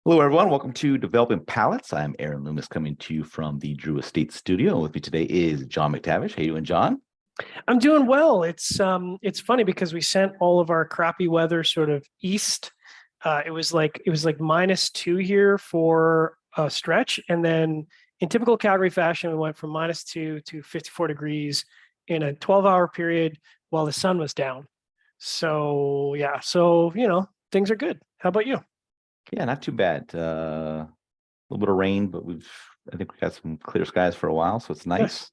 Hello, everyone. Welcome to Developing Palates. I'm Aaron Loomis coming to you from the Drew Estate Studio. With me today is John McTavish. How you doing, John? I'm doing well. It's funny because we sent all of our crappy weather sort of east. It was like -2 here for a stretch, and then in typical Calgary fashion, we went from -2 to 54 degrees in a 12-hour period while the sun was down. So yeah, things are good. How about you? Yeah, not too bad. A little bit of rain, but I think we got some clear skies for a while, so it's nice.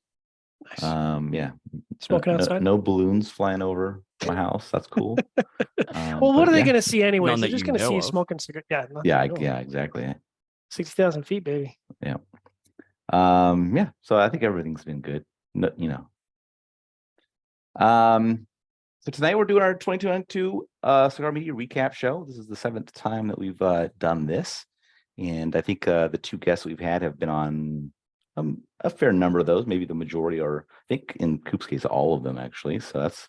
Nice, nice. Yeah, no, Smoking no, outside. no balloons flying over my house. That's cool. Well, what But are they yeah, going to see None anyways? They're that just you going to see know you of. smoking cigar. Yeah, nothing yeah, you know. yeah, exactly. 60,000 feet, baby. Yeah. Yeah. So I think everything's been good. No. Um, so tonight we're doing our 2022 Cigar Media Recap Show. This is the seventh time that we've done this. And I think the two guests we've had have been on a fair number of those, maybe the majority, or I think in Coop's case, all of them actually. So that's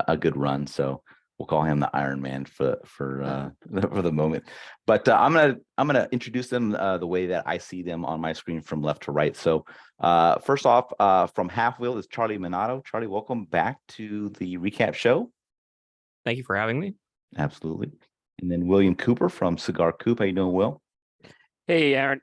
a good run. So we'll call him the Iron Man for for the moment. But I'm gonna introduce them the way that I see them on my screen from left to right. So first off, from Halfwheel is Charlie Minato. Charlie, welcome back to the recap show. Thank you for having me. Absolutely. And then William Cooper from Cigar Coop. How you doing, Will? Hey, Aaron,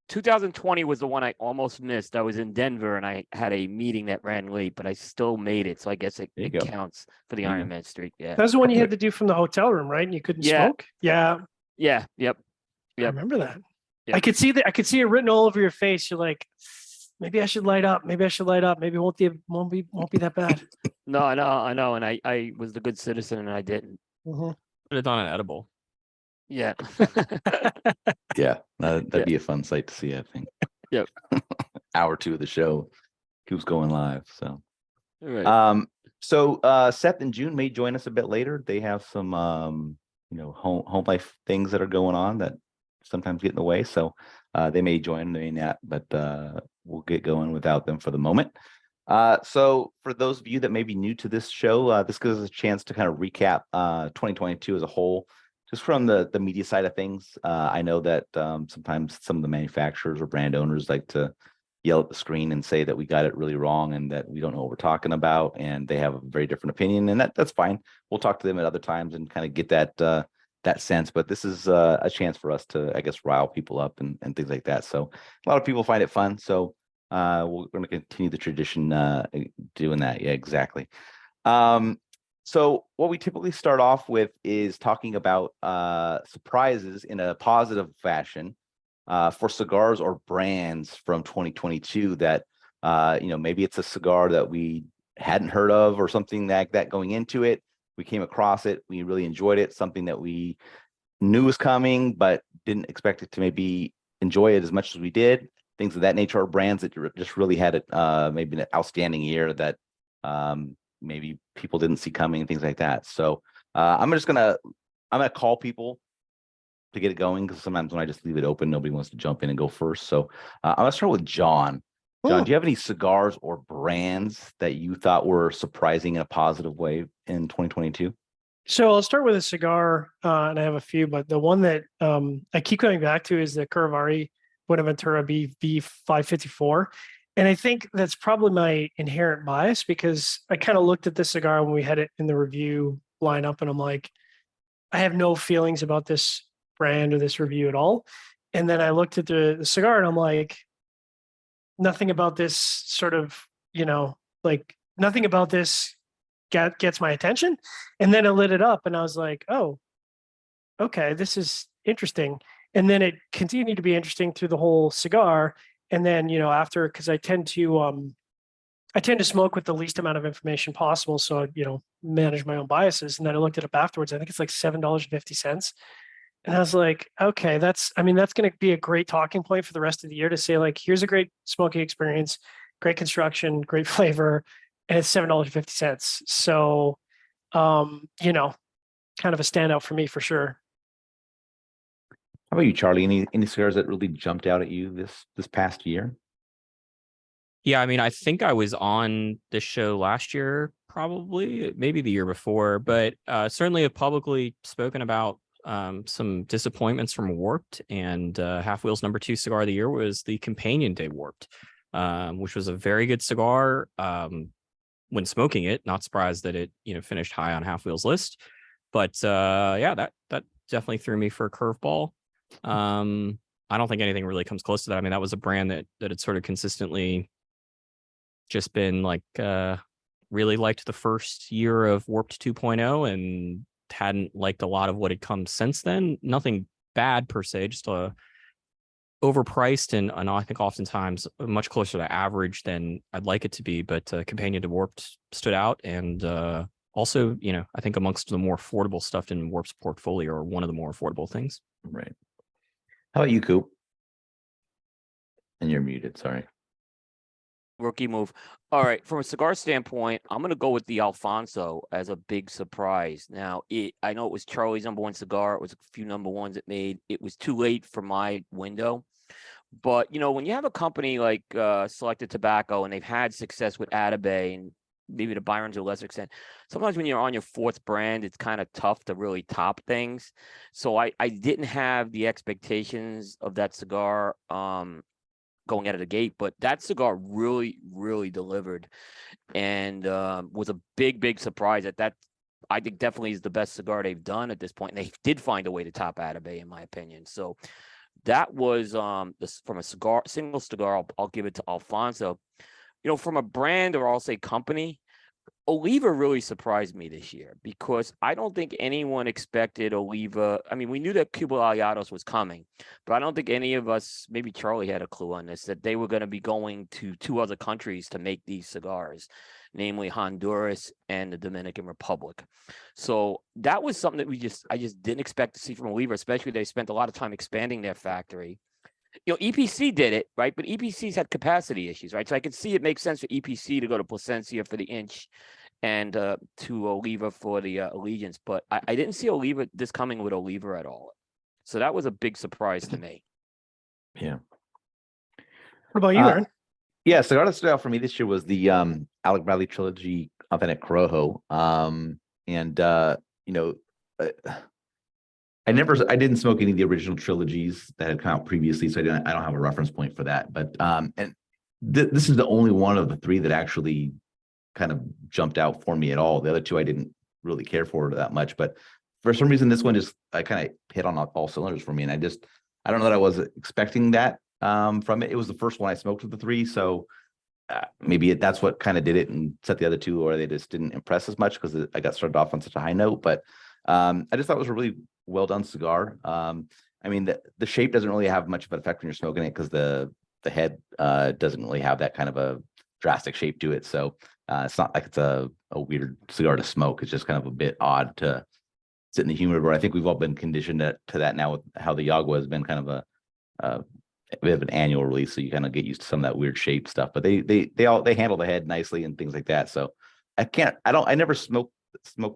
2020 was the one I almost missed. I was in Denver and I had a meeting that ran late, but I still made it. So I guess There you it go. counts for the There you Iron go. Man streak. Yeah. That was the one you had to do from the hotel room, right? And you couldn't Yeah. smoke. Yeah, Yeah. Yep. I Yep. remember that. Yep. I could see that. I could see it written all over your face. You're like, maybe I should light up. Maybe I should light up. Maybe it won't be that bad. No, I know. And I was the good citizen and I didn't. Mhm. Put it on an edible. Yeah. Yeah, that'd Yeah. be a fun sight to see, I think. Yep. Hour two of the show, Coop's going live. So All right. Seth and June may join us a bit later. They have some home life things that are going on that sometimes get in the way. So they may join, they may not, but we'll get going without them for the moment. So for those of you that may be new to this show, this gives us a chance to kind of recap 2022 as a whole, just from the media side of things. I know that sometimes some of the manufacturers or brand owners like to yell at the screen and say that we got it really wrong and that we don't know what we're talking about, and they have a very different opinion, and that's fine. We'll talk to them at other times and kind of get that sense. But this is a chance for us to, I guess, rile people up and things like that. So a lot of people find it fun. So we're going to continue the tradition doing that. Yeah, exactly. So what we typically start off with is talking about surprises in a positive fashion for cigars or brands from 2022 that maybe it's a cigar that we hadn't heard of or something like that going into it. We came across it, we really enjoyed it, something that we knew was coming but didn't expect it to maybe enjoy it as much as we did. Things of that nature, or brands that just really had it maybe an outstanding year that maybe people didn't see coming and things like that. So I'm gonna call people to get it going, because sometimes when I just leave it open, nobody wants to jump in and go first. So I'm gonna start with John. John, do you have any cigars or brands that you thought were surprising in a positive way in 2022? So I'll start with a cigar, and I have a few, but the one that I keep coming back to is the Curavari Buenaventura BV 554. And I think that's probably my inherent bias, because I kind of looked at this cigar when we had it in the review lineup, and I'm like, I have no feelings about this brand or this review at all. And then I looked at the cigar and I'm like, nothing about this sort of, like nothing about this gets my attention. And then I lit it up and I was like, oh, okay, this is interesting. And then it continued to be interesting through the whole cigar. And then, after, because I tend to smoke with the least amount of information possible. So, manage my own biases. And then I looked it up afterwards. I think it's like $7.50. And I was like, okay, that's going to be a great talking point for the rest of the year, to say, like, here's a great smoking experience, great construction, great flavor, and it's $7.50. So, kind of a standout for me for sure. How about you, Charlie? Any cigars that really jumped out at you this past year? Yeah, I mean, I think I was on this show last year, probably, maybe the year before, but certainly have publicly spoken about some disappointments from Warped, and Half-Wheel's #2 cigar of the year was the Companion Day Warped, which was a very good cigar. When smoking it, not surprised that it finished high on Half-Wheel's list, but yeah, that definitely threw me for a curveball. I don't think anything really comes close to that. I mean, that was a brand that had sort of consistently just been like really liked the first year of Warped 2.0 and hadn't liked a lot of what had come since then. Nothing bad per se, just overpriced and I think oftentimes much closer to average than I'd like it to be. But Companion to Warped stood out, and also, I think amongst the more affordable stuff in Warp's portfolio, or one of the more affordable things. Right. How about you, Coop? And you're muted. Sorry. Rookie move. All right, from a cigar standpoint, I'm gonna go with the Alfonso as a big surprise. Now, I know it was Charlie's #1 cigar. It was a few #1s it made. It was too late for my window. But when you have a company like Selected Tobacco and they've had success with Atabey and maybe the Byron to a lesser extent, sometimes when you're on your fourth brand, it's kind of tough to really top things. So I didn't have the expectations of that cigar going out of the gate, but that cigar really, really delivered, and was a big surprise that I think definitely is the best cigar they've done at this point. And they did find a way to top Atabey, in my opinion. So that was from a single cigar. I'll give it to Alfonso. From a brand, or I'll say company, Oliva really surprised me this year, because I don't think anyone expected Oliva. I mean, we knew that Cuba Aliados was coming, but I don't think any of us, maybe Charlie had a clue on this, that they were going to be going to 2 other countries to make these cigars, namely Honduras and the Dominican Republic. So that was something that I just didn't expect to see from Oliva, especially they spent a lot of time expanding their factory. EPC did it, right? But EPC's had capacity issues, right? So I could see it makes sense for EPC to go to Plasencia for the Inch and to Oliva for the Allegiance. But I didn't see Oliva coming with Oliva at all. So that was a big surprise to me. Yeah. What about you, Aaron? Yeah, cigar that stood out for me this year was the Alec Bradley Trilogy Authentic Corojo. I didn't smoke any of the original trilogies that had come out previously, so I don't have a reference point for that. But this is the only one of the 3 that actually kind of jumped out for me at all. The other 2 I didn't really care for that much, but for some reason this one I kind of hit on all cylinders for me, and I don't know that I was expecting that from it. It was the first one I smoked of the 3, so maybe that's what kind of did it and set the other 2, or they just didn't impress as much because I got started off on such a high note. But I just thought it was a really well done cigar. I mean, the shape doesn't really have much of an effect when you're smoking it, because the head doesn't really have that kind of a drastic shape to it. So it's not like it's a weird cigar to smoke. It's just kind of a bit odd to sit in the humidor. I think we've all been conditioned to that now with how the Yagua has been kind of a bit of an annual release, so you kind of get used to some of that weird shape stuff. But they handle the head nicely and things like that. So I never smoked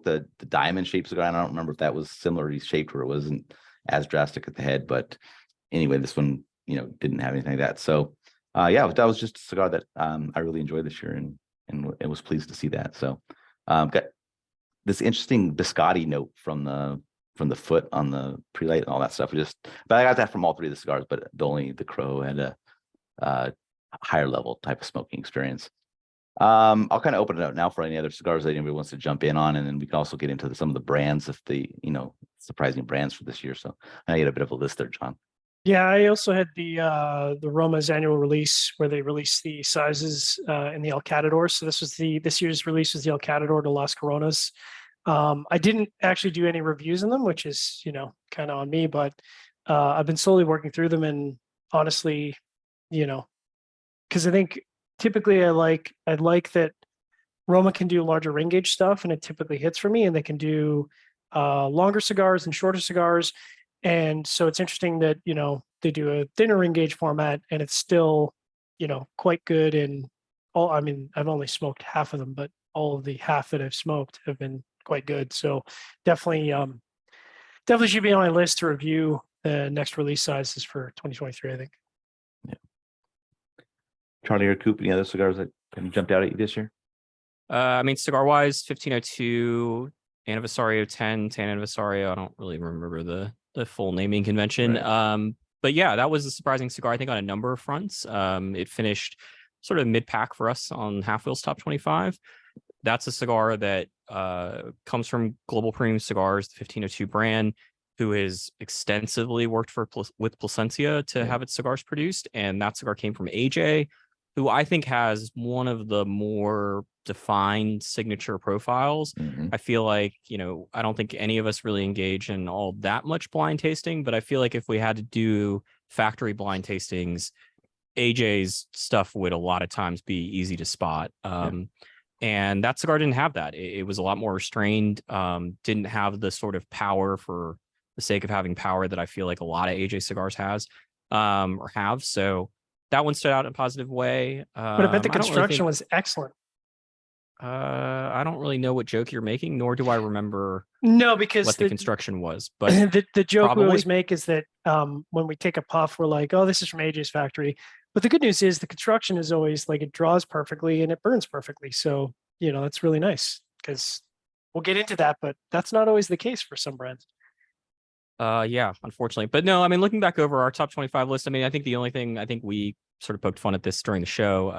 the diamond shaped cigar. I don't remember if that was similarly shaped or it wasn't as drastic at the head. But anyway, this one didn't have anything like that. So yeah, that was just a cigar that I really enjoyed this year, and was pleased to see that. So got this interesting biscotti note from the foot on the prelate and all that stuff. But I got that from all 3 of the cigars, but only the Crow had a higher level type of smoking experience. I'll kind of open it up now for any other cigars that anybody wants to jump in on, and then we can also get into some of the brands, if the surprising brands for this year. So I get a bit of a list there, John. Yeah, I also had the Roma's annual release where they released the sizes in the El Catador. So this year's release was the El Catador de Las Coronas. I didn't actually do any reviews in them, which is kind of on me, but I've been slowly working through them, and honestly, because I think typically I like that Roma can do larger ring gauge stuff, and it typically hits for me, and they can do longer cigars and shorter cigars. And so it's interesting that, they do a thinner ring gauge format, and it's still, quite good. And I've only smoked half of them, but all of the half that I've smoked have been quite good. So definitely should be on my list to review the next release sizes for 2023, I think. Yeah. Charlie or Coop, any other cigars that kind of jumped out at you this year? Cigar wise, 1502 Anniversario 10, Tan Anniversario. I don't really remember the full naming convention. Right. But yeah, that was a surprising cigar, I think, on a number of fronts. It finished sort of mid-pack for us on Half Wheel's top 25. That's a cigar that comes from Global Premium Cigars, the 1502 brand, who has extensively worked with Placencia to have its cigars produced. And that cigar came from AJ, who I think has one of the more defined signature profiles. Mhm. I feel like, I don't think any of us really engage in all that much blind tasting, but I feel like if we had to do factory blind tastings, AJ's stuff would a lot of times be easy to spot. And that cigar didn't have that. It was a lot more restrained, didn't have the sort of power for the sake of having power that I feel like a lot of AJ cigars has or have. So that one stood out in a positive way. But I bet the I don't really construction think, was excellent. I don't really know what joke you're making, nor do I remember No, because what the the construction was, but the joke we always probably. make is that when we take a puff, we're like, "Oh, this is from AJ's factory." But the good news is the construction is always like it draws perfectly and it burns perfectly. So that's really nice because we'll get into that, but that's not always the case for some brands. Yeah, unfortunately. But no, I mean, looking back over our top 25 list, I mean, I think the only thing I think we sort of poked fun at this during the show,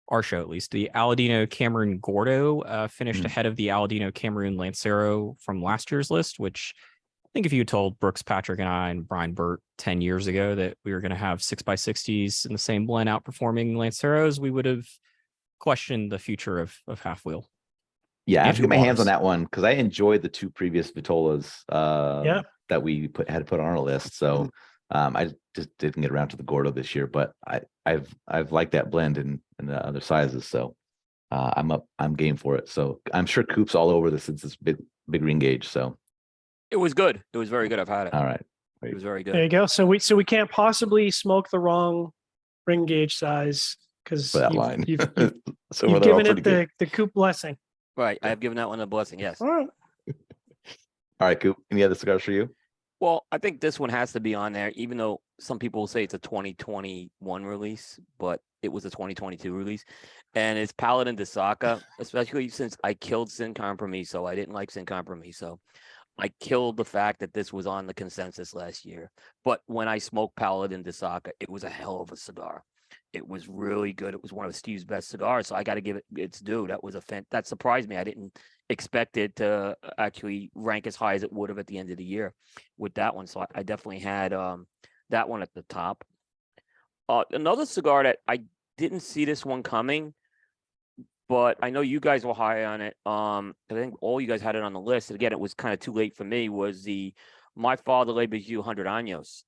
our show at least, the Aladino Cameroon Gordo finished ahead of the Aladino Cameroon Lancero from last year's list, which I think if you had told Brooks, Patrick, and I and Brian Burt 10 years ago that we were going to have 6x60s in the same blend outperforming Lanceros, we would have questioned the future of Half Wheel. Yeah, I have And to who get my hands on was. that one because I enjoyed the two previous Vitolas Yeah. that we had to put on our list. So I just didn't get around to the Gordo this year, but I've liked that blend in the other sizes. So I'm game for it. So I'm sure Coop's all over this since it's big ring gauge. So It was good. It was very good. I've had it. all right. It was very There good. you go. So we can't possibly smoke the wrong ring gauge size because For that line. you've So you've they're all given it pretty good. the Coop blessing. Right. I have given that one a blessing. Yes. All right. All right, Coop. Any other cigars for you? Well, I think this one has to be on there, even though some people will say it's a 2021 release, but it was a 2022 release. And it's Paladin de Saka, especially since I killed Sin Compromiso. I didn't like Sin Compromiso. I killed the fact that this was on the consensus last year. But when I smoked Paladin de Saka, it was a hell of a cigar. It was really good. It was one of Steve's best cigars. So I got to give it its due. That was that surprised me. I didn't expect it to actually rank as high as it would have at the end of the year with that one. So I definitely had that one at the top. Another cigar that I didn't see this one coming, but I know you guys were high on it. I think all you guys had it on the list. Again, it was kind of too late for me. Was the My Father Le Bijou 100 Años.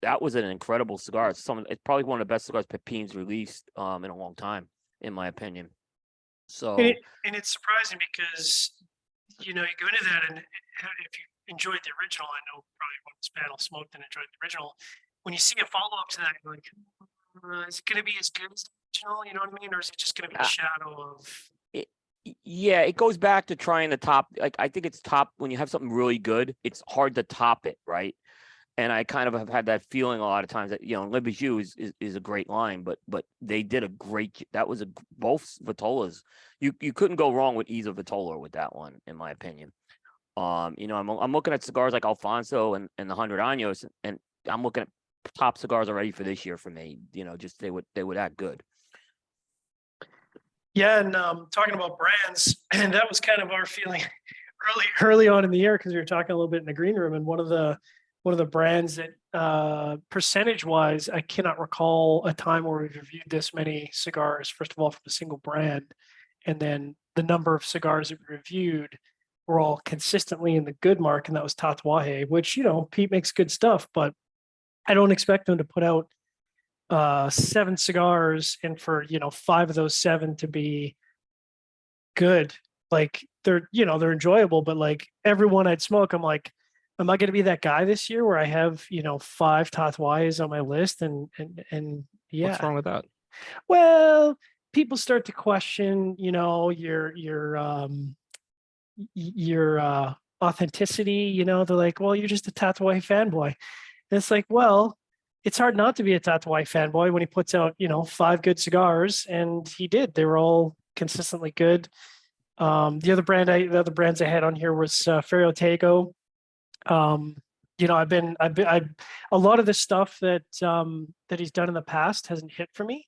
That was an incredible cigar. It's probably one of the best cigars Pepin's released in a long time, in my opinion. So And it's surprising because you go into that, and if you enjoyed the original, I know probably one of this panel smoked and enjoyed the original. When you see a follow up to that, you're like, is it going to be as good as the original? You know what I mean, or is it just going to be a shadow of? Yeah, it goes back to trying to top. Like I think it's top when you have something really good. It's hard to top it, right? And I kind of have had that feeling a lot of times that Le Bijou is a great line, but they did a great. That was both Vitolas. You couldn't go wrong with either Vitola with that one, in my opinion. I'm looking at cigars like Alfonso and the 100 Años, and I'm looking at top cigars already for this year for me. Just they would act good. Yeah, and talking about brands, and that was kind of our feeling early on in the year because we were talking a little bit in the green room, and one of the brands that percentage wise, I cannot recall a time where we've reviewed this many cigars, first of all, from a single brand. And then the number of cigars that we reviewed were all consistently in the good mark. And that was Tatuaje, which, Pete makes good stuff, but I don't expect them to put out 7 cigars and for, 5 of those 7 to be good. Like they're enjoyable, but like everyone I'd smoke, I'm like, am I going to be that guy this year where I have 5 Tatuajes on my list and yeah. What's wrong with that? Well, people start to question your authenticity. They're like, well, you're just a Tatuaje fanboy, and it's like, well, it's hard not to be a Tatuaje fanboy when he puts out 5 good cigars, and he did. They were all consistently good. The other brands I had on here was Ferro Tego. A lot of the stuff that he's done in the past hasn't hit for me.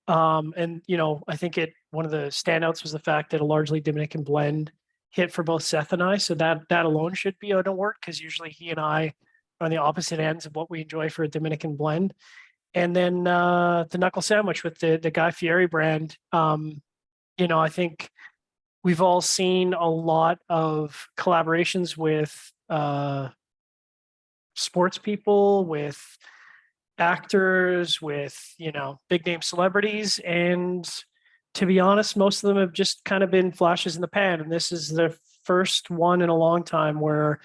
And I think one of the standouts was the fact that a largely Dominican blend hit for both Seth and I. So that alone should be out of work, because usually he and I are on the opposite ends of what we enjoy for a Dominican blend. And then the knuckle sandwich with the Guy Fieri brand. I think we've all seen a lot of collaborations with sports people, with actors, with big name celebrities, and to be honest, most of them have just kind of been flashes in the pan, and this is the first one in a long time where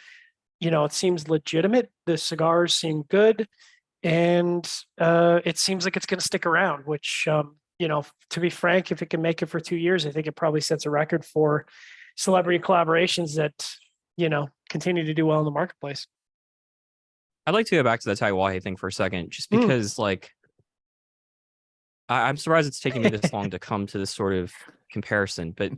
it seems legitimate. The cigars seem good, and it seems like it's going to stick around, which to be frank, if it can make it for 2 years, I think it probably sets a record for celebrity collaborations that continue to do well in the marketplace. I'd like to go back to the Taiwan thing for a second, just because I'm surprised it's taking me this long to come to this sort of comparison. But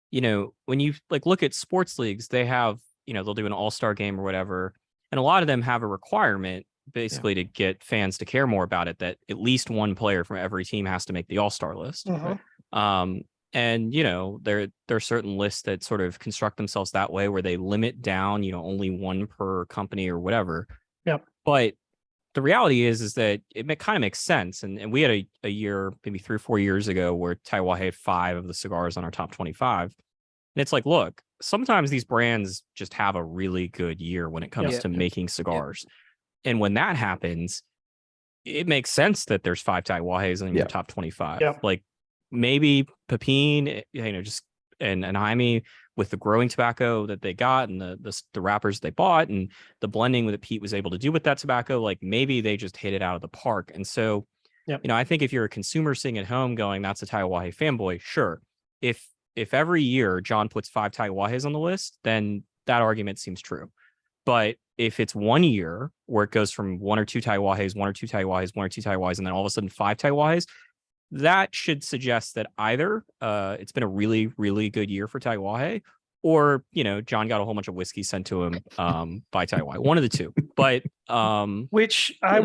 when you look at sports leagues, they have they'll do an all-star game or whatever, and a lot of them have a requirement basically to get fans to care more about it, that at least one player from every team has to make the all-star list. And there are certain lists that sort of construct themselves that way, where they limit down only one per company or whatever. But the reality is that it kind of makes sense. And we had a year, maybe 3 or 4 years ago, where Taiwan had 5 of the cigars on our top 25. And it's like, look, sometimes these brands just have a really good year when it comes to making cigars. And when that happens, it makes sense that there's 5 Taiwahes in your top 25. Like maybe Pepin, just and Jaime, with the growing tobacco that they got and the wrappers they bought and the blending that Pete was able to do with that tobacco, like maybe they just hit it out of the park. And so, I think if you're a consumer sitting at home going, that's a Taiwahe fanboy, sure. If every year John puts 5 Taiwahes on the list, then that argument seems true. But if it's 1 year where it goes from 1 or 2 Taiwahes, 1 or 2 Taiwahes, 1 or 2 Taiwahes, and then all of a sudden 5 Taiwahes, that should suggest that either it's been a really, really good year for Taiwahe, or John got a whole bunch of whiskey sent to him by Taiwan. One of the two. But which I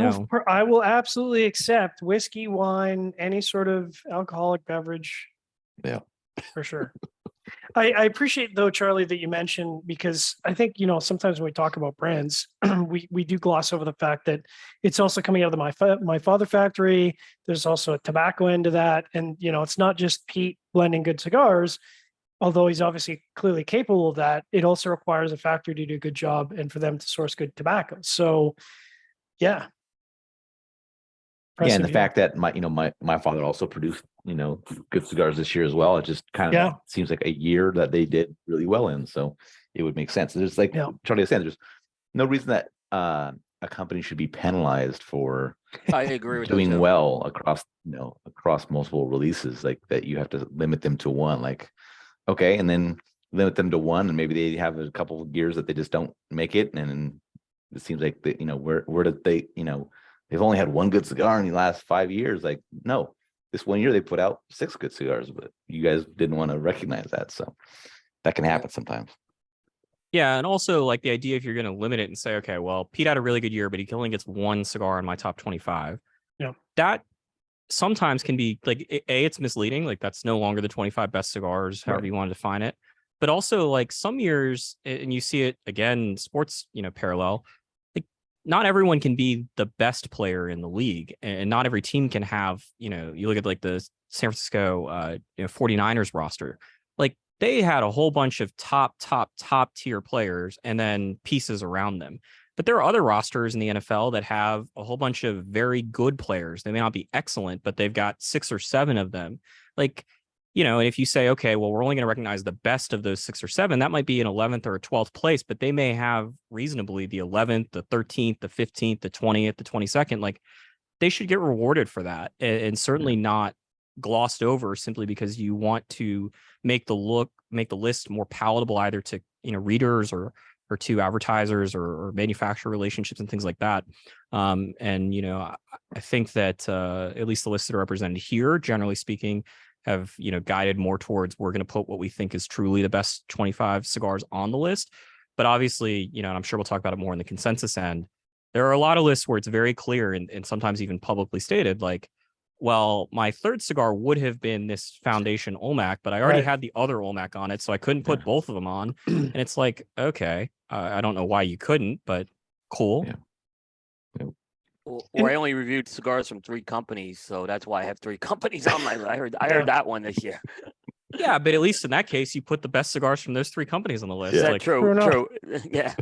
will absolutely accept. Whiskey, wine, any sort of alcoholic beverage. Yeah, for sure. I appreciate, though, Charlie, that you mentioned, because I think sometimes when we talk about brands, we do gloss over the fact that it's also coming out of the my father factory. There's also a tobacco end to that, and it's not just Pete blending good cigars, although he's obviously clearly capable of that. It also requires a factory to do a good job and for them to source good tobacco. So, yeah. And the fact that my father also produced good cigars this year as well. It just kind of seems like a year that they did really well in, so it would make sense. There's Charlie was saying, there's no reason that a company should be penalized for I agree with doing well across multiple releases, like that you have to limit them to one, okay, and then limit them to one, and maybe they have a couple of years that they just don't make it, and it seems like where did they they've only had one good cigar in the last 5 years. Like, no, this 1 year they put out 6 good cigars, but you guys didn't want to recognize that. So that can happen sometimes. Yeah. And also, the idea, if you're going to limit it and say, okay, well, Pete had a really good year, but he only gets 1 cigar in my top 25. Yeah. That sometimes can be it's misleading. That's no longer the 25 best cigars, however you want to define it. But also, some years, and you see it again, sports, parallel, not everyone can be the best player in the league, and not every team can have, you look at the San Francisco 49ers roster, they had a whole bunch of top tier players and then pieces around them. But there are other rosters in the NFL that have a whole bunch of very good players. They may not be excellent, but they've got 6 or 7 of them. And if you say, okay, well, we're only going to recognize the best of those 6 or 7, that might be an 11th or a 12th place, but they may have reasonably the 11th, the 13th, the 15th, the 20th, the 22nd. They should get rewarded for that, and certainly not glossed over simply because you want to make the list more palatable, either to readers or to advertisers or manufacturer relationships and things like that. I think that at least the lists that are represented here, generally speaking, have, guided more towards we're going to put what we think is truly the best 25 cigars on the list. But obviously, and I'm sure we'll talk about it more in the consensus end. There are a lot of lists where it's very clear and sometimes even publicly stated, like, well, my third cigar would have been this Foundation Olmec, but I already Right. had the other Olmec on it, so I couldn't put Yeah. both of them on. And it's like, okay, I don't know why you couldn't, but cool. Yeah. Or I only reviewed cigars from 3 companies, so that's why I have 3 companies on my. I heard Yeah. that one this year. Yeah, but at least in that case, you put the best cigars from those 3 companies on the list. Yeah. Like, True True, enough. true. Yeah.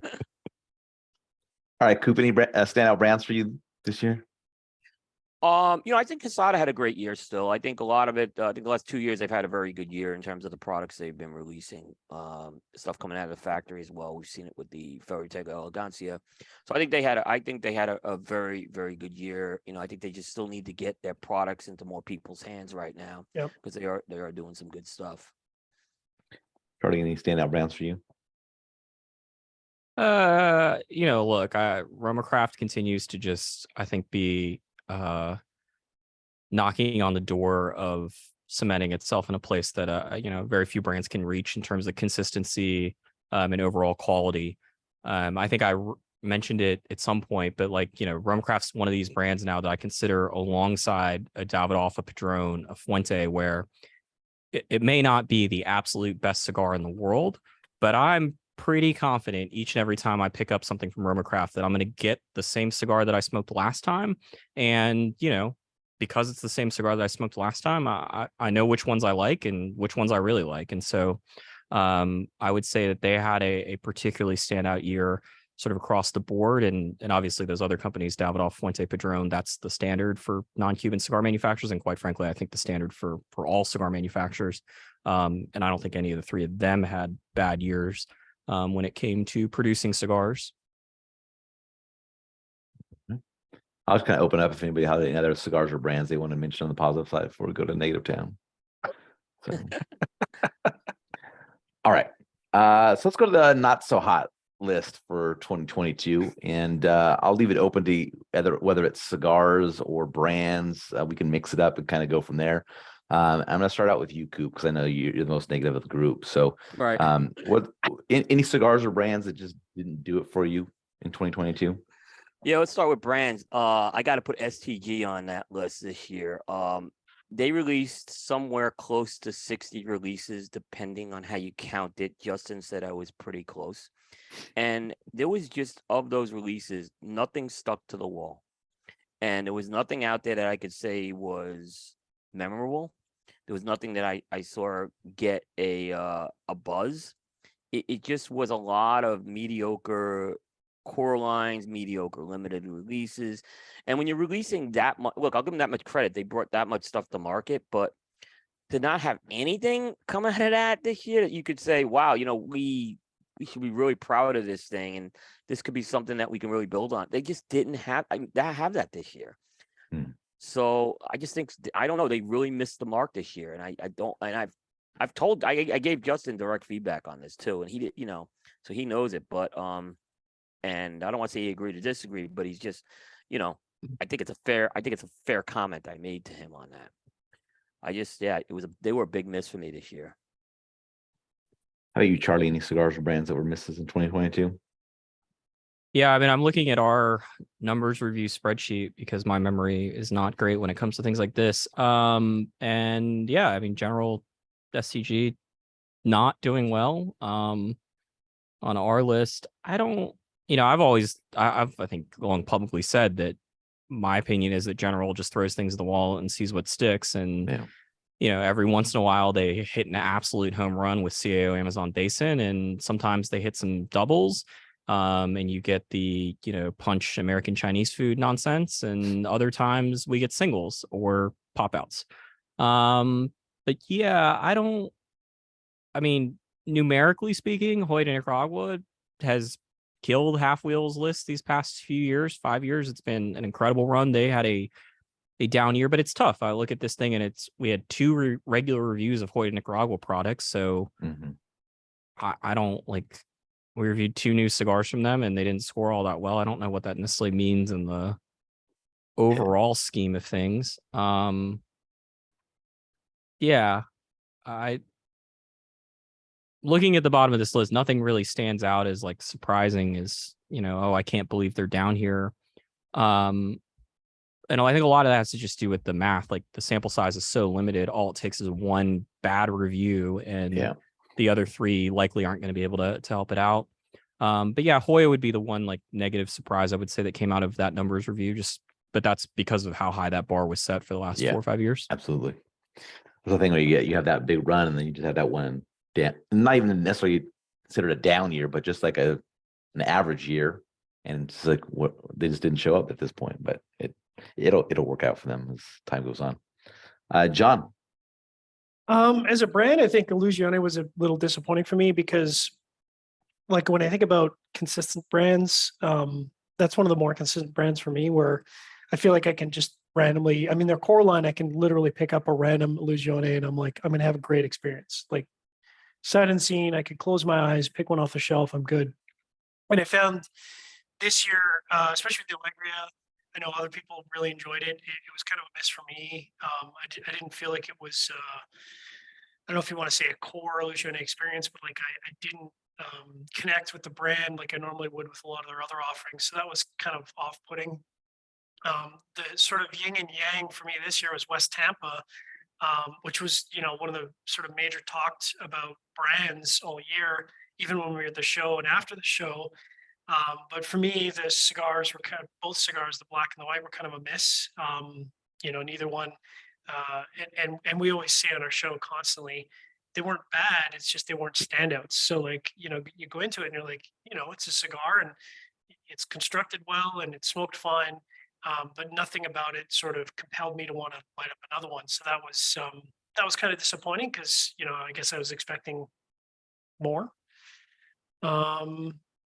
All right, Coop, any standout brands for you this year? I think Casada had a great year still. I think a lot of it, I think the last 2 years they've had a very good year in terms of the products they've been releasing. Stuff coming out of the factory as well. We've seen it with the Ferritega Elegancia. So I think they had a very, very good year. I think they just still need to get their products into more people's hands right now. Yep. Because they are doing some good stuff. Charlie, any standout brands for you? look, Romacraft continues to just, I think, be knocking on the door of cementing itself in a place that very few brands can reach in terms of consistency and overall quality. I think I mentioned it at some point, but Romacraft's one of these brands now that I consider alongside a Davidoff, a Padron, a Fuente, where it may not be the absolute best cigar in the world, but I'm pretty confident each and every time I pick up something from Romacraft that I'm going to get the same cigar that I smoked last time. And, because it's the same cigar that I smoked last time, I know which ones I like and which ones I really like. And so I would say that they had a particularly standout year sort of across the board. And obviously those other companies, Davidoff, Fuente, Padron, that's the standard for non-Cuban cigar manufacturers. And quite frankly, I think the standard for all cigar manufacturers. And I don't think any of the 3 of them had bad years when it came to producing cigars. I'll just kind of open up if anybody has any other cigars or brands they want to mention on the positive side before we go to negative town. So. All right. So let's go to the not so hot list for 2022. And I'll leave it open to whether it's cigars or brands. We can mix it up and kind of go from there. I'm going to start out with you, Coop, because I know you're the most negative of the group. So, Right. what any cigars or brands that just didn't do it for you in 2022? Yeah, let's start with brands. I got to put STG on that list this year. They released somewhere close to 60 releases, depending on how you count it. Justin said I was pretty close. And there was just, of those releases, nothing stuck to the wall. And there was nothing out there that I could say was memorable. There was nothing that I saw get a buzz. It just was a lot of mediocre core lines, mediocre limited releases. And when you're releasing that much, look, I'll give them that much credit. They brought that much stuff to market, but to not have anything come out of that this year that you could say, wow, we should be really proud of this thing. And this could be something that we can really build on. They just didn't have that this year. So I just think, I don't know, they really missed the mark this year. And I gave Justin direct feedback on this too. And he did, so he knows it, but, and I don't want to say he agreed or disagreed, but he's just, I think it's a fair comment I made to him on that. They were a big miss for me this year. How about you, Charlie? Any cigars or brands that were misses in 2022? Yeah, I mean, I'm looking at our numbers review spreadsheet because my memory is not great when it comes to things like this. And yeah, I mean, general SCG not doing well. On our list, I don't, I've I think long publicly said that my opinion is that General just throws things at the wall and sees what sticks. And every once in a while they hit an absolute home run with CAO Amazon Basin, and sometimes they hit some doubles. And you get the, punch American Chinese food nonsense, and other times we get singles or pop outs. But yeah, I mean, numerically speaking, Hoyt and Nicaragua has killed Half Wheel's list these past few years, 5 years. It's been an incredible run. They had a down year, but it's tough. I look at this thing and we had 2 regular reviews of Hoyt and Nicaragua products. So I don't like, we reviewed 2 new cigars from them and they didn't score all that well. I don't know what that necessarily means in the overall scheme of things. Yeah, I looking at the bottom of this list, nothing really stands out as like surprising as, oh, I can't believe they're down here. And I think a lot of that has to just do with the math. Like the sample size is so limited. All it takes is one bad review, and the other three likely aren't going to be able to help it out. But yeah, Hoya would be the one like negative surprise I would say that came out of that numbers review. But that's because of how high that bar was set for the last 4 or 5 years. Absolutely. That's the thing where you have that big run, and then you just have that one down, not even necessarily considered a down year, but just like an average year, and it's like what they just didn't show up at this point. But it'll work out for them as time goes on. John. As a brand, I think Illusione was a little disappointing for me because, like, when I think about consistent brands, that's one of the more consistent brands for me, where I feel like I can just randomly, I mean, their core line, I can literally pick up a random Illusione and I'm like, I'm going to have a great experience. Like, sight unseen, I could close my eyes, pick one off the shelf, I'm good. And I found this year, especially with the Allegria, I know other people really enjoyed it. It was kind of a miss for me. I didn't feel like it was, I don't know if you want to say a core Illusione experience, but like I didn't connect with the brand like I normally would with a lot of their other offerings. So that was kind of off-putting. The sort of yin and yang for me this year was West Tampa, which was, one of the sort of major talked about brands all year, even when we were at the show and after the show. But for me, the cigars were both cigars, the black and the white, were kind of a miss. Neither one. And we always say on our show constantly, they weren't bad. It's just they weren't standouts. So like, you go into it and you're like, it's a cigar and it's constructed well and it's smoked fine. But nothing about it sort of compelled me to want to light up another one. So that was kind of disappointing because, I guess I was expecting more.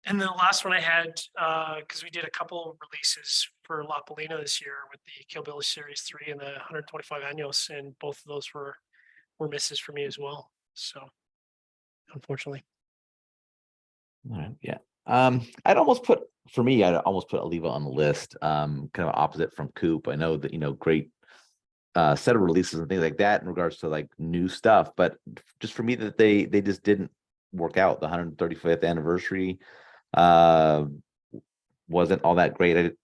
And then the last one I had, because we did a couple releases for La Polina this year with the Kill Bill Series 3 and the 125 Años, and both of those were misses for me as well. So, unfortunately. All right, yeah. I'd almost put Oliva on the list. Kind of opposite from Coop. I know that great set of releases and things like that in regards to like new stuff, but just for me that they just didn't work out. The 135th anniversary wasn't all that great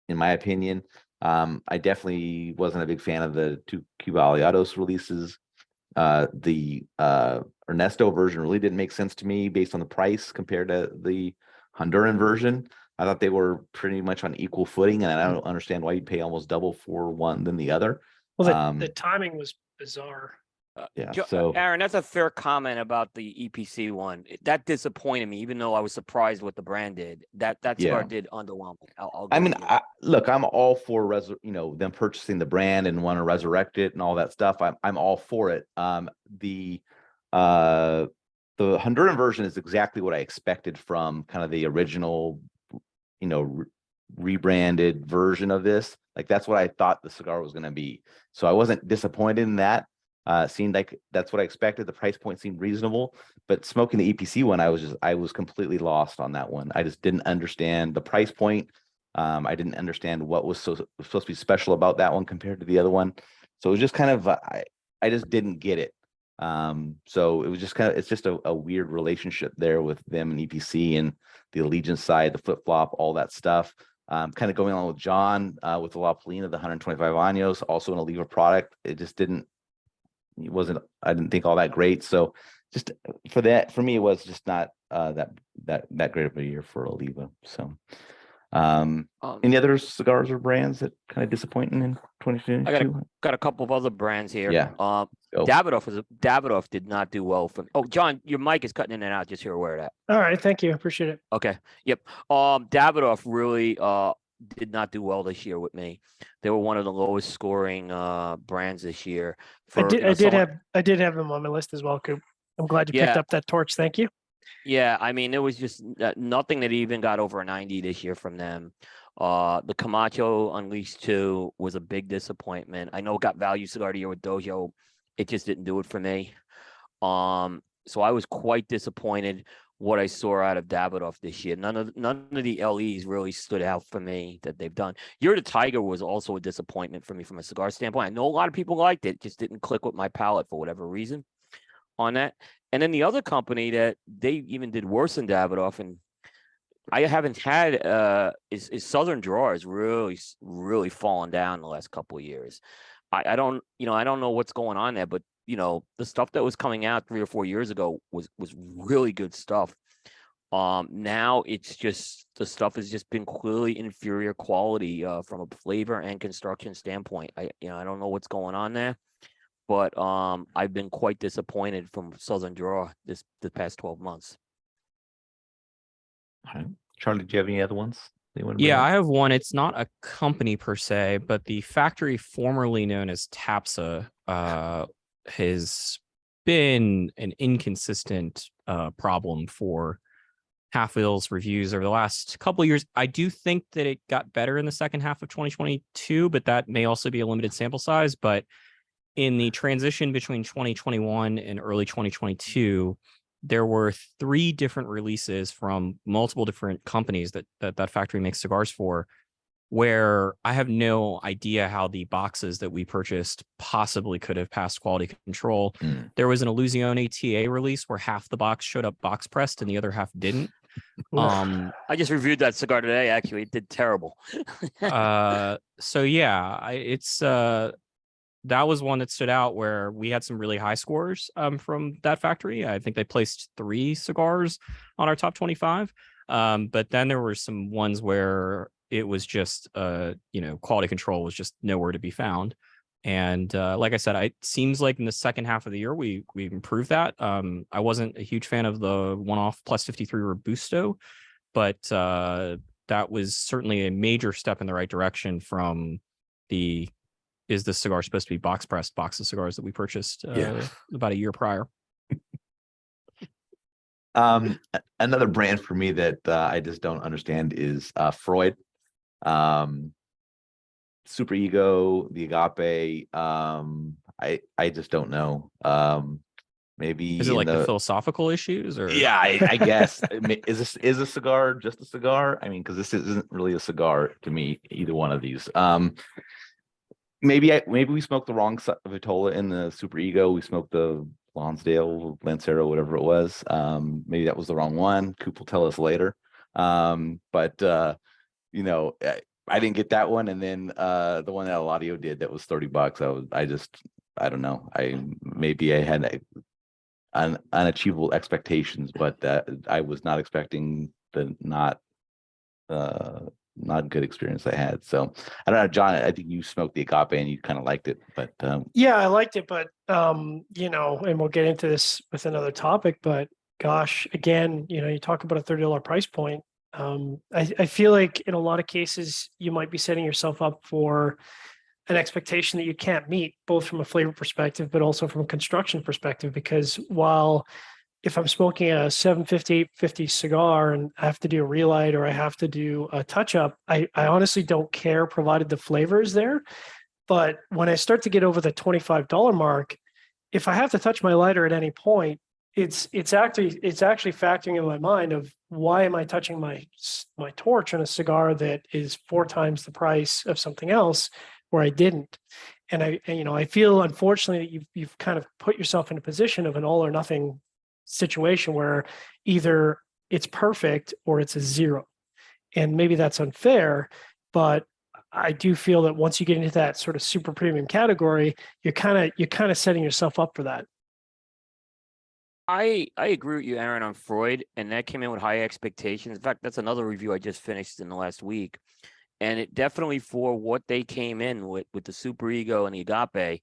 in my opinion. I definitely wasn't a big fan of the two Cuba Aliados releases. The Ernesto version really didn't make sense to me based on the price compared to the Honduran version. I thought they were pretty much on equal footing, and I don't understand why you'd pay almost double for one than the other. Well, the timing was bizarre. Yeah. So Aaron, that's a fair comment about the EPC one. That disappointed me, even though I was surprised what the brand did. That cigar did underwhelm me. Look, I'm all for them purchasing the brand and want to resurrect it and all that stuff. I'm all for it. The Honduran version is exactly what I expected from kind of the original, rebranded version of this. Like that's what I thought the cigar was going to be. So I wasn't disappointed in that. Seemed like that's what I expected. The price point seemed reasonable, but smoking the EPC one, I was completely lost on that one. I just didn't understand the price point. I didn't understand what was supposed to be special about that one compared to the other one. So it was just kind of, I just didn't get it. So it was just it's just a weird relationship there with them and EPC and the Allegiance side, the flip flop, all that stuff. Kind of going along with John with the La Polina, the 125 Años, also an Oliva product. I didn't think all that great. So just for me, it was just not that great of a year for Oliva. So any other cigars or brands that kind of disappointing in 2022? I got a couple of other brands here. Yeah. Davidoff did not do well for. Oh, John, your mic is cutting in and out. Just so you're aware of that. All right, thank you. Appreciate it. Okay. Yep. Davidoff really did not do well this year with me. They were one of the lowest scoring brands this year. I did have them on my list as well, Coop. I'm glad you picked up that torch. Thank you. Yeah, I mean, it was just nothing that even got over a 90 this year from them. The Camacho Unleashed 2 was a big disappointment. I know it got Value Cigar of the Year with Dojo. It just didn't do it for me. So I was quite disappointed what I saw out of Davidoff this year. None of the LEs really stood out for me that they've done. Year to Tiger was also a disappointment for me from a cigar standpoint. I know a lot of people liked it, just didn't click with my palate for whatever reason on that. And then the other company that they even did worse than Davidoff, and I haven't had is Southern Draw has really fallen down the last couple of years. I don't know what's going on there, but the stuff that was coming out 3 or 4 years ago was really good stuff. Now it's just the stuff has just been clearly inferior quality from a flavor and construction standpoint. I don't know what's going on there, but I've been quite disappointed from Southern Draw the past 12 months. All right. Charlie, do you have any other ones that you want to bring Yeah, up? I have one. It's not a company per se, but the factory formerly known as Tapsa has been an inconsistent problem for Half Wheels reviews over the last couple of years. I do think that it got better in the second half of 2022, but that may also be a limited sample size. But in the transition between 2021 and early 2022, there were 3 different releases from multiple different companies that factory makes cigars for, where I have no idea how the boxes that we purchased possibly could have passed quality control. There was an Illusione TA release where half the box showed up box pressed and the other half didn't. I just reviewed that cigar today. Actually, it did terrible. So yeah, it's that was one that stood out where we had some really high scores from that factory. I think they placed 3 cigars on our top 25. But then there were some ones where it was just quality control was just nowhere to be found. And like I said, it seems like in the second half of the year we improved that. I wasn't a huge fan of the one-off plus 53 Robusto, but that was certainly a major step in the right direction from the is this cigar supposed to be box pressed box of cigars that we purchased about a year prior. Another brand for me that I just don't understand is Freud. Super Ego, the Agape. I just don't know. Maybe Is it like the philosophical issues or? Yeah, I guess. Is a cigar just a cigar? I mean, because this isn't really a cigar to me, either one of these. Maybe we smoked the wrong Vitola in the Super Ego. We smoked the Lonsdale, Lancero, whatever it was. Maybe that was the wrong one. Coop will tell us later. But I didn't get that one, and then the one that Eladio did that was $30. I don't know. Maybe I had unachievable expectations, but I was not expecting the not good experience I had. So I don't know, John. I think you smoked the Agape and you kind of liked it, but yeah, I liked it, but and we'll get into this with another topic, but gosh, again, you talk about a $30 price point. I feel like in a lot of cases you might be setting yourself up for an expectation that you can't meet, both from a flavor perspective, but also from a construction perspective, because while if I'm smoking a 750, 850 cigar and I have to do a relight or I have to do a touch up, I honestly don't care provided the flavor is there. But when I start to get over the $25 mark, if I have to touch my lighter at any point, it's actually factoring in my mind of why am I touching my torch on a cigar that is 4 times the price of something else where I didn't. And I feel unfortunately that you've kind of put yourself in a position of an all or nothing situation where either it's perfect or it's a 0. And maybe that's unfair, but I do feel that once you get into that sort of super premium category, you're kind of setting yourself up for that. I agree with you, Aaron, on Freud, and that came in with high expectations. In fact, that's another review I just finished in the last week. And it definitely, for what they came in with the Super Ego and the Agape,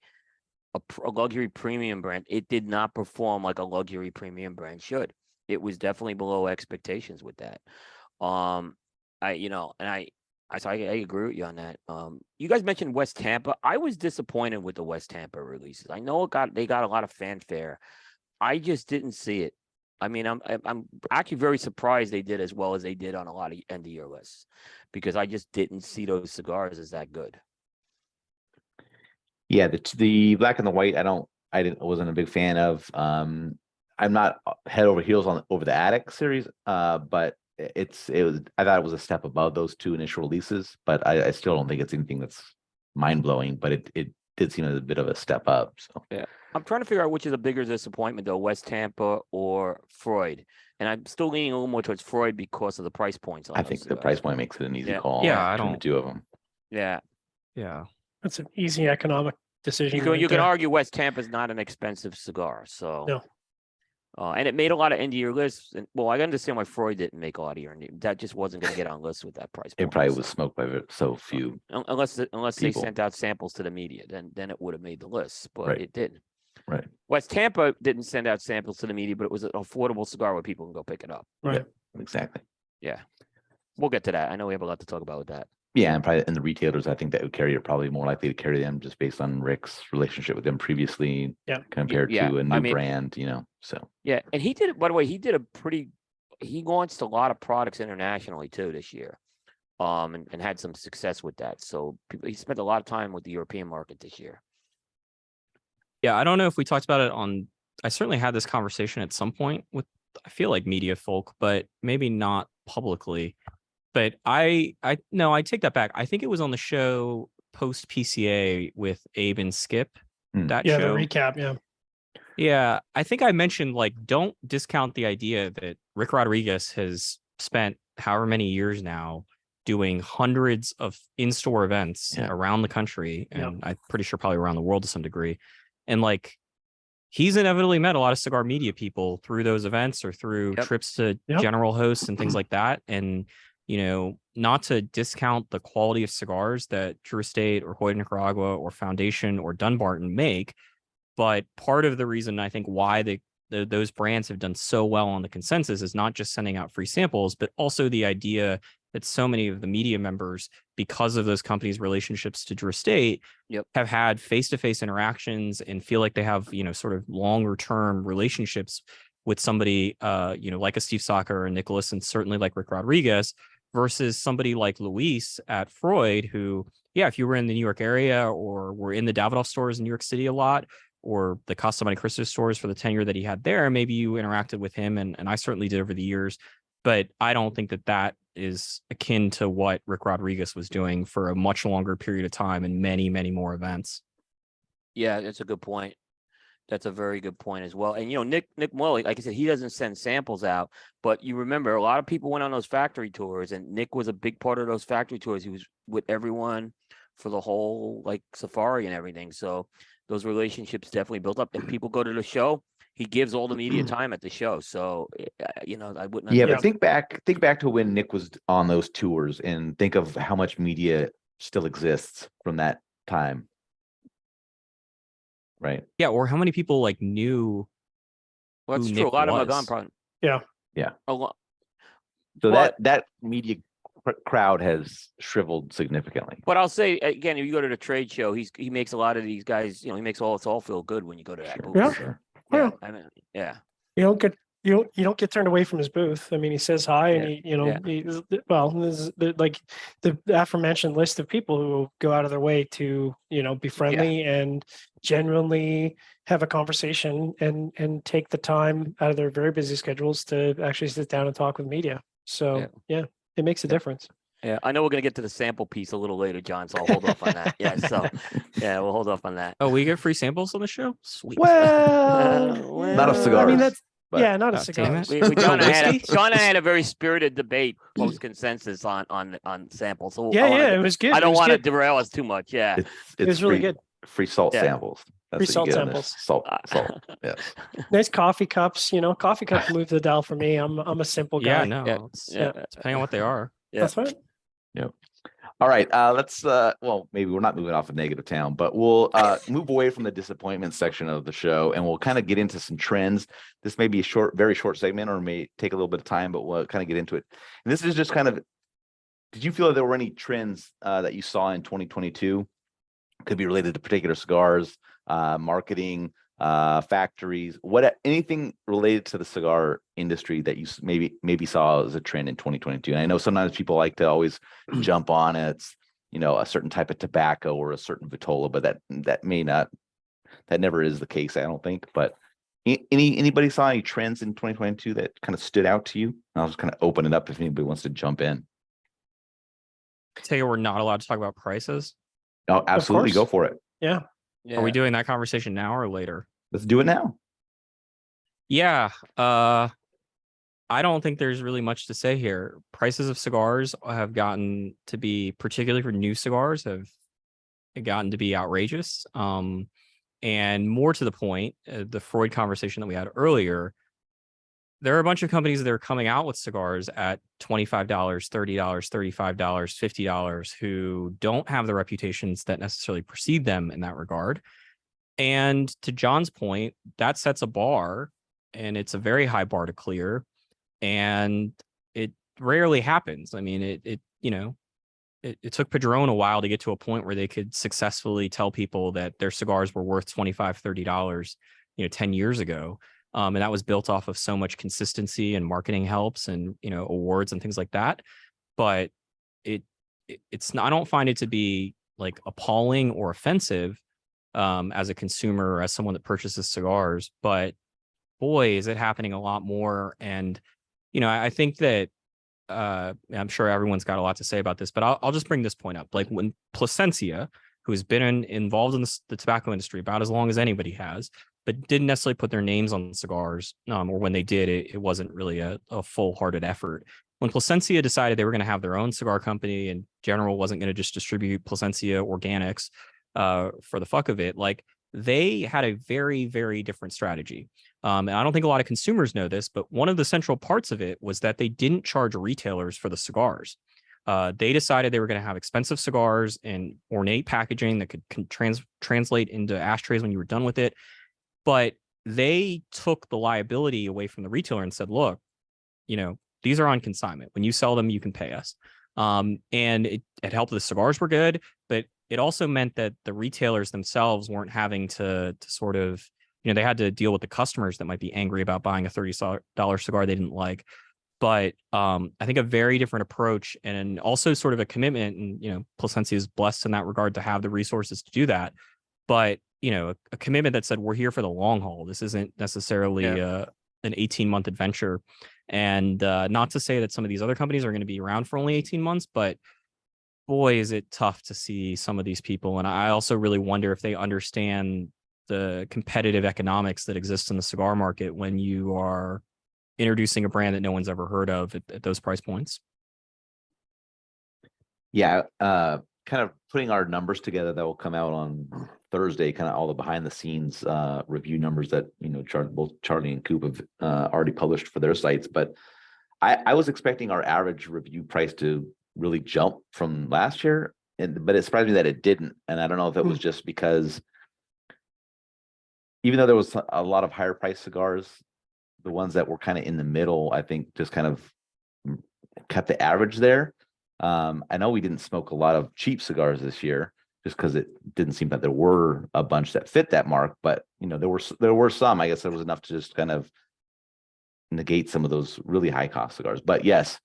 a luxury premium brand, it did not perform like a luxury premium brand should. It was definitely below expectations with that. I agree with you on that. You guys mentioned West Tampa. I was disappointed with the West Tampa releases. I know they got a lot of fanfare. I just didn't see it. I mean, I'm actually very surprised they did as well as they did on a lot of end of year lists, because I just didn't see those cigars as that good. Yeah, the black and the white, I wasn't a big fan of. I'm not head over heels on over the Attic series, but I thought it was a step above those two initial releases, but I still don't think it's anything that's mind blowing, but it did seem a bit of a step up. So Yeah. I'm trying to figure out which is a bigger disappointment though, West Tampa or Freud. And I'm still leaning a little more towards Freud because of the price points on I those think the cigars. price point makes it an easy Yeah. call. Yeah, I between the don't- two of them. Yeah. Yeah. That's an easy economic decision. You right can there. argue West Tampa's not an expensive cigar, so No. And it made a lot of end of year lists. And well, I understand why Freud didn't make a lot of year. That just wasn't going to get on lists with that price point. It probably was so- smoked by so few. unless they people. sent out samples to the media, then it would have made the list, but Right. it didn't. Right. West Tampa didn't send out samples to the media, but it was an affordable cigar where people can go pick it up. Right. Exactly. Yeah, we'll get to that. I know we have a lot to talk about with that. Yeah, and the retailers, I think that would carry it probably more likely to carry them just based on Rick's relationship with them previously. Yeah. Compared Yeah, to a I new mean- brand, so. Yeah, and he did. By the way, he launched a lot of products internationally too this year, and had some success with that. So he spent a lot of time with the European market this year. Yeah, I don't know if we talked about it I certainly had this conversation at some point with, I feel like media folk, but maybe not publicly. But I take that back. I think it was on the show post PCA with Abe and Skip. That Yeah, show. the recap. Yeah. Yeah, I think I mentioned don't discount the idea that Rick Rodriguez has spent however many years now doing hundreds of in-store events around the country, and I'm pretty sure probably around the world to some degree. And he's inevitably met a lot of cigar media people through those events or through trips to general hosts and things like that. And, not to discount the quality of cigars that Drew Estate or Hoyt Nicaragua or Foundation or Dunbarton make, but part of the reason I think why those brands have done so well on the consensus is not just sending out free samples, but also the idea that so many of the media members, because of those companies' relationships to Drew Estate, have had face-to-face interactions and feel like they have, sort of longer-term relationships with somebody, like a Steve Saka or Nicholas, and certainly like Rick Rodriguez, versus somebody like Luis at Freud, who, if you were in the New York area or were in the Davidoff stores in New York City a lot, or the Casa Monte Cristo stores for the tenure that he had there, maybe you interacted with him, and I certainly did over the years. But I don't think that is akin to what Rick Rodriguez was doing for a much longer period of time and many, many more events. Yeah, that's a good point. That's a very good point as well. And Nick Mullally, like I said, he doesn't send samples out, but you remember a lot of people went on those factory tours, and Nick was a big part of those factory tours. He was with everyone for the whole safari and everything. So those relationships definitely built up. If people go to the show, he gives all the media time at the show. So I wouldn't. Yeah, but think back to when Nick was on those tours and think of how much media still exists from that time. Right. Yeah, or how many people knew. Well, that's who true. Nick A lot of them are was. gone. Probably. Yeah. A lot. So But- that media crowd has shriveled significantly. But I'll say again, if you go to the trade show, he makes a lot of these guys. He makes us all feel good when you go to that booth. Yeah. Sure. Yeah. I mean, yeah. You don't get turned away from his booth. I mean, he says hi, and there's the aforementioned list of people who will go out of their way to be friendly and genuinely have a conversation and take the time out of their very busy schedules to actually sit down and talk with media. So it makes a difference. Yeah, I know we're gonna get to the sample piece a little later, John. So I'll hold off on that. We'll hold off on that. Oh, we get free samples on the show? Sweet. Well, not of cigars. I mean, that's but- not a Oh, cigar. damn it. John and Whiskey? I had a very spirited debate post consensus on samples. So It was good. I don't want to to. derail us too much. Yeah. It's It was really good. Free salt Yeah. samples. That's Free what salt you get on this. samples. Salt. Yes. Nice coffee cups. Coffee cups move the dial for me. I'm a simple guy. Yeah, no. Depending on what they are. Yeah. That's right. All right. Let's maybe we're not moving off of negative town, but we'll move away from the disappointment section of the show, and we'll kind of get into some trends. This may be a very short segment, or may take a little bit of time, but we'll kind of get into it. And this is just kind of, did you feel that there were any trends that you saw in 2022? Could be related to particular cigars, marketing, factories, anything related to the cigar industry that you maybe saw as a trend in 2022. And I know sometimes people like to always jump on it's a certain type of tobacco or a certain vitola, but that never is the case, I don't think. But Anybody saw any trends in 2022 that kind of stood out to you? I'll just kind of open it up if anybody wants to jump in. Tell you, we're not allowed to talk about prices. Oh, absolutely, go course. for it. Yeah. Are we doing that conversation now or later? Let's do it now. Yeah. I don't think there's really much to say here. Prices of cigars have gotten to be, particularly for new cigars, have gotten to be outrageous. And more to the point, the Freud conversation that we had earlier, there are a bunch of companies that are coming out with cigars at $25, $30, $35, $50 who don't have the reputations that necessarily precede them in that regard. And to John's point, that sets a bar, and it's a very high bar to clear. And it rarely happens. I mean, it took Padron a while to get to a point where they could successfully tell people that their cigars were worth $25, $30, 10 years ago. And that was built off of so much consistency and marketing helps and, awards and things like that. But it's not, I don't find it to be like appalling or offensive as a consumer or as someone that purchases cigars. But boy, is it happening a lot more. And, I think that I'm sure everyone's got a lot to say about this, but I'll just bring this point up. Like when Plasencia, who has been involved in the tobacco industry about as long as anybody has, but didn't necessarily put their names on cigars, or when they did, it wasn't really a full-hearted effort. When Plasencia decided they were going to have their own cigar company and General wasn't going to just distribute Plasencia Organics for the fuck of it, like they had a very, very different strategy. And I don't think a lot of consumers know this, but one of the central parts of it was that they didn't charge retailers for the cigars. They decided they were going to have expensive cigars and ornate packaging that could translate into ashtrays when you were done with it. But they took the liability away from the retailer and said, look, these are on consignment. When you sell them, you can pay us. And it helped the cigars were good, but it also meant that the retailers themselves weren't having to sort of, they had to deal with the customers that might be angry about buying a $30 cigar they didn't like. But I think a very different approach and also sort of a commitment, and Plasencia is blessed in that regard to have the resources to do that. But a commitment that said we're here for the long haul. This isn't necessarily an 18-month adventure. And not to say that some of these other companies are going to be around for only 18 months, but boy, is it tough to see some of these people. And I also really wonder if they understand the competitive economics that exist in the cigar market when you are introducing a brand that no one's ever heard of at those price points. Yeah, kind of putting our numbers together that will come out on Thursday, kind of all the behind the scenes review numbers that both Charlie and Coop have already published for their sites. But I was expecting our average review price to really jump from last year, but it surprised me that it didn't. And I don't know if it was just because even though there was a lot of higher price cigars, the ones that were kind of in the middle, I think just kind of kept the average there. I know we didn't smoke a lot of cheap cigars this year just because it didn't seem that there were a bunch that fit that mark, but there were some. I guess there was enough to just kind of negate some of those really high cost cigars. But yes,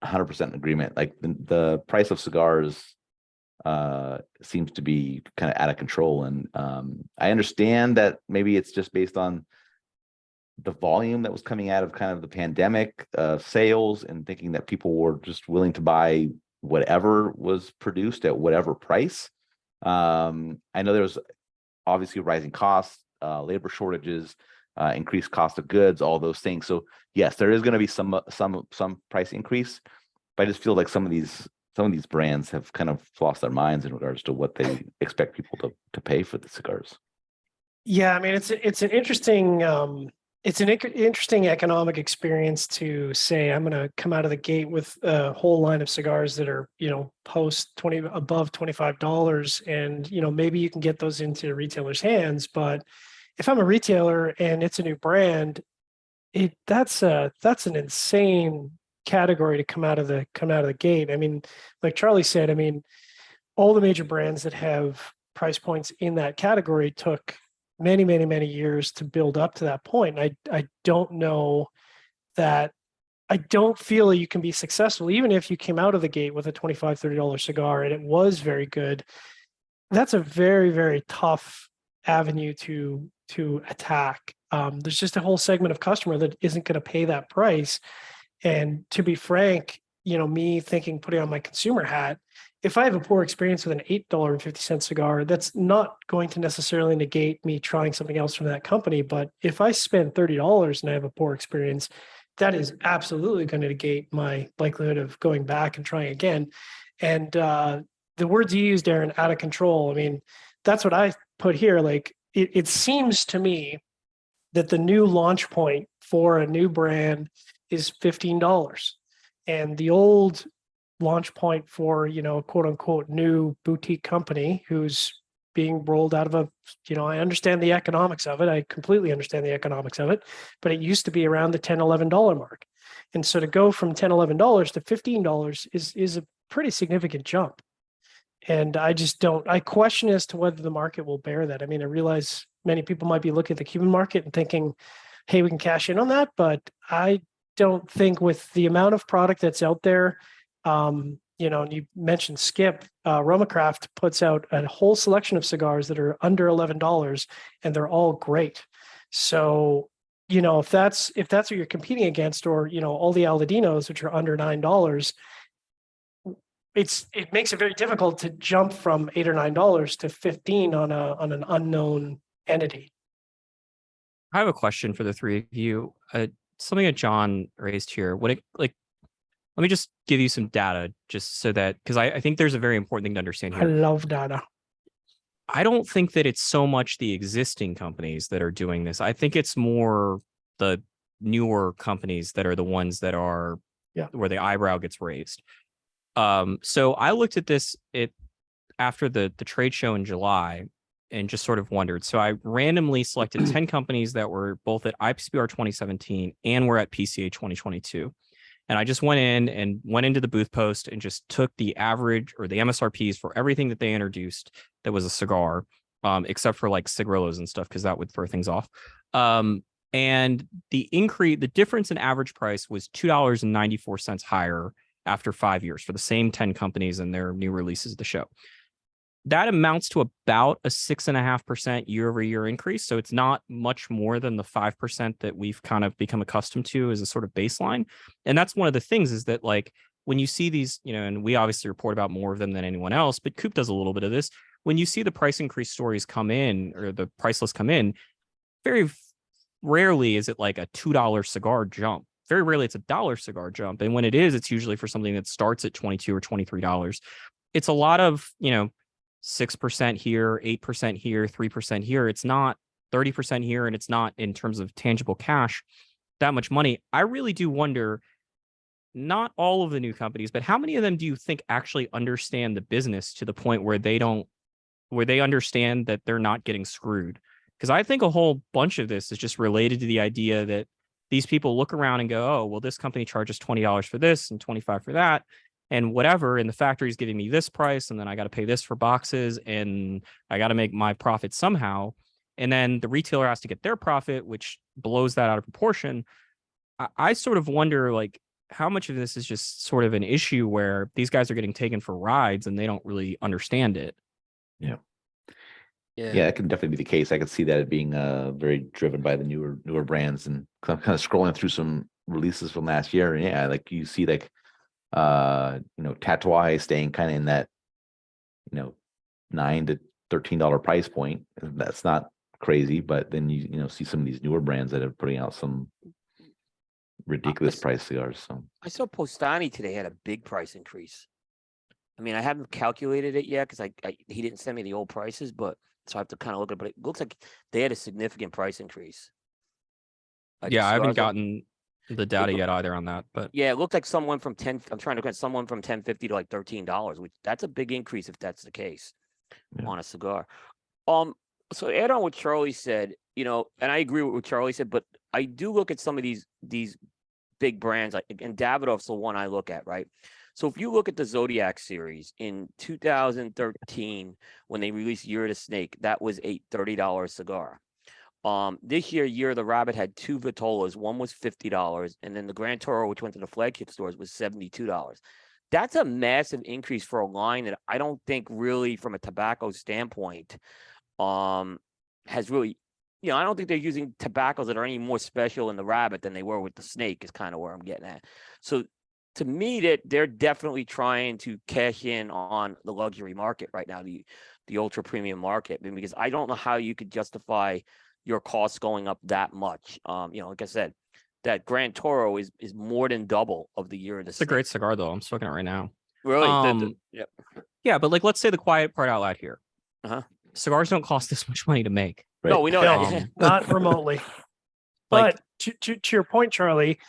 100% in agreement. Like the price of cigars seems to be kind of out of control, and I understand that maybe it's just based on the volume that was coming out of kind of the pandemic sales, and thinking that people were just willing to buy whatever was produced at whatever price. I know there was obviously rising costs, labor shortages, increased cost of goods, all those things. So yes, there is going to be some price increase, but I just feel like some of these brands have kind of lost their minds in regards to what they expect people to pay for the cigars. Yeah, I mean it's an interesting interesting economic experience to say I'm going to come out of the gate with a whole line of cigars that are above $25, and maybe you can get those into retailers' hands. But if I'm a retailer and it's a new brand, that's an insane category to come out of the gate. I mean, like Charlie said, I mean, all the major brands that have price points in that category took many, many, many years to build up to that point. I don't know that, I don't feel you can be successful, even if you came out of the gate with a $25, $30 cigar and it was very good. That's a very, very tough avenue to attack. There's just a whole segment of customer that isn't going to pay that price. And to be frank, me thinking, putting on my consumer hat, if I have a poor experience with an $8.50 cigar, that's not going to necessarily negate me trying something else from that company. But if I spend $30 and I have a poor experience, that is absolutely going to negate my likelihood of going back and trying again. And the words you used, Darren, out of control. I mean, that's what I put here. Like, it seems to me that the new launch point for a new brand is $15. And the old launch point for, quote unquote, new boutique company who's being rolled out of I understand the economics of it. I completely understand the economics of it, but it used to be around the $10, $11 mark. And so to go from $10, $11 to $15 is a pretty significant jump. And I question as to whether the market will bear that. I mean, I realize many people might be looking at the Cuban market and thinking, hey, we can cash in on that. But I don't think with the amount of product that's out there, and you mentioned Skip, Romacraft puts out a whole selection of cigars that are under $11 and they're all great. So, if that's what you're competing against, or, all the Aladinos, which are under $9, it makes it very difficult to jump from $8 or $9 to 15 on an unknown entity. I have a question for the three of you. Something that John raised here. Let me just give you some data, just so that, because I think there's a very important thing to understand I here. love data. I don't think that it's so much the existing companies that are doing this. I think it's more the newer companies that are the ones that are where the eyebrow gets raised. So I looked at this after the trade show in July and just sort of wondered. So I randomly selected 10 companies that were both at IPCPR 2017 and were at PCA 2022. And I just went into the booth post and just took the average or the MSRPs for everything that they introduced that was a cigar, except for like cigarillos and stuff, because that would throw things off. And the difference in average price was $2.94 higher after 5 years for the same 10 companies and their new releases of the show. That amounts to about a 6.5% year-over-year increase. So it's not much more than the 5% that we've kind of become accustomed to as a sort of baseline. And that's one of the things, is that like when you see these, and we obviously report about more of them than anyone else, but Coop does a little bit of this. When you see the price increase stories come in, or the price list come in, very rarely is it like a $2 cigar jump. Very rarely it's a $1 cigar jump. And when it is, it's usually for something that starts at $22 or $23. It's a lot of, 6% here, 8% here, 3% here. It's not 30% here, and it's not, in terms of tangible cash, that much money. I really do wonder, not all of the new companies, but how many of them do you think actually understand the business to the point where they understand that they're not getting screwed? Because I think a whole bunch of this is just related to the idea that these people look around and go, oh, well, this company charges $20 for this and $25 for that and whatever, and the factory's giving me this price, and then I got to pay this for boxes, and I got to make my profit somehow. And then the retailer has to get their profit, which blows that out of proportion. I sort of wonder, like, how much of this is just sort of an issue where these guys are getting taken for rides and they don't really understand it. Yeah, that can definitely be the case. I could see that it being very driven by the newer brands, and kind of scrolling through some releases from last year. And yeah, like you see like Tatuai staying kind of in that $9 to $13 price point. That's not crazy, but then you see some of these newer brands that are putting out some ridiculous price cigars. So I saw Postani today had a big price increase. I mean, I haven't calculated it yet because he didn't send me the old prices, but so I have to kind of look at it. But it looks like they had a significant price increase. I haven't gotten the data yet either on that, but yeah, it looked like someone from 10. I'm trying to get someone from $10.50 to like $13, which that's a big increase if that's the case on a cigar. So add on what Charlie said, and I agree with what Charlie said, but I do look at some of these big brands, like, and Davidoff's the one I look at, right? So if you look at the Zodiac series in 2013, when they released Year of the Snake, that was a $30 cigar. This year of the Rabbit had two Vitolas. One was $50, and then the Grand Toro, which went to the flagship stores, was $72. That's a massive increase for a line that I don't think really, from a tobacco standpoint, has really I don't think they're using tobaccos that are any more special in the rabbit than they were with the snake. Is kind of where I'm getting at. So, to me, that they're definitely trying to cash in on the luxury market right now, the ultra premium market, because I don't know how you could justify your costs going up that much. Like I said, that Grand Toro is more than double of the year of the It's a snake. great cigar, though. I'm smoking it right now. Really? Yep. Yeah, but like, let's say the quiet part out loud here. Uh-huh. Cigars don't cost this much money to make. Right. No, we know No. that. Not remotely. Like- But to your point, Charlie,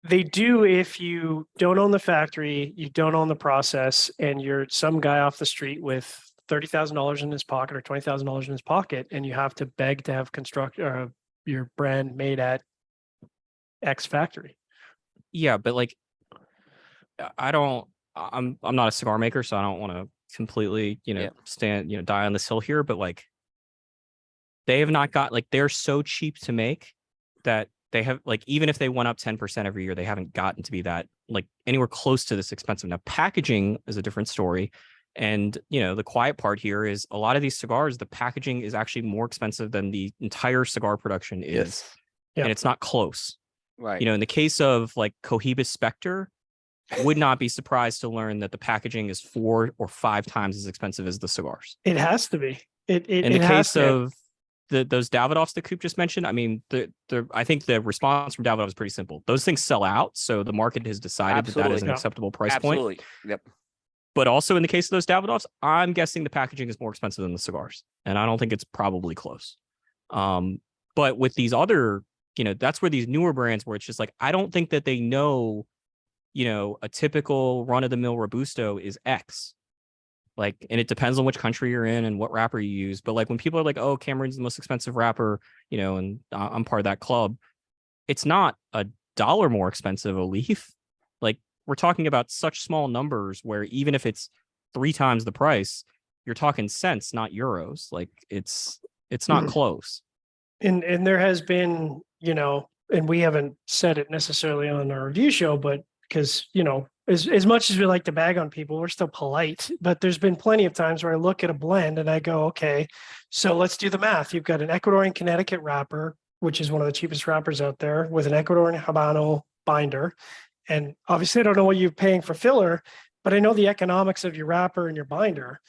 they do if you don't own the factory, you don't own the process, and you're some guy off the street with $30,000 in his pocket or $20,000 in his pocket, and you have to beg to have your brand made at X factory. Yeah, but like, I'm not a cigar maker, so I don't want to completely, die on this hill here. But like, they have not got, like, they're so cheap to make that they have, like, even if they went up 10% every year, they haven't gotten to be that, like, anywhere close to this expensive. Now, packaging is a different story. And, the quiet part here is a lot of these cigars, the packaging is actually more expensive than the entire cigar production is. Yes. Yeah. And it's not close. Right. In the case of like Cohiba Spectre, would not be surprised to learn that the packaging is 4 or 5 times as expensive as the cigars. It has to be. In the case of those Davidoffs that Coop just mentioned, I mean, I think the response from Davidoff is pretty simple. Those things sell out, so the market has decided that is an Yeah. acceptable price Absolutely. point. Yep. But also in the case of those Davidoffs, I'm guessing the packaging is more expensive than the cigars, and I don't think it's probably close. But with these other, that's where these newer brands, where it's just like, I don't think that they know, a typical run-of-the-mill Robusto is X. Like, and it depends on which country you're in and what wrapper you use. But like, when people are like, oh, Cameron's the most expensive wrapper, and I'm part of that club, it's not $1 more expensive a leaf. Like, we're talking about such small numbers where even if it's 3 times the price, you're talking cents, not euros. Like, it's not close. And there has been, and we haven't said it necessarily on our review show, but because, as much as we like to bag on people, we're still polite. But there's been plenty of times where I look at a blend and I go, okay, so let's do the math. You've got an Ecuadorian Connecticut wrapper, which is one of the cheapest wrappers out there, with an Ecuadorian Habano binder. And obviously, I don't know what you're paying for filler, but I know the economics of your wrapper and your binder.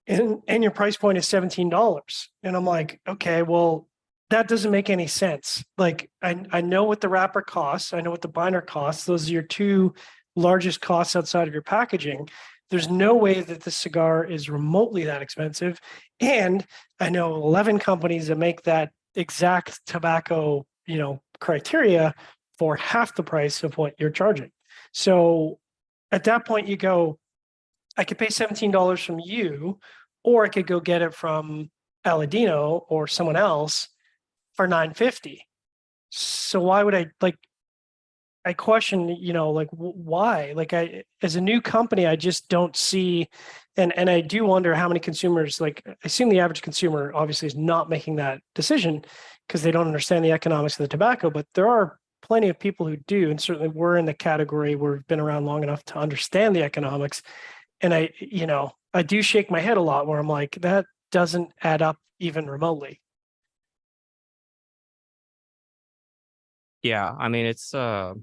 And your price point is $17. And I'm like, okay, well, that doesn't make any sense. Like, I know what the wrapper costs. I know what the binder costs. Those are your 2 largest costs outside of your packaging. There's no way that the cigar is remotely that expensive. And I know 11 companies that make that exact tobacco, criteria for half the price of what you're charging. So at that point, you go, I could pay $17 from you, or I could go get it from Aladino or someone else for $9.50. So why would I question, why? Like, as a new company, I just don't see, and I do wonder how many consumers, like, I assume the average consumer obviously is not making that decision because they don't understand the economics of the tobacco, but there are plenty of people who do. And certainly we're in the category where we've been around long enough to understand the economics. And I do shake my head a lot where I'm like, that doesn't add up even remotely. Yeah, I mean, it's a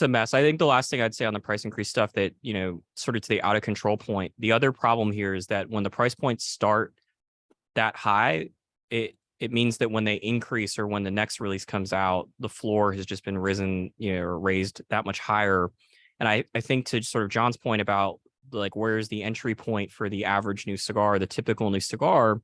mess. I think the last thing I'd say on the price increase stuff that, sort of to the out of control point, the other problem here is that when the price points start that high, it means that when they increase or when the next release comes out, the floor has just been risen, or raised that much higher. And I think to sort of John's point about like, where's the entry point for the average new cigar, the typical new cigar,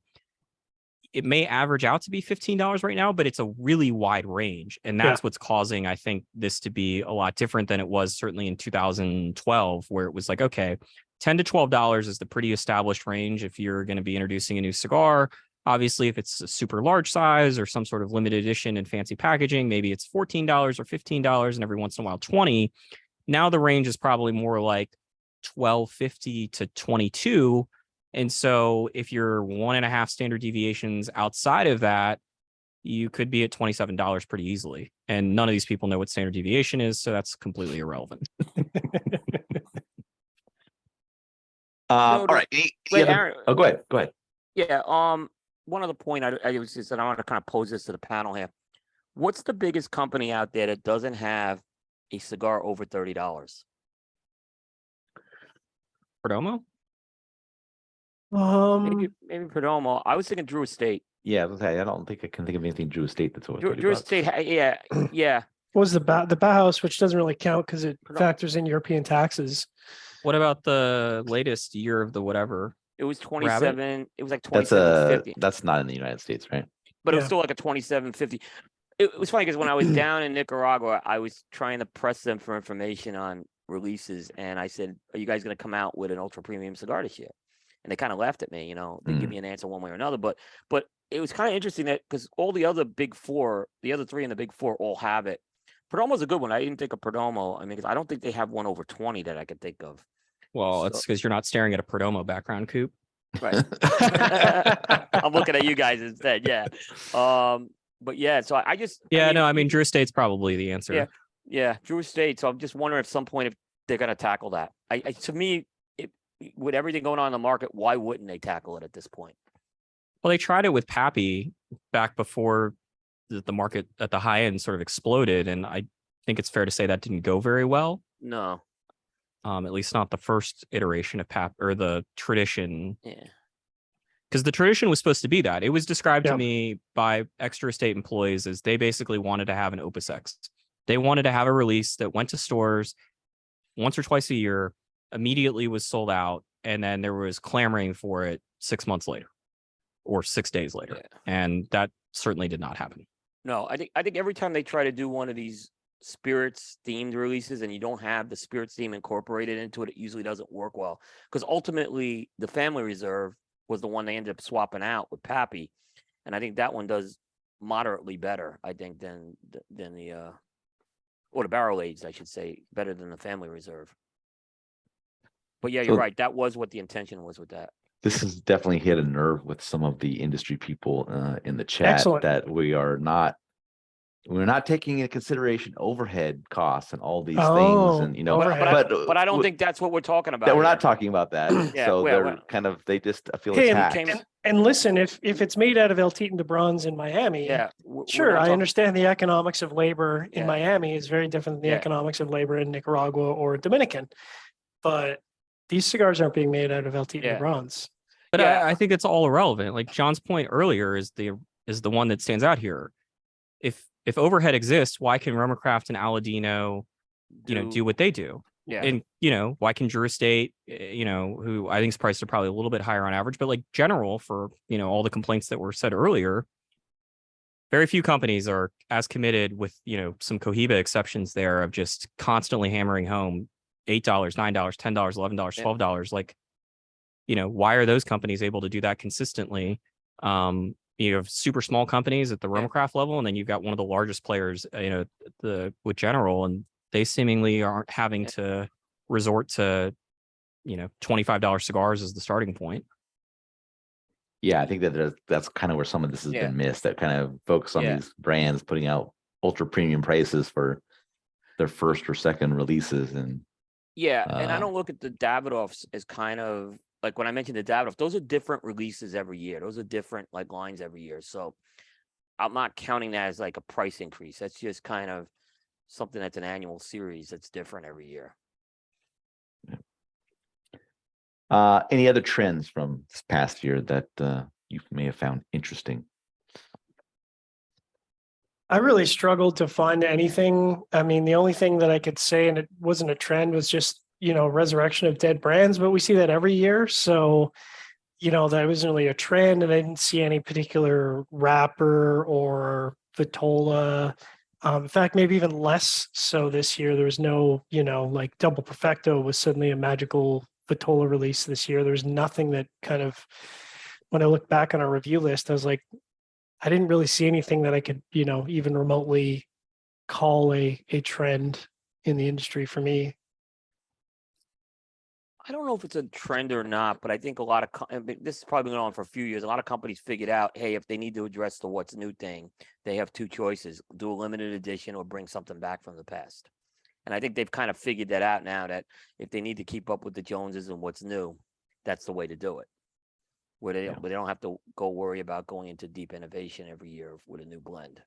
it may average out to be $15 right now, but it's a really wide range. And that's what's causing, I think, this to be a lot different than it was certainly in 2012, where it was like, okay, $10 to $12 is the pretty established range if you're going to be introducing a new cigar. Obviously, if it's a super large size or some sort of limited edition and fancy packaging, maybe it's $14 or $15 and every once in a while $20. Now the range is probably more like $12.50 to $22. And so if you're 1.5 standard deviations outside of that, you could be at $27 pretty easily. And none of these people know what standard deviation is, so that's completely irrelevant. All right. Wait, Aaron. Oh, go ahead. Yeah. one other point I was just, and I want to kind of pose this to the panel here. What's the biggest company out there that doesn't have a cigar over $30? Perdomo? Maybe Perdomo. I was thinking Drew Estate. Yeah, I don't think I can think of anything Drew Estate that's over Drew 30 bucks. Estate, yeah. What was the Bauhaus, which doesn't really count because it Perdom- factors in European taxes. What about the latest year of the whatever? It was Rabbit? 27. It was like That's 27.50, that's not in the United States, right? but it was Yeah. still like a 27.50. It was funny because when I was down in Nicaragua, I was trying to press them for information on releases, and I said, "Are you guys going to come out with an ultra premium cigar this year?" And they kind of laughed at me. They give me an answer one way or another. But it was kind of interesting that because all the other big four, the other three in the big four, all have it. Perdomo's a good one. I didn't think of Perdomo. I mean, 'cause I don't think they have one over 20 that I could think of. Well, So- it's because you're not staring at a Perdomo background coupe. Right. I'm looking at you guys instead. Yeah. But yeah, so I just. Yeah, no, I mean Drew Estate's probably the answer. Yeah, Drew Estate. So I'm just wondering at some point if they're going to tackle that. To me, with everything going on in the market, why wouldn't they tackle it at this point? Well, they tried it with Pappy back before the market at the high end sort of exploded, and I think it's fair to say that didn't go very well. No. At least not the first iteration of Pap or the tradition. Yeah. Because the tradition was supposed to be that. It was described Yeah. to me by extra estate employees as they basically wanted to have an Opus X. They wanted to have a release that went to stores once or twice a year, immediately was sold out, and then there was clamoring for it 6 months later or 6 days later. Yeah. And that certainly did not happen. No, I think every time they try to do one of these spirits themed releases and you don't have the spirits theme incorporated into it, it usually doesn't work well. Because ultimately the Family Reserve was the one they ended up swapping out with Pappy. And I think that one does moderately better, I think, than the or the barrel aged, I should say, better than the Family Reserve. But yeah, you're So- right. That was what the intention was with that. This has definitely hit a nerve with some of the industry people in the chat Excellent. that we're not taking into consideration overhead costs and all these Oh, things, and overhead. But I don't think that's what we're talking about. that we're here. not talking about that. Yeah, So well, they're kind of they just feel Hey, attacked. and listen, if it's made out of El Tito de Bronze in Miami, Yeah, sure, I understand the economics of labor in Yeah. Miami is very different than the Yeah. economics of labor in Nicaragua or Dominican. But these cigars aren't being made out of El Tito de Yeah. Bronze. But Yeah. I think it's all irrelevant. Like John's point earlier is the one that stands out here. If overhead exists, why can Romacraft and Aladino, do what they do? Yeah. And why can Drew Estate, who I think's prices are probably a little bit higher on average, but like general for all the complaints that were said earlier, very few companies are as committed with some Cohiba exceptions there of just constantly hammering home $8, $9, $10, $11, Yeah. $12. Like, why are those companies able to do that consistently? You have super small companies at the Yeah. Romacraft level, and then you've got one of the largest players, with General, and they seemingly aren't having Yeah. to resort to, $25 cigars as the starting point. Yeah, I think that's kind of where some of this has Yeah. been missed. That kind of focus on Yeah. these brands putting out ultra premium prices for their first or second releases, and Yeah, and I Uh, don't look at the Davidoffs as kind of like when I mentioned the Davidoff, those are different releases every year. Those are different like lines every year. So I'm not counting that as like a price increase. That's just kind of something that's an annual series that's different every year. any other trends from this past year that you may have found interesting? I really struggled to find anything. I mean, the only thing that I could say, and it wasn't a trend, was just, resurrection of dead brands, but we see that every year. So, that wasn't really a trend, and I didn't see any particular wrapper or Vitola. In fact, maybe even less so this year. There was no, like Double Perfecto was suddenly a magical Vitola release this year. There's nothing that kind of, when I look back on our review list, I was like, I didn't really see anything that I could, even remotely call a trend in the industry for me. I don't know if it's a trend or not, but I think a lot of this has probably been going on for a few years. A lot of companies figured out, hey, if they need to address the what's new thing, they have two choices: do a limited edition or bring something back from the past. And I think they've kind of figured that out now. That if they need to keep up with the Joneses and what's new, that's the way to do it. where they Yeah. where they don't have to go worry about going into deep innovation every year with a new blend.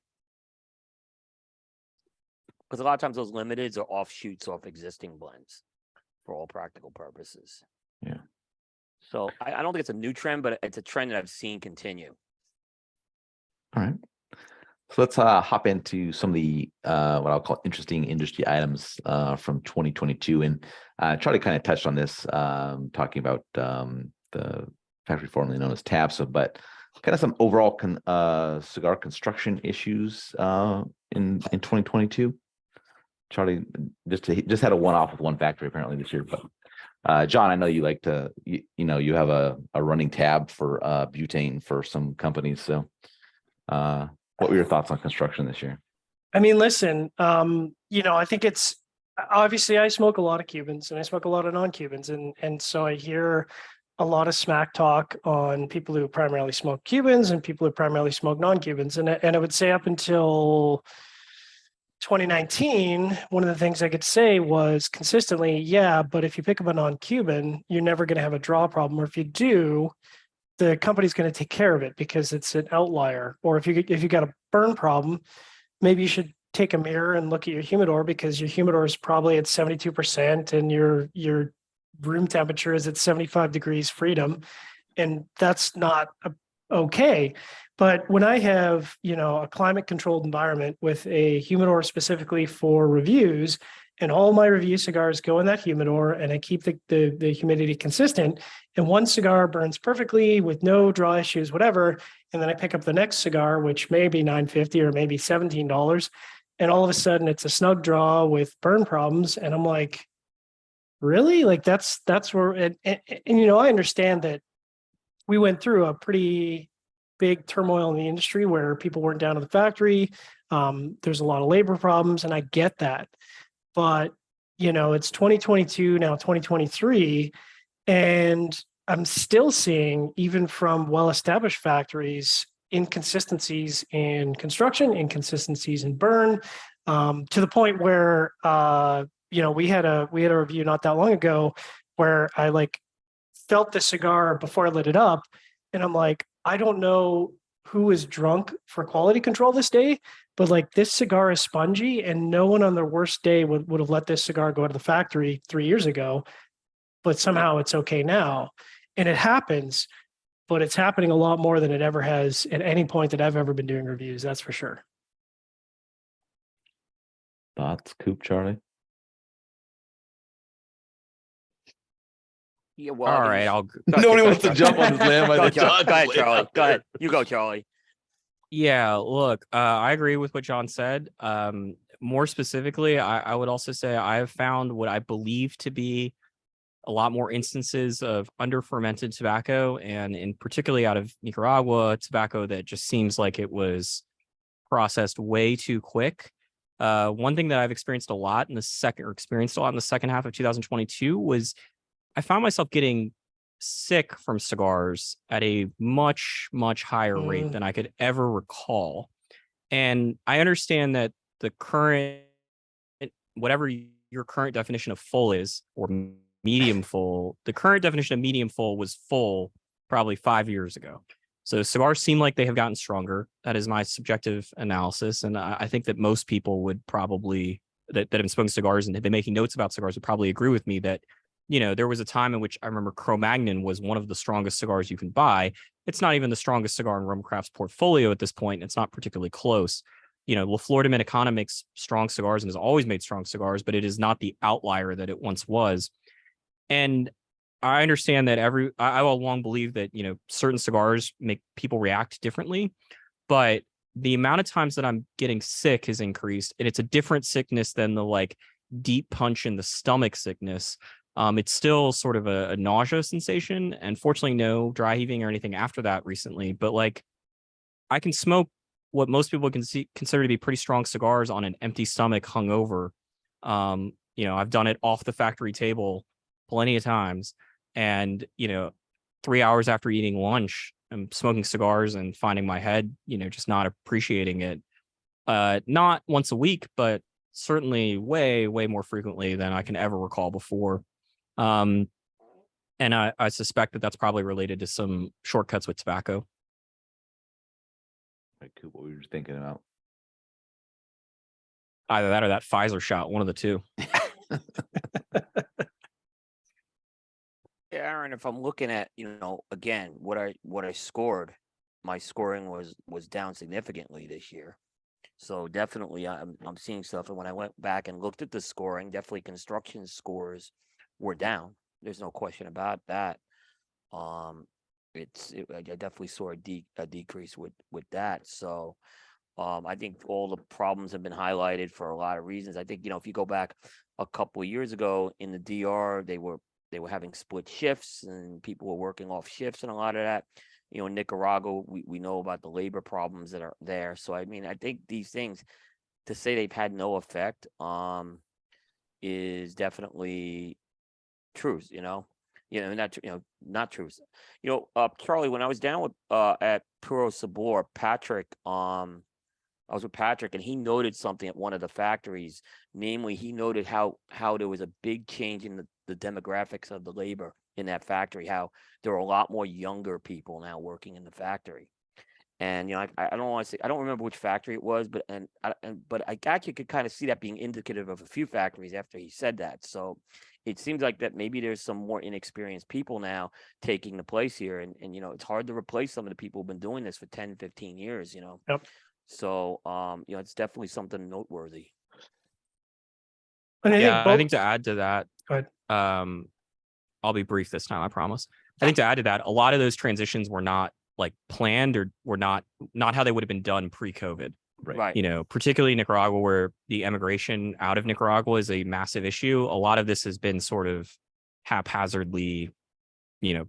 Because a lot of times those limiteds are offshoots off existing blends for all practical purposes. Yeah. So I don't think it's a new trend, but it's a trend that I've seen continue. All right. So let's hop into some of the what I'll call interesting industry items from 2022. And Charlie kind of touched on this, talking about the factory formerly known as TAPSA, but kind of some overall cigar construction issues in 2022. Charlie just had a one-off with one factory apparently this year, but John, I know you like to you have a running tab for butane for some companies, so what were your thoughts on construction this year? I mean, listen, I think it's obviously I smoke a lot of Cubans and I smoke a lot of non-Cubans, and so I hear a lot of smack talk on people who primarily smoke Cubans and people who primarily smoke non-Cubans, and I would say up until 2019, one of the things I could say was consistently, yeah, but if you pick up a non-Cuban, you're never going to have a draw problem, or if you do, the company's going to take care of it because it's an outlier. Or if you got a burn problem, maybe you should take a mirror and look at your humidor, because your humidor is probably at 72% and your room temperature is at 75 degrees freedom, and that's not okay. But when I have, a climate controlled environment with a humidor specifically for reviews, and all my review cigars go in that humidor, and I keep the humidity consistent, and one cigar burns perfectly with no draw issues, whatever, and then I pick up the next cigar, which may be $9.50 or maybe $17, and all of a sudden it's a snug draw with burn problems, and I'm like, really? Like that's where, and I understand that we went through a pretty big turmoil in the industry where people weren't down to the factory. There's a lot of labor problems, and I get that. But, it's 2022, now 2023, and I'm still seeing, even from well-established factories, inconsistencies in construction, inconsistencies in burn, to the point where, we had a review not that long ago where I felt the cigar before I lit it up, and I'm like, I don't know who is drunk for quality control this day, but this cigar is spongy, and no one on their worst day would have let this cigar go to the factory 3 years ago, but somehow it's okay now. And it happens, but it's happening a lot more than it ever has at any point that I've ever been doing reviews. That's for sure. Thoughts, Coop, Charlie? Yeah, well, All right, I'll Nobody wants to jump on this land. Go ahead, Charlie. Go ahead. You go, Charlie. Yeah, look, I agree with what John said. More specifically, I would also say I have found what I believe to be a lot more instances of under-fermented tobacco, and in particularly out of Nicaragua, tobacco that just seems like it was processed way too quick. One thing that I've experienced a lot in the second half of 2022 was I found myself getting sick from cigars at a much, much higher rate than I could ever recall. And I understand that the current, whatever your current definition of full is, or medium full, the current definition of medium full was full probably 5 years ago. So cigars seem like they have gotten stronger. That is my subjective analysis. And I think that most people would probably, that have been smoking cigars and have been making notes about cigars, would probably agree with me that, there was a time in which I remember Cro-Magnon was one of the strongest cigars you can buy. It's not even the strongest cigar in Roma Craft's portfolio at this point. It's not particularly close. La Flor Dominicana makes strong cigars and has always made strong cigars, but it is not the outlier that it once was. And I understand that I will long believe that, certain cigars make people react differently, but the amount of times that I'm getting sick has increased, and it's a different sickness than the deep punch in the stomach sickness. It's still sort of a nausea sensation, and fortunately no dry heaving or anything after that recently, but I can smoke what most people consider to be pretty strong cigars on an empty stomach hungover. I've done it off the factory table plenty of times, and 3 hours after eating lunch, I'm smoking cigars and finding my head, just not appreciating it. Not once a week, but certainly way, way more frequently than I can ever recall before. And And I suspect that that's probably related to some shortcuts with tobacco. Right, cool. What we were thinking about. Either that or that Pfizer shot, one of the two. Aaron, if I'm looking at, again, what I scored, my scoring was down significantly this year. So definitely I'm seeing stuff. And when I went back and looked at the scoring, definitely construction scores were down. There's no question about that. I definitely saw a decrease with that. So I think all the problems have been highlighted for a lot of reasons. I think, if you go back a couple of years ago in the DR, they were having split shifts and people were working off shifts and a lot of that. In Nicaragua, we know about the labor problems that are there. So, I mean, I think these things, to say they've had no effect is definitely truth, not truth. Charlie, when I was down with at Puro Sabor, I was with Patrick, and he noted something at one of the factories. Namely, he noted how there was a big change in the demographics of the labor in that factory. How there were a lot more younger people now working in the factory. And I don't want to say, I don't remember which factory it was, but I actually could kind of see that being indicative of a few factories after he said that. So it seems like that maybe there's some more inexperienced people now taking the place here, and it's hard to replace some of the people who've been doing this for 10, 15 years. Yep. So, it's definitely something noteworthy. And I think to add to that, Go ahead. I'll be brief this time, I promise. I think to add to that, a lot of those transitions were not like planned or were not how they would have been done pre-COVID. Right. Particularly Nicaragua, where the emigration out of Nicaragua is a massive issue. A lot of this has been sort of haphazardly,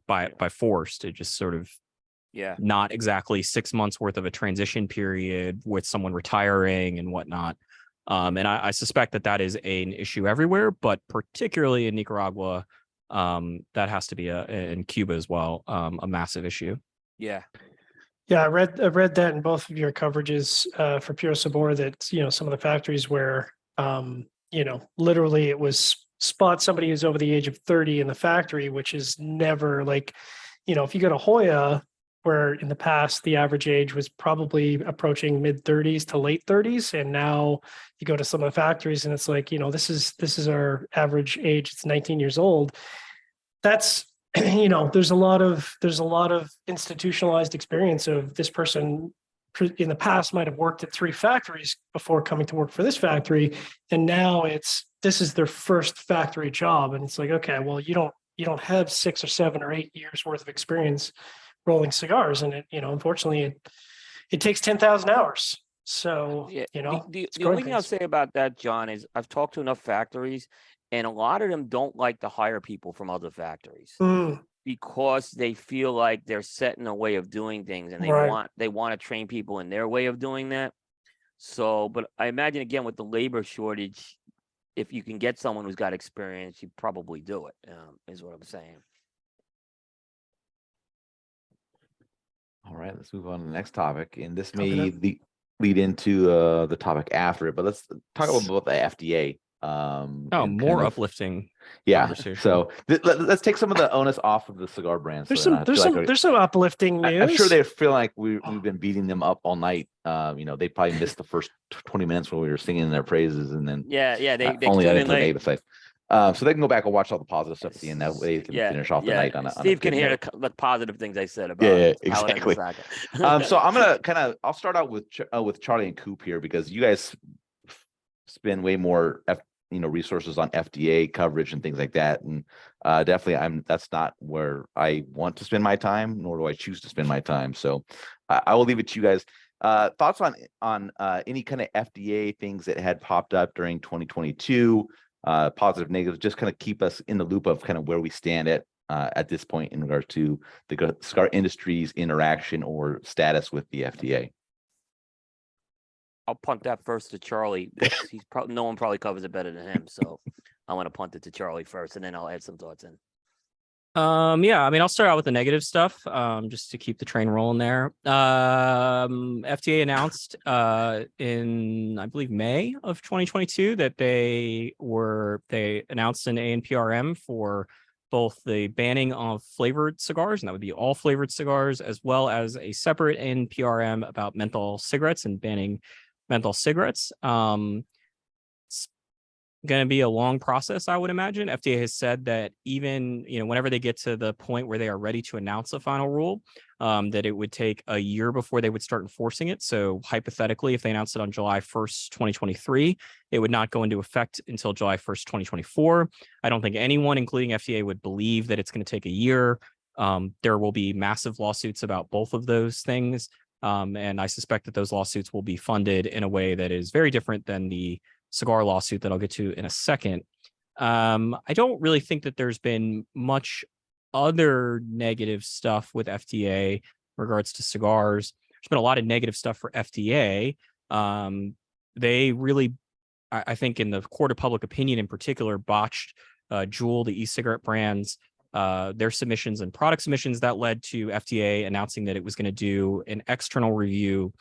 by force to just sort of not exactly 6 months worth of a transition period with someone retiring and whatnot. And I suspect that is an issue everywhere, but particularly in Nicaragua, that has to be in Cuba as well, a massive issue. Yeah, I read that in both of your coverages for Puro Sabor that some of the factories where literally it was spot somebody who's over the age of 30 in the factory, which is never like, if you go to Hoya, where in the past the average age was probably approaching mid 30s to late 30s, and now you go to some of the factories and it's like, this is our average age, it's 19 years old. That's there's a lot of institutionalized experience of this person in the past might have worked at 3 factories before coming to work for this factory, and now this is their first factory job, and it's like, okay, well, you don't have 6 or 7 or 8 years worth of experience rolling cigars, and unfortunately it takes 10,000 hours. So the only thing I'll say about that, John, is I've talked to enough factories, and a lot of them don't like to hire people from other factories because they feel like they're set in a way of doing things, and they want to train people in their way of doing that. So, but I imagine again with the labor shortage, if you can get someone who's got experience, you probably do it. Is what I'm saying. All right, let's move on to the next topic, and this may lead into the topic after it. But let's talk a little bit about the FDA. More uplifting. Yeah. So let's take some of the onus off of the cigar brands. There's some uplifting news. I'm sure they feel like we've been beating them up all night. They probably missed the first 20 minutes when we were singing their praises, and then they only added to the negative side. So they can go back and watch all the positive stuff at the end. That way they can finish off the night on a Steve can hear the positive things I said about exactly. So I'm gonna I'll start out with Charlie and Coop here, because you guys spend way more resources on FDA coverage and things like that, and definitely that's not where I want to spend my time, nor do I choose to spend my time. So I will leave it to you guys. Thoughts on any kind of FDA things that had popped up during 2022. Positive, negative, just kind of keep us in the loop of kind of where we stand at this point in regards to the cigar industry's interaction or status with the FDA. I'll punt that first to Charlie. No one probably covers it better than him, so I want to punt it to Charlie first, and then I'll add some thoughts in. I'll start out with the negative stuff, just to keep the train rolling there. FDA announced in, I believe, May of 2022 that they announced an ANPRM for both the banning of flavored cigars, and that would be all flavored cigars, as well as a separate NPRM about menthol cigarettes and banning menthol cigarettes. It's going to be a long process, I would imagine. FDA has said that even, whenever they get to the point where they are ready to announce a final rule, that it would take a year before they would start enforcing it. So hypothetically, if they announced it on July 1st, 2023, it would not go into effect until July 1st, 2024. I don't think anyone, including FDA, would believe that it's going to take a year. There will be massive lawsuits about both of those things. And I suspect that those lawsuits will be funded in a way that is very different than the cigar lawsuit that I'll get to in a second. I don't really think that there's been much other negative stuff with FDA in regards to cigars. There's been a lot of negative stuff for FDA. They really, I think in the court of public opinion in particular, botched Juul, the e-cigarette brands, their submissions and product submissions that led to FDA announcing that it was going to do an external review,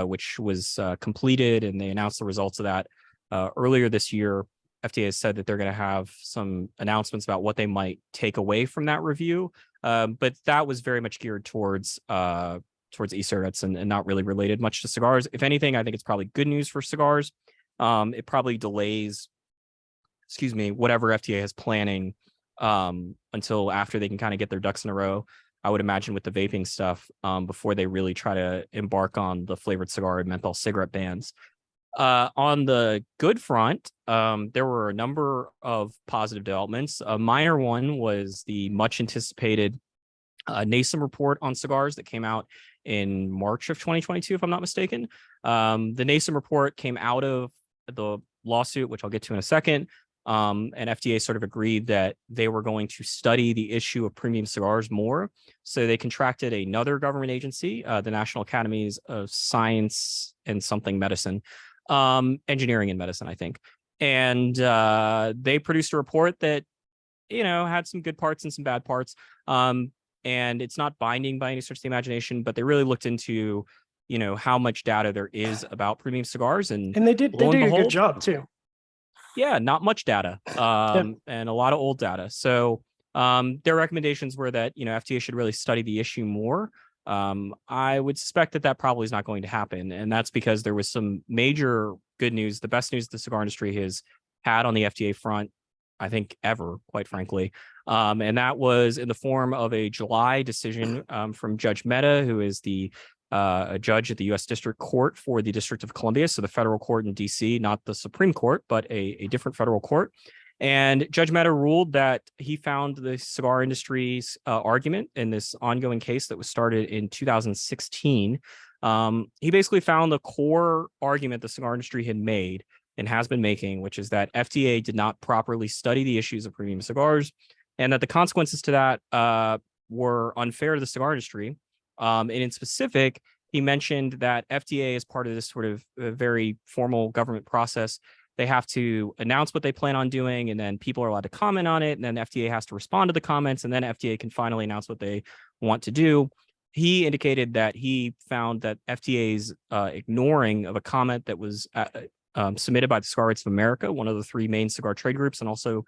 which was completed, and they announced the results of that earlier this year. FDA has said that they're going to have some announcements about what they might take away from that review, but that was very much geared towards e-cigarettes and not really related much to cigars. If anything, I think it's probably good news for cigars. It probably delays, whatever FDA is planning until after they can kind of get their ducks in a row, I would imagine, with the vaping stuff, before they really try to embark on the flavored cigar and menthol cigarette bans. On the good front, there were a number of positive developments. A minor one was the much anticipated NASEM report on cigars that came out in March of 2022, if I'm not mistaken. The NASEM report came out of the lawsuit, which I'll get to in a second. And FDA sort of agreed that they were going to study the issue of premium cigars more. So they contracted another government agency, the National Academies of Science and something Medicine, Engineering and Medicine, I think. And they produced a report that, had some good parts and some bad parts. And it's not binding by any stretch of the imagination, but they really looked into, how much data there is about premium cigars. And they did a good job too. Yeah, not much data, and a lot of old data. So their recommendations were that, FDA should really study the issue more. I would suspect that probably is not going to happen. And that's because there was some major good news, the best news the cigar industry has had on the FDA front, I think, ever, quite frankly. And that was in the form of a July decision from Judge Mehta, who is a judge at the U.S. District Court for the District of Columbia, so the federal court in D.C., not the Supreme Court, but a different federal court. And Judge Mehta ruled that he found the cigar industry's argument in this ongoing case that was started in 2016. He basically found the core argument the cigar industry had made and has been making, which is that FDA did not properly study the issues of premium cigars, and that the consequences to that were unfair to the cigar industry. And in specific, he mentioned that FDA, as part of this sort of very formal government process, they have to announce what they plan on doing, and then people are allowed to comment on it, and then FDA has to respond to the comments, and then FDA can finally announce what they want to do. He indicated that he found that FDA's ignoring of a comment that was submitted by the Cigar Rights of America, one of the three main cigar trade groups, and also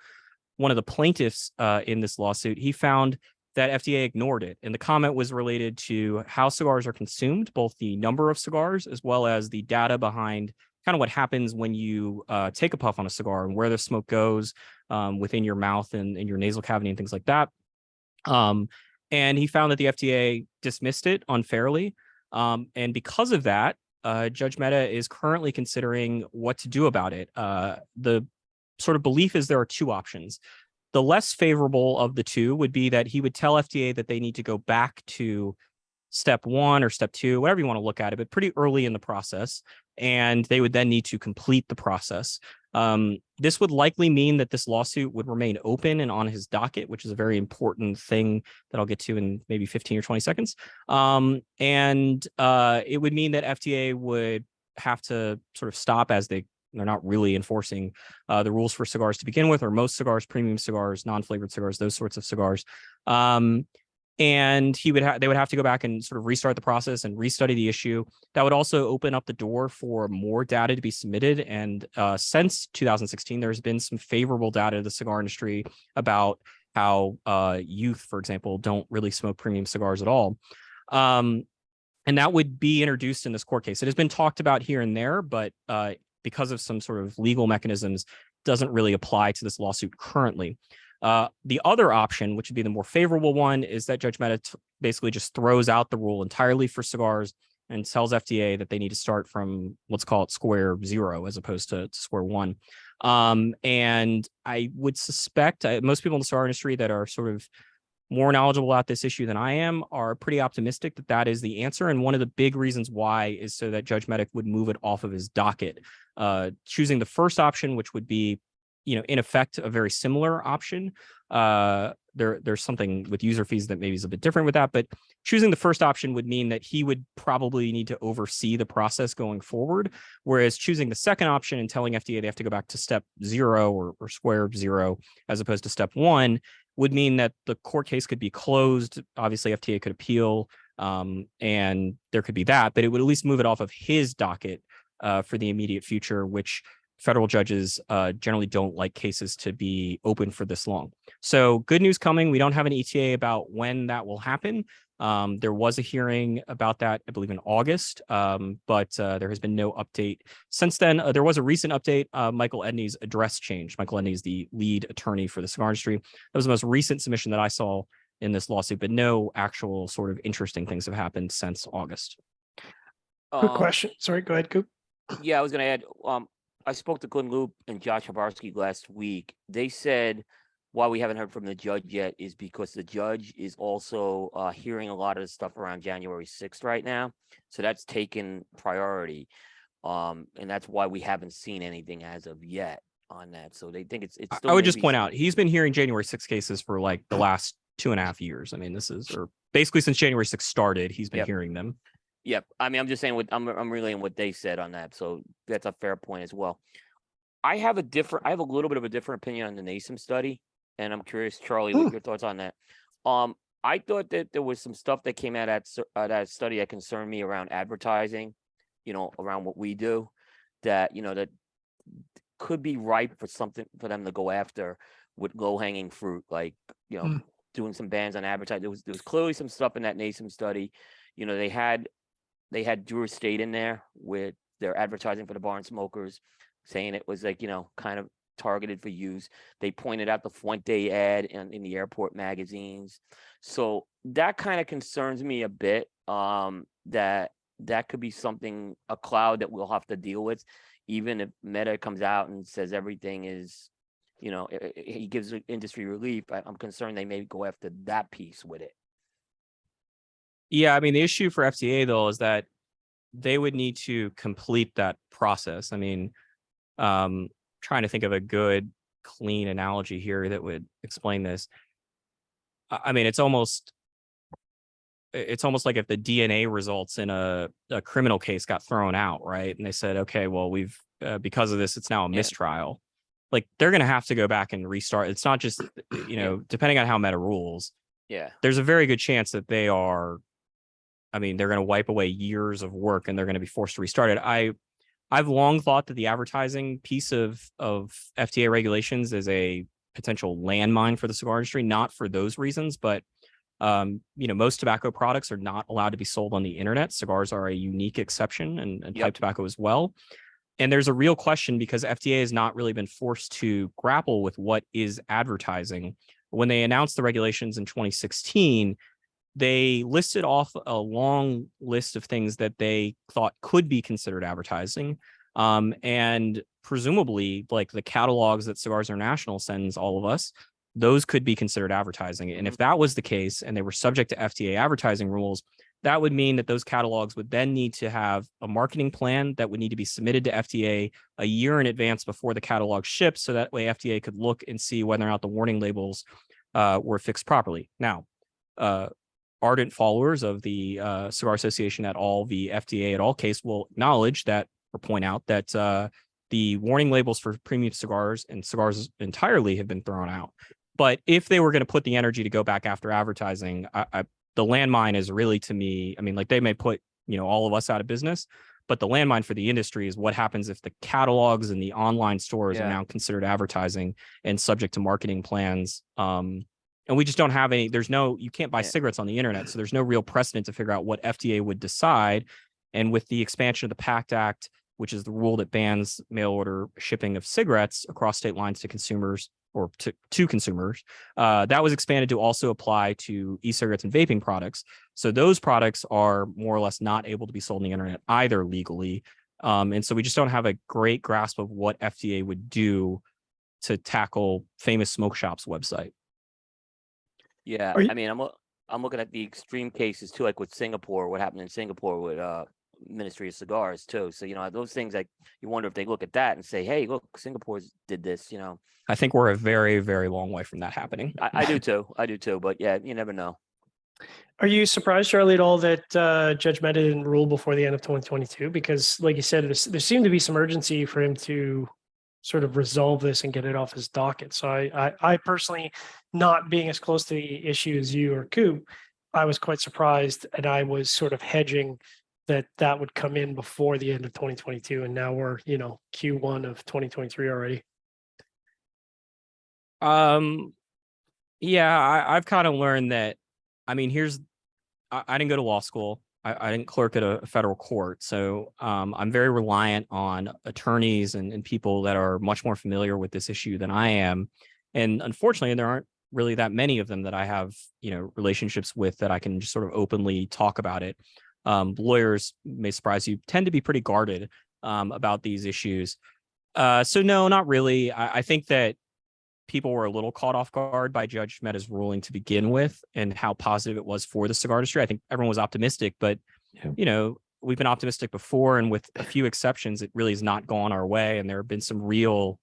one of the plaintiffs in this lawsuit, he found that FDA ignored it. And the comment was related to how cigars are consumed, both the number of cigars as well as the data behind kind of what happens when you take a puff on a cigar and where the smoke goes within your mouth and in your nasal cavity and things like that. And he found that the FDA dismissed it unfairly. And because of that, Judge Mehta is currently considering what to do about it. The sort of belief is there are two options. The less favorable of the two would be that he would tell FDA that they need to go back to step one or step two, whatever you want to look at it, but pretty early in the process. And they would then need to complete the process. This would likely mean that this lawsuit would remain open and on his docket, which is a very important thing that I'll get to in maybe 15 or 20 seconds. And it would mean that FDA would have to sort of stop, as they're not really enforcing the rules for cigars to begin with, or most cigars, premium cigars, non-flavored cigars, those sorts of cigars. And they would have to go back and sort of restart the process and restudy the issue. That would also open up the door for more data to be submitted. And since 2016, there's been some favorable data to the cigar industry about how youth, for example, don't really smoke premium cigars at all. And that would be introduced in this court case. It has been talked about here and there, but because of some sort of legal mechanisms, doesn't really apply to this lawsuit currently. The other option, which would be the more favorable one, is that Judge Mehta basically just throws out the rule entirely for cigars and tells FDA that they need to start from, let's call it square zero, as opposed to square one. And I would suspect most people in the cigar industry that are sort of more knowledgeable about this issue than I am are pretty optimistic that that is the answer. And one of the big reasons why is so that Judge Medic would move it off of his docket. Choosing the first option, which would be, in effect, a very similar option. There's something with user fees that maybe is a bit different with that, but choosing the first option would mean that he would probably need to oversee the process going forward. Whereas choosing the second option and telling FDA they have to go back to step zero or square zero, as opposed to step one, would mean that the court case could be closed. Obviously, FDA could appeal, and there could be that, but it would at least move it off of his docket for the immediate future, which federal judges generally don't like cases to be open for this long. So good news coming. We don't have an ETA about when that will happen. There was a hearing about that, I believe, in August, but there has been no update since then. There was a recent update. Michael Edney's address changed. Michael Edney is the lead attorney for the cigar industry. That was the most recent submission that I saw in this lawsuit, but no actual sort of interesting things have happened since August. Quick question. Sorry, go ahead, Coop. Yeah, I was going to add, I spoke to Glenn Loop and Josh Habarsky last week. They said why we haven't heard from the judge yet is because the judge is also hearing a lot of the stuff around January 6th right now. So that's taken priority. And that's why we haven't seen anything as of yet on that. So they think it's still. I would just point out, he's been hearing January 6 cases for like the last 2.5 years. I mean, this is, or basically since January 6 started, he's been hearing them. Yep. I mean, I'm just saying I'm relaying what they said on that. So that's a fair point as well. I have a little bit of a different opinion on the NASEM study. And I'm curious, Charlie, what your thoughts on that? I thought that there was some stuff that came out at that study that concerned me around advertising, around what we do, that, that could be ripe for something for them to go after with low hanging fruit, like, doing some bans on advertising. There was clearly some stuff in that NASEM study. They had Drew Estate in there with their advertising for the barn smokers, saying it was like, kind of targeted for use. They pointed out the Fuente ad in the airport magazines. So that kind of concerns me a bit, that could be something, a cloud that we'll have to deal with, even if Meta comes out and says everything is, he gives industry relief. I'm concerned they may go after that piece with it. Yeah, I mean, the issue for FDA, though, is that they would need to complete that process. I mean, trying to think of a good, clean analogy here that would explain this. I mean, it's almost like if the DNA results in a criminal case got thrown out, right? And they said, okay, well, we've because of this, it's now a mistrial. Like, they're going to have to go back and restart. It's not just, depending on how Meta rules. Yeah, there's a very good chance that they are. I mean, they're going to wipe away years of work and they're going to be forced to restart it. I've long thought that the advertising piece of FDA regulations is a potential landmine for the cigar industry, not for those reasons, but most tobacco products are not allowed to be sold on the internet. Cigars are a unique exception, and pipe tobacco as well. And there's a real question because FDA has not really been forced to grapple with what is advertising. When they announced the regulations in 2016, they listed off a long list of things that they thought could be considered advertising. And presumably, like the catalogs that Cigars International sends all of us, those could be considered advertising. And if that was the case and they were subject to FDA advertising rules, that would mean that those catalogs would then need to have a marketing plan that would need to be submitted to FDA a year in advance before the catalog ships. So that way FDA could look and see whether or not the warning labels were fixed properly. Now, ardent followers of the Cigar Association et al., the FDA et al. Case will acknowledge that or point out that the warning labels for premium cigars and cigars entirely have been thrown out. But if they were going to put the energy to go back after advertising, the landmine is really, to me, I mean, like, they may put, all of us out of business, but the landmine for the industry is what happens if the catalogs and the online stores are now considered advertising and subject to marketing plans and we just don't have any. You can't buy Yeah. cigarettes on the internet, so there's no real precedent to figure out what FDA would decide. And with the expansion of the PACT Act, which is the rule that bans mail order shipping of cigarettes across state lines to consumers or to consumers, that was expanded to also apply to e-cigarettes and vaping products. So those products are more or less not able to be sold on the internet either legally. And so we just don't have a great grasp of what FDA would do to tackle Famous Smoke Shop's website. Yeah, Are you- I mean, I'm looking at the extreme cases too, like with Singapore, what happened in Singapore with Ministry of Cigars too. So those things, like you wonder if they look at that and say, hey, look, Singapore's did this. I think we're a very, very long way from that happening. I do too. But yeah, you never know. Are you surprised, Charlie, at all that Judge Mehta didn't rule before the end of 2022? Because, like you said, there seemed to be some urgency for him to sort of resolve this and get it off his docket. So I personally, not being as close to the issue as you or Coop, I was quite surprised, and I was sort of hedging that would come in before the end of 2022, and now we're Q1 of 2023 already. Yeah, I've kind of learned that. I mean, I didn't go to law school. I didn't clerk at a federal court. So I'm very reliant on attorneys and people that are much more familiar with this issue than I am. And unfortunately, there aren't really that many of them that I have, relationships with that I can just sort of openly talk about it. Lawyers, may surprise you, tend to be pretty guarded about these issues. So no, not really. I think that people were a little caught off guard by Judge Mehta's ruling to begin with and how positive it was for the cigar industry. I think everyone was optimistic, but, we've been optimistic before, and with a few exceptions, it really has not gone our way. And there have been some real,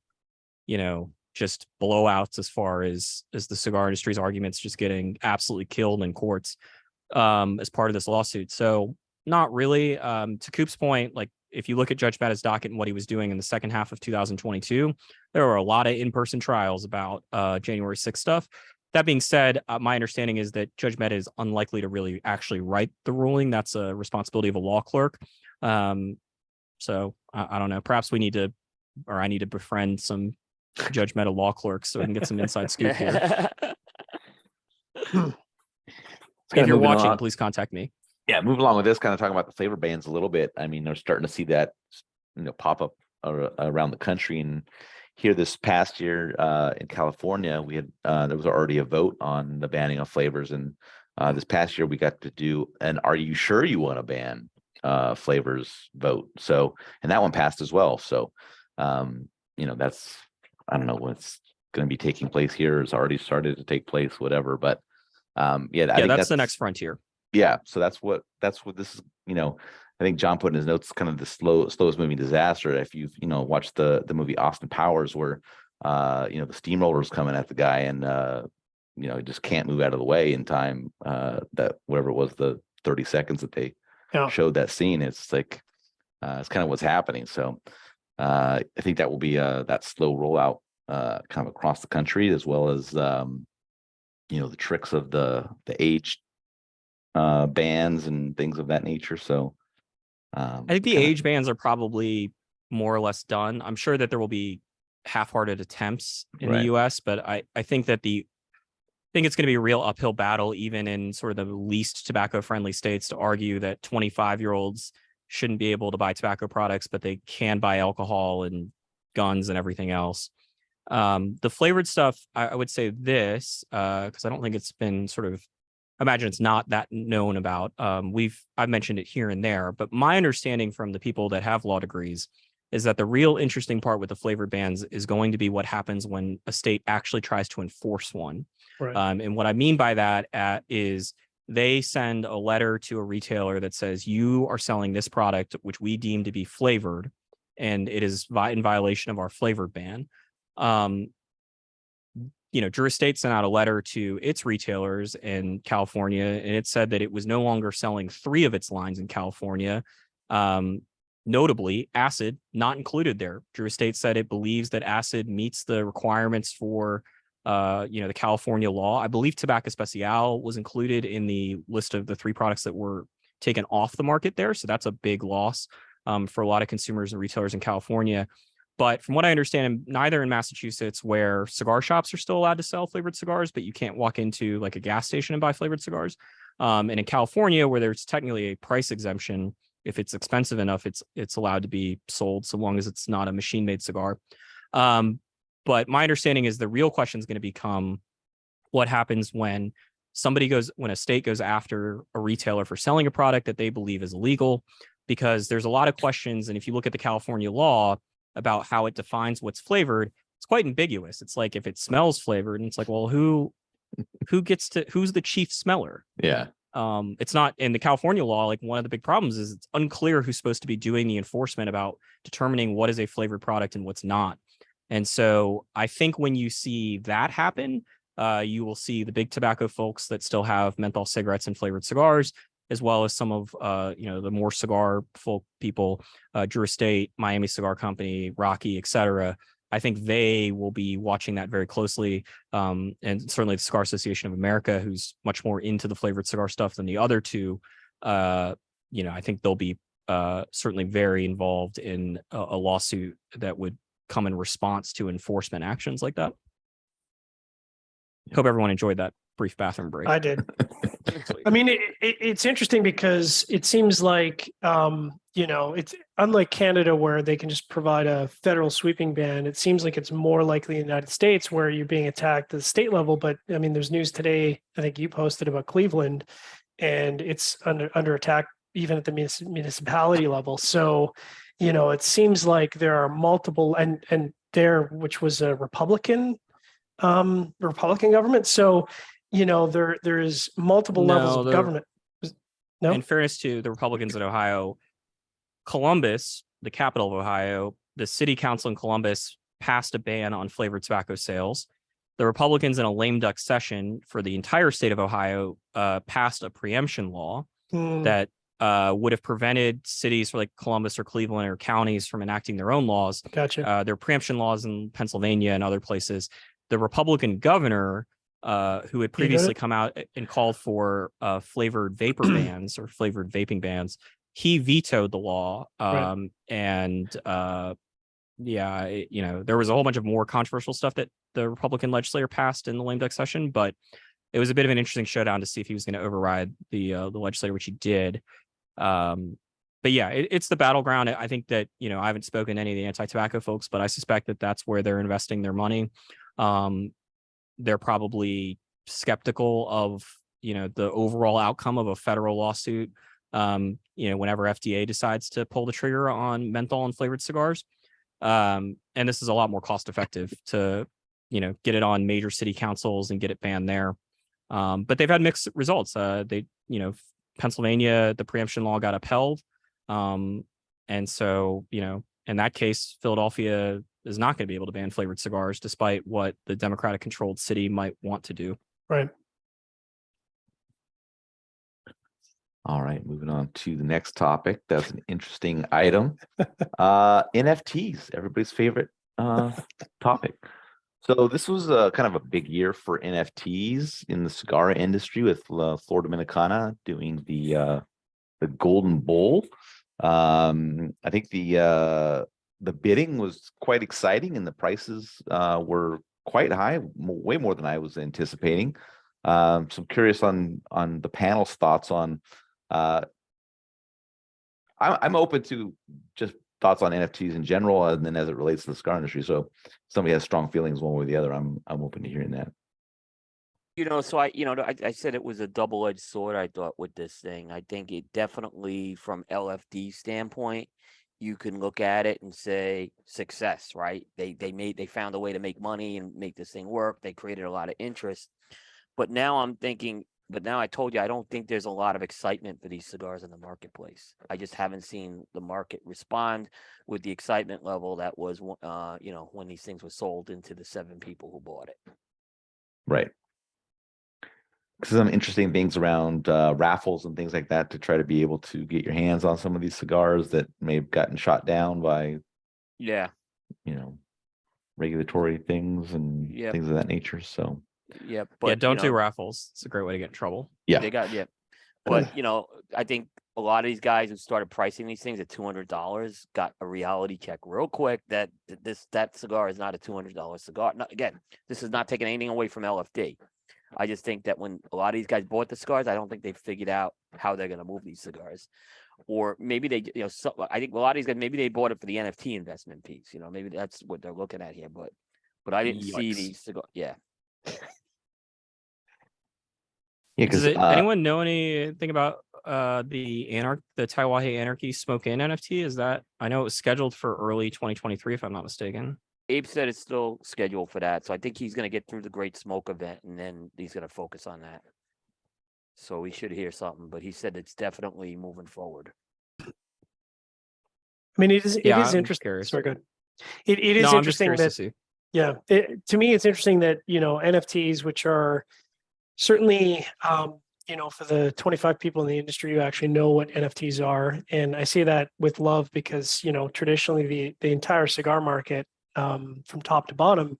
just blowouts as far as the cigar industry's arguments just getting absolutely killed in courts as part of this lawsuit. So not really. To Coop's point, like, if you look at Judge Mehta's docket and what he was doing in the second half of 2022, there were a lot of in-person trials about January 6th stuff. That being said, my understanding is that Judge Mehta is unlikely to really actually write the ruling. That's a responsibility of a law clerk. So I don't know. Perhaps I need to befriend some Judge Mehta law clerks so we can get some inside scoop here. If you're watching, please contact me. Yeah, moving along with this, kind of talking about the flavor bans a little bit. I mean, they're starting to see that, pop up around the country. And here this past year in California, we had there was already a vote on the banning of flavors. And this past year, we got to do an "Are you sure you want to ban flavors?" vote. So, and that one passed as well. So, that's, I don't know what's going to be taking place here. It's already started to take place, whatever. But I think that's the next frontier. Yeah, so that's what this is. I think John put in his notes kind of the slowest moving disaster. If you've watched the movie Austin Powers, where the steamroller's coming at the guy, and he just can't move out of the way in time. That whatever it was, the 30 seconds that they showed that scene, it's like it's kind of what's happening. So I think that will be that slow rollout kind of across the country, as well as the tricks of the age bans and things of that nature. So I think the age bans are probably more or less done. I'm sure that there will be half-hearted attempts in the US, but I think that it's going to be a real uphill battle, even in sort of the least tobacco-friendly states, to argue that 25-year-olds shouldn't be able to buy tobacco products, but they can buy alcohol and guns and everything else. The flavored stuff, I would say this, because I don't think it's been sort of, I imagine it's not that known about. I've mentioned it here and there, but my understanding from the people that have law degrees is that the real interesting part with the flavored bans is going to be what happens when a state actually tries to enforce one. Right. And what I mean by that is they send a letter to a retailer that says, you are selling this product, which we deem to be flavored, and it is in violation of our flavored ban. Juris State sent out a letter to its retailers in California, and it said that it was no longer selling 3 of its lines in California. Notably, acid not included there. Juris State said it believes that acid meets the requirements for, the California law. I believe Tobacco Especial was included in the list of the 3 products that were taken off the market there. So that's a big loss for a lot of consumers and retailers in California. But from what I understand, neither in Massachusetts, where cigar shops are still allowed to sell flavored cigars, but you can't walk into like a gas station and buy flavored cigars. And in California, where there's technically a price exemption, if it's expensive enough, it's allowed to be sold so long as it's not a machine-made cigar. But my understanding is the real question is going to become what happens when when a state goes after a retailer for selling a product that they believe is illegal, because there's a lot of questions. And if you look at the California law about how it defines what's flavored, it's quite ambiguous. It's like if it smells flavored, and it's like, well, who's the chief smeller? Yeah. It's not in the California law. Like, one of the big problems is it's unclear who's supposed to be doing the enforcement about determining what is a flavored product and what's not. And so I think when you see that happen, you will see the big tobacco folks that still have menthol cigarettes and flavored cigars, as well as some of the more cigar folk people, Drew Estate, Miami Cigar Company, Rocky, etc. I think they will be watching that very closely, and certainly the Cigar Association of America, who's much more into the flavored cigar stuff than the other two. I think they'll be certainly very involved in a lawsuit that would come in response to enforcement actions like that. Hope everyone enjoyed that brief bathroom break. I did. I mean, it's interesting because it seems like, it's unlike Canada where they can just provide a federal sweeping ban. It seems like it's more likely in the United States where you're being attacked at the state level. But I mean, there's news today, I think you posted about Cleveland, and it's under attack even at the municipality level. So, it seems like there are multiple, and there, which was a Republican government. So, there's multiple levels of government. No, in fairness to the Republicans in Ohio, Columbus, the capital of Ohio, the city council in Columbus passed a ban on flavored tobacco sales. The Republicans in a lame duck session for the entire state of Ohio passed a preemption law that would have prevented cities like Columbus or Cleveland or counties from enacting their own laws. Gotcha. There are preemption laws in Pennsylvania and other places. The Republican governor, who had previously come out and called for flavored vapor bans or flavored vaping bans, he vetoed the law. Right. There was a whole bunch of more controversial stuff that the Republican legislator passed in the lame duck session, but it was a bit of an interesting showdown to see if he was going to override the legislator, which he did. But yeah, it's the battleground. I think that, I haven't spoken to any of the anti-tobacco folks, but I suspect that that's where they're investing their money. They're probably skeptical of, the overall outcome of a federal lawsuit, whenever FDA decides to pull the trigger on menthol and flavored cigars. And this is a lot more cost effective to, get it on major city councils and get it banned there. But they've had mixed results. Pennsylvania, the preemption law got upheld. And so, in that case, Philadelphia is not going to be able to ban flavored cigars, despite what the Democratic controlled city might want to do. Right. All right, moving on to the next topic. That's an interesting item. NFTs, everybody's favorite topic. So this was kind of a big year for NFTs in the cigar industry, with Flor Dominicana doing the Golden Bowl. I think the bidding was quite exciting, and the prices were quite high, way more than I was anticipating. So I'm curious on the panel's thoughts on. I'm open to just thoughts on NFTs in general, and then as it relates to the cigar industry. So if somebody has strong feelings one way or the other, I'm open to hearing that. So I said it was a double-edged sword, I thought, with this thing. I think it definitely, from LFD standpoint, you can look at it and say success, right? They found a way to make money and make this thing work. They created a lot of interest. But now I told you, I don't think there's a lot of excitement for these cigars in the marketplace. I just haven't seen the market respond with the excitement level that was, when these things were sold into the 7 people who bought it. Right. Some interesting things around raffles and things like that to try to be able to get your hands on some of these cigars that may have gotten shot down by, regulatory things and things of that nature. So. But don't do raffles. It's a great way to get in trouble. Yeah. They got, but I think a lot of these guys who started pricing these things at $200 got a reality check real quick that that cigar is not a $200 cigar. Now, again, this is not taking anything away from LFD. I just think that when a lot of these guys bought the cigars, I don't think they figured out how they're going to move these cigars, or maybe they, I think a lot of these guys, maybe they bought it for the NFT investment piece. Maybe that's what they're looking at here. But I didn't see Yikes. these cigars. Yeah. Yeah, Does because anyone know anything about the Taiwan Anarchy Smoke In NFT? Is that, I know it was scheduled for early 2023, if I'm not mistaken. Abe said it's still scheduled for that, so I think he's going to get through the Great Smoke event, and then he's going to focus on that. So we should hear something, but he said it's definitely moving forward. I mean, it is I'm interesting. curious. Sorry, good. It is No, I'm just interesting curious to that see. yeah, to me, it's interesting that NFTs, which are certainly for the 25 people in the industry who actually know what NFTs are, and I say that with love because traditionally the entire cigar market from top to bottom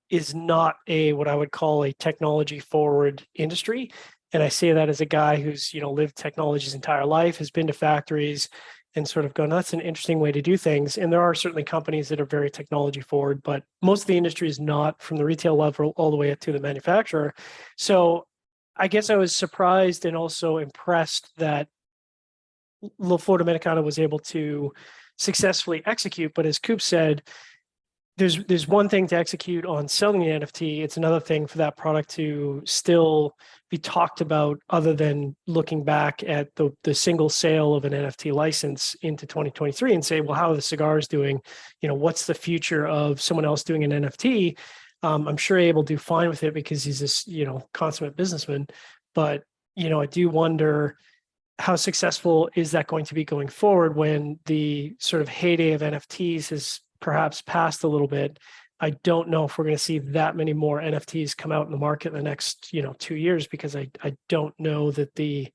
is not what I would call a technology forward industry. And I say that as a guy who's lived technology his entire life, has been to factories, and sort of gone, that's an interesting way to do things. And there are certainly companies that are very technology forward, but most of the industry is not, from the retail level all the way up to the manufacturer. So I guess I was surprised and also impressed that La Flor Dominicana was able to successfully execute. But as Coop said, there's one thing to execute on selling the NFT. It's another thing for that product to still be talked about, other than looking back at the single sale of an NFT license into 2023 and say, well, how are the cigars doing? What's the future of someone else doing an NFT? I'm sure Abe will do fine with it because he's this, consummate businessman. But, I do wonder how successful is that going to be going forward when the sort of heyday of NFTs has perhaps passed a little bit. I don't know if we're going to see that many more NFTs come out in the market in the next, 2 years, because I don't know that the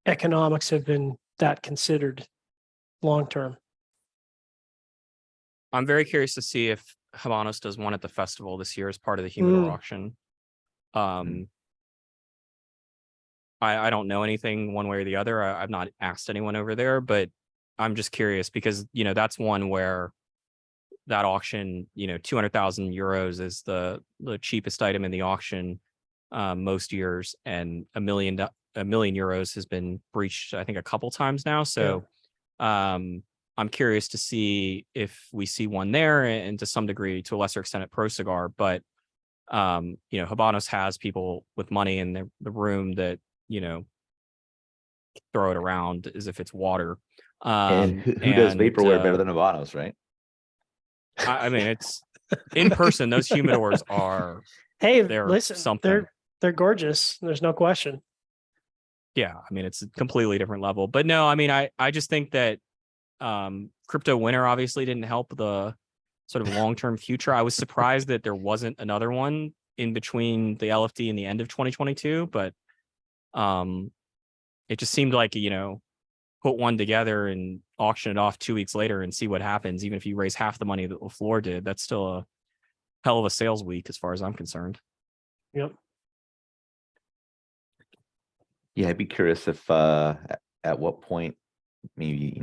economics have been that considered long term. I'm very curious to see if Habanos does one at the festival this year as part of the humidor auction. I don't know anything one way or the other. I've not asked anyone over there, but I'm just curious because, that's one where that auction, 200,000 euros is the cheapest item in the auction most years, and a million euros has been breached, I think, a couple times now. So I'm curious to see if we see one there, and to some degree, to a lesser extent, at Pro Cigar. But Habanos has people with money in the room that throw it around as if it's water. and who does vaporware better than Habanos, right? I mean, it's in person. Those humidors are, hey, they're listen, something. they're gorgeous. There's no question. Yeah, I mean, it's a completely different level. But no, I mean, I just think that crypto winter obviously didn't help the sort of long-term future. I was surprised that there wasn't another one in between the LFD and the end of 2022, but it just seemed like, put one together and auction it off 2 weeks later and see what happens. Even if you raise half the money that LaFleur did, that's still a hell of a sales week as far as I'm concerned. Yep. Yeah, I'd be curious if at what point maybe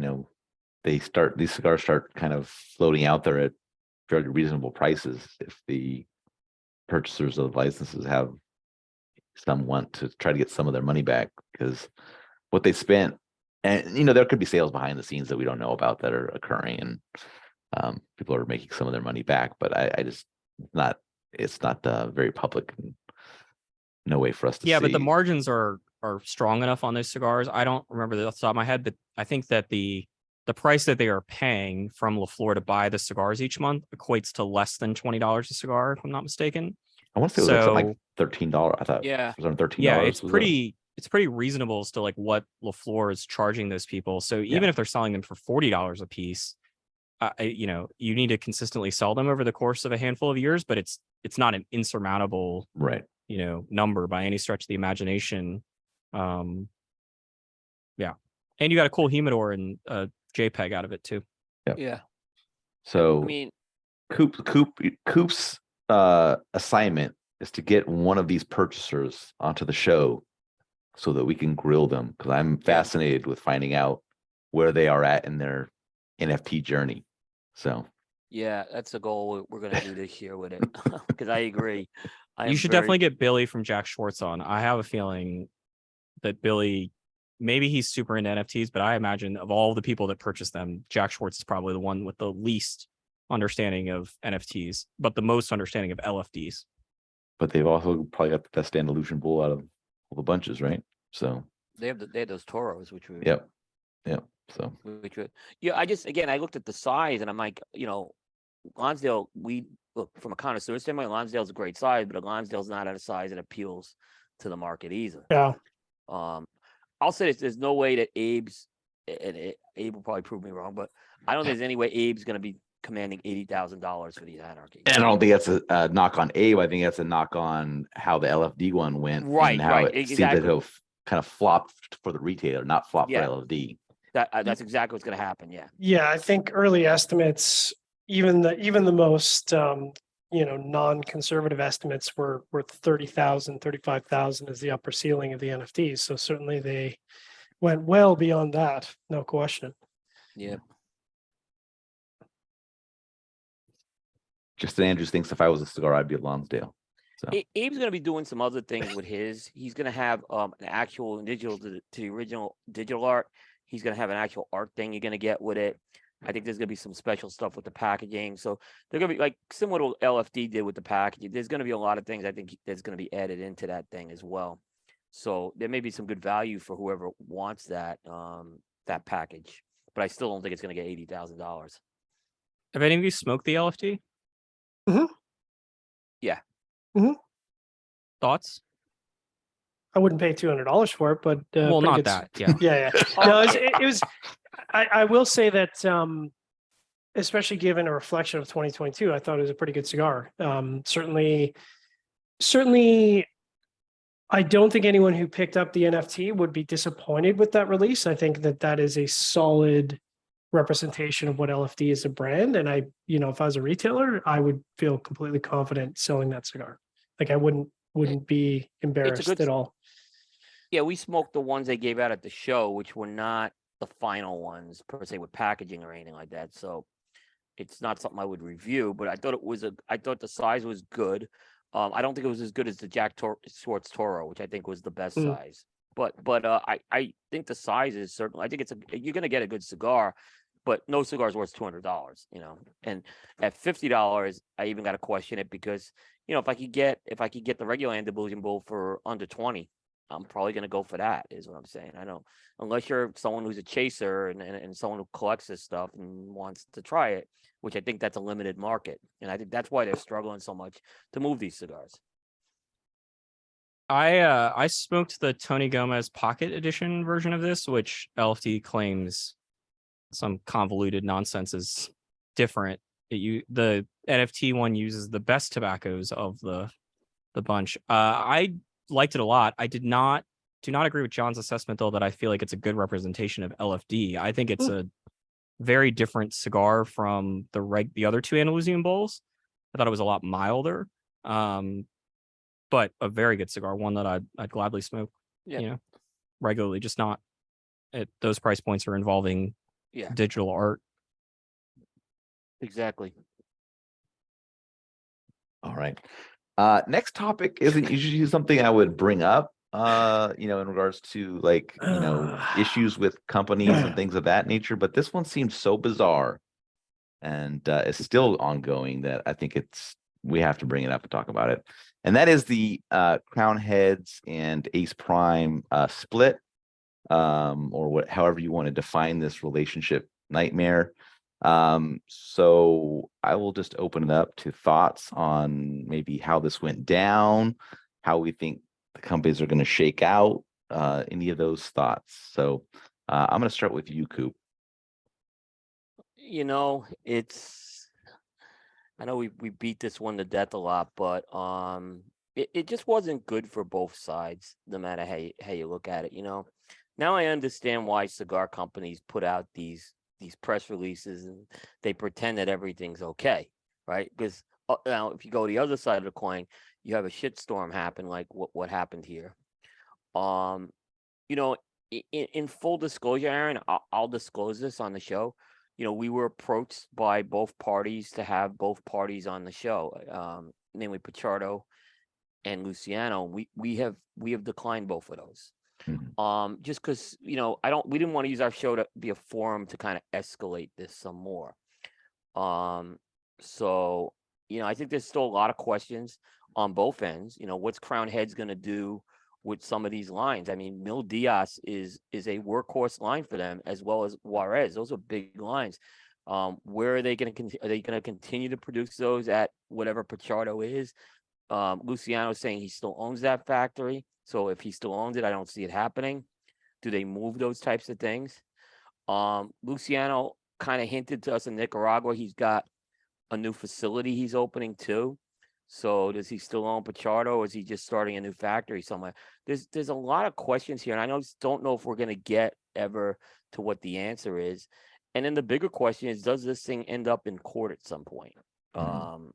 these cigars start kind of floating out there at fairly reasonable prices, if the purchasers of licenses have some want to try to get some of their money back, because what they spent, and there could be sales behind the scenes that we don't know about that are occurring, and people are making some of their money back, but I just it's not very public, and no way for us to see. But the margins are strong enough on those cigars. I don't remember off the top of my head, but I think that the price that they are paying from LaFleur to buy the cigars each month equates to less than $20 a cigar, if I'm not mistaken. I want to say it was something like $13. I thought it was on $13. Yeah, it's pretty reasonable as to like what LaFleur is charging those people. So even if they're selling them for $40 a piece, you need to consistently sell them over the course of a handful of years, but it's not an insurmountable number by any stretch of the imagination. And you got a cool humidor and JPEG out of it too. Yeah. So I mean, Coop's assignment is to get one of these purchasers onto the show so that we can grill them, because I'm fascinated with finding out where they are at in their NFT journey. So Yeah, that's the goal we're gonna do this year with it. Because I agree. You should definitely get Billy from Jack Schwartz on. I have a feeling that Billy, maybe he's super into NFTs, but I imagine of all the people that purchase them, Jack Schwartz is probably the one with the least understanding of NFTs, but the most understanding of LFDs. but they've also probably got the best Andalusian bull out of all the bunches, right? So they have those Toros, which we yep. So which would, yeah. I looked at the size and I'm like, Lonsdale, we look from a connoisseur standpoint, Lonsdale's a great size, but Lonsdale's not at a size that appeals to the market either. Yeah. I'll say this: there's no way that Abe's, and Abe will probably prove me wrong, but I don't think there's any way Abe's going to be commanding $80,000 for these Anarchy. and I don't think that's a knock on Abe. I think that's a knock on how the LFD one went, Right, and how right, it seems exactly. to have kind of flopped for the retailer, not flopped Yeah. for LFD. That's exactly what's going to happen. Yeah. Yeah, I think early estimates, even the most non-conservative estimates were 30,000, 35,000 as the upper ceiling of the NFTs. So certainly they went well beyond that, no question. Yeah. Just Andrews thinks if I was a cigar, I'd be at Lonsdale. So Abe's going to be doing some other things with his. He's going to have an actual digital to the original digital art. He's going to have an actual art thing you're going to get with it. I think there's going to be some special stuff with the packaging. So they're going to be like similar to what LFD did with the packaging. There's going to be a lot of things I think that's going to be added into that thing as well. So there may be some good value for whoever wants that that package. But I still don't think it's going to get $80,000. Have any of you smoked the LFD? Mm-hmm. Yeah. Mm-hmm. Thoughts? I wouldn't pay $200 for it, but Well, not good that. Yeah. Yeah. No, it was. I will say that, especially given a reflection of 2022, I thought it was a pretty good cigar. Certainly, I don't think anyone who picked up the NFT would be disappointed with that release. I think that is a solid representation of what LFD is a brand. And if I was a retailer, I would feel completely confident selling that cigar. Like I wouldn't be embarrassed at all. Yeah, we smoked the ones they gave out at the show, which were not the final ones per se with packaging or anything like that. So it's not something I would review, but I thought the size was good. I don't think it was as good as the Jack Schwartz Toro, which I think was the best size. But I think the size is certainly. I think you're going to get a good cigar, but no cigar is worth $200. And at $50, I even got to question it because if I could get the regular Andalusian Bull for under 20, I'm probably going to go for that. Is what I'm saying. I know unless you're someone who's a chaser and someone who collects this stuff and wants to try it, which I think that's a limited market, and I think that's why they're struggling so much to move these cigars. I smoked the Tony Gomez Pocket Edition version of this, which LFD claims some convoluted nonsense is different. The NFT one uses the best tobaccos of the bunch. I liked it a lot. I do not agree with John's assessment though that I feel like it's a good representation of LFD. I think it's a very different cigar from the other two Andalusian Bulls. I thought it was a lot milder. But a very good cigar, one that I'd gladly smoke, regularly, just not at those price points are involving digital art. Exactly. all right. Next topic isn't usually something I would bring up, in regards to issues with companies and things of that nature. But this one seems so bizarre and is still ongoing that I think we have to bring it up and talk about it. And that is the Crown Heads and Ace Prime split, or however you want to define this relationship nightmare. So I will just open it up to thoughts on maybe how this went down, how we think the companies are going to shake out, any of those thoughts. So I'm going to start with you, Coop. I know we beat this one to death a lot, but it just wasn't good for both sides, no matter how you look at it. Now I understand why cigar companies put out these press releases and they pretend that everything's okay, right? Because now if you go to the other side of the coin, you have a shitstorm happen like what happened here. You know, in full disclosure, Aaron, I'll disclose this on the show. You know, we were approached by both parties to have both parties on the show, namely Pichardo and Luciano. We have declined both of those. Mhm. Just because, you know, we didn't want to use our show to be a forum to kind of escalate this some more. So, you know, I think there's still a lot of questions on both ends. You know, what's Crown Heads going to do with some of these lines? I mean, Mil Diaz is a workhorse line for them, as well as Juarez. Those are big lines. Where are they going to are they going to continue to produce those at whatever Pichardo is? Luciano is saying he still owns that factory. So if he still owns it, I don't see it happening. Do they move those types of things? Luciano kind of hinted to us in Nicaragua he's got a new facility he's opening too. So does he still own Pichardo, or is he just starting a new factory somewhere? There's a lot of questions here, and I don't know if we're gonna get ever to what the answer is. And then the bigger question is, does this thing end up in court at some point? Mhm.